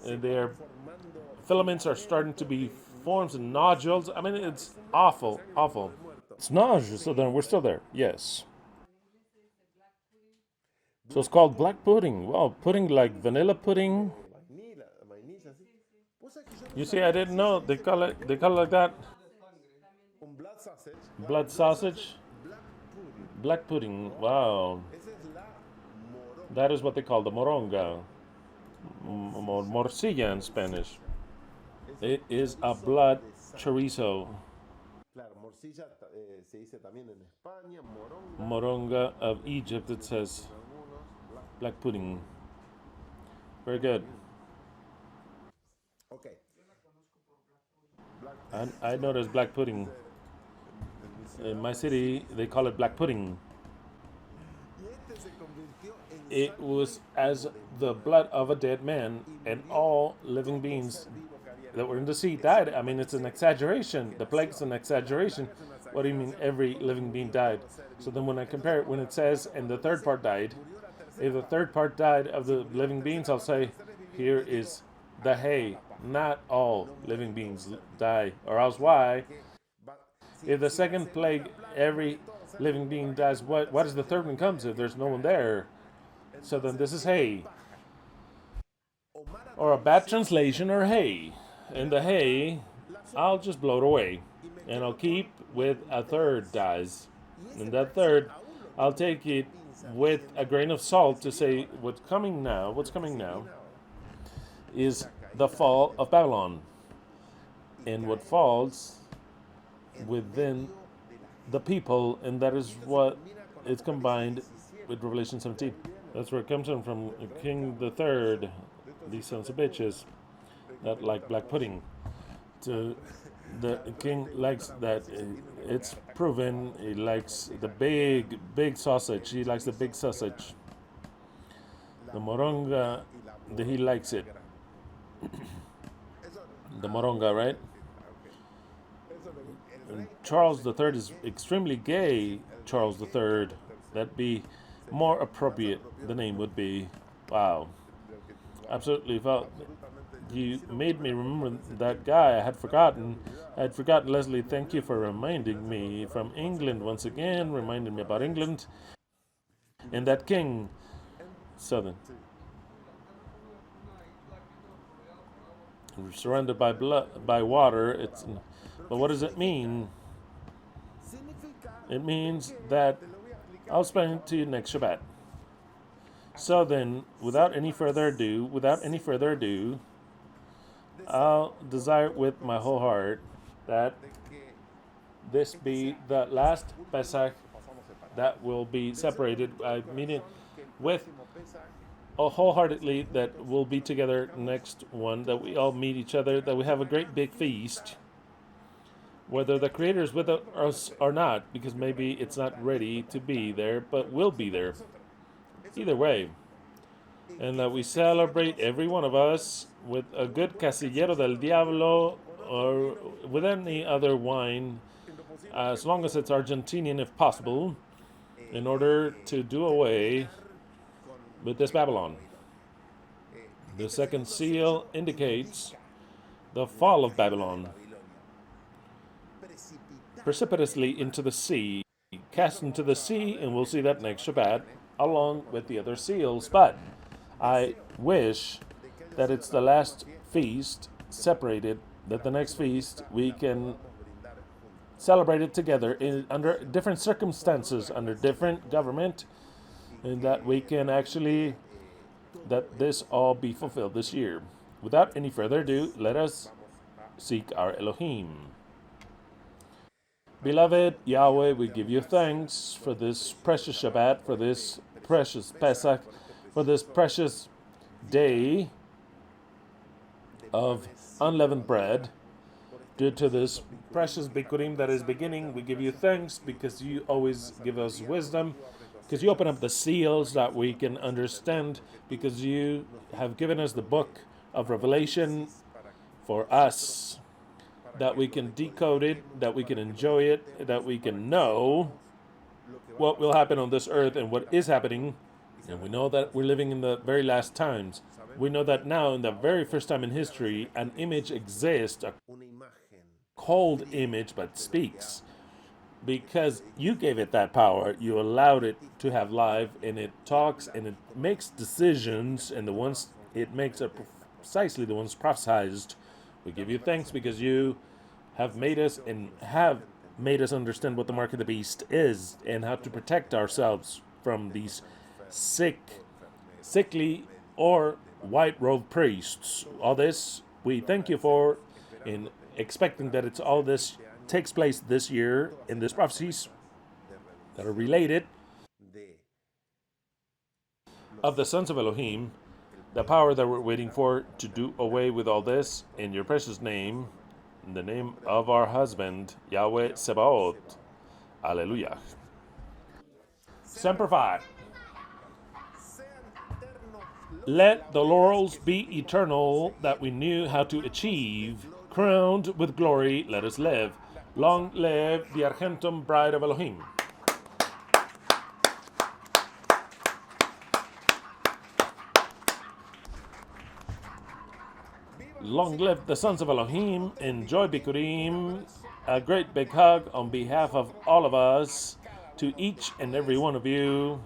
Their filaments are starting to be forms and nodules. I mean, it's awful, awful. It's nausea, so then we're still there. Yes. So it's called black pudding. Wow, pudding like vanilla pudding. You see, I didn't know they call it like that. Blood sausage, black pudding. Wow, that is what they call the moronga, morcilla in Spanish. It is a blood chorizo. Moronga of Egypt, it says. Black pudding. Very good. I know there's black pudding. In my city, they call it black pudding. It was as the blood of a dead man, and all living beings that were in the sea died. I mean, it's an exaggeration. The plague is an exaggeration. What do you mean every living being died? So then when I compare it, when it says, and the third part died, if the third part died of the living beings, I'll say, here is the hay. Not all living beings die. Or else why? If the second plague, every living being dies, what does the third one comes if there's no one there? So then this is hay. Or a bad translation or hay. And the hay, I'll just blow it away. And I'll keep with a third dies. And that third, I'll take it with a grain of salt to say what's coming now is the fall of Babylon. And what falls within the people, and that is what is combined with Revelation 17. That's where it comes from King the Third, these sons of bitches that like black pudding. To the king likes that. It's proven. He likes the big sausage. He likes the big sausage. The moronga, he likes it. The moronga, right? And Charles III is extremely gay. Charles III, that be more appropriate the name would be. Wow. Absolutely felt. You made me remember that guy. I had forgotten. Leslie. Thank you for reminding me from England once again, reminding me about England and that king. Southern. We're surrounded by blood, by water. But what does it mean? It means that I'll explain it to you next Shabbat. So then, without any further ado, I'll desire with my whole heart that this be the last Pesach that will be separated. I mean it with wholeheartedly that we'll be together next one, that we all meet each other, that we have a great big feast, whether the Creator is with us or not, because maybe it's not ready to be there, but will be there. Either way. And that we celebrate, every one of us, with a good Casillero del Diablo or with any other wine, as long as it's Argentinian if possible, in order to do away with this Babylon. The second seal indicates the fall of Babylon, precipitously into the sea, cast into the sea, and we'll see that next Shabbat, along with the other seals. But I wish that it's the last feast separated, that the next feast we can celebrate it together under different circumstances, under different government, and that we can actually, that this all be fulfilled this year. Without any further ado, let us seek our Elohim. Beloved Yahweh, we give you thanks for this precious Shabbat, for this precious Pesach, for this precious day of unleavened bread. Due to this precious Bikurim that is beginning, we give you thanks because you always give us wisdom, because you open up the seals that we can understand, because you have given us the book of Revelation for us, that we can decode it, that we can enjoy it, that we can know what will happen on this earth and what is happening. And we know that we're living in the very last times. We know that now, in the very first time in history, an image exists, a cold image, but speaks. Because you gave it that power, you allowed it to have life, and it talks, and it makes decisions, and the ones it makes are precisely the ones prophesized. We give you thanks because you have made us understand what the mark of the beast is, and how to protect ourselves from these sickly, or white-robed priests. All this we thank you for, in expecting that it's all this takes place this year in these prophecies that are related of the sons of Elohim, the power that we're waiting for to do away with all this in your precious name, in the name of our husband, Yahweh Sebaot. Alleluia. Semper Fi. Let the laurels be eternal that we knew how to achieve. Crowned with glory, let us live. Long live the Argentum Bride of Elohim. Long live the sons of Elohim. Enjoy Bikurim. A great big hug on behalf of all of us to each and every one of you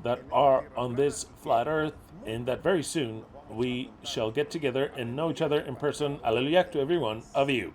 that are on this flat earth, and that very soon we shall get together and know each other in person. Alleluia to every one of you.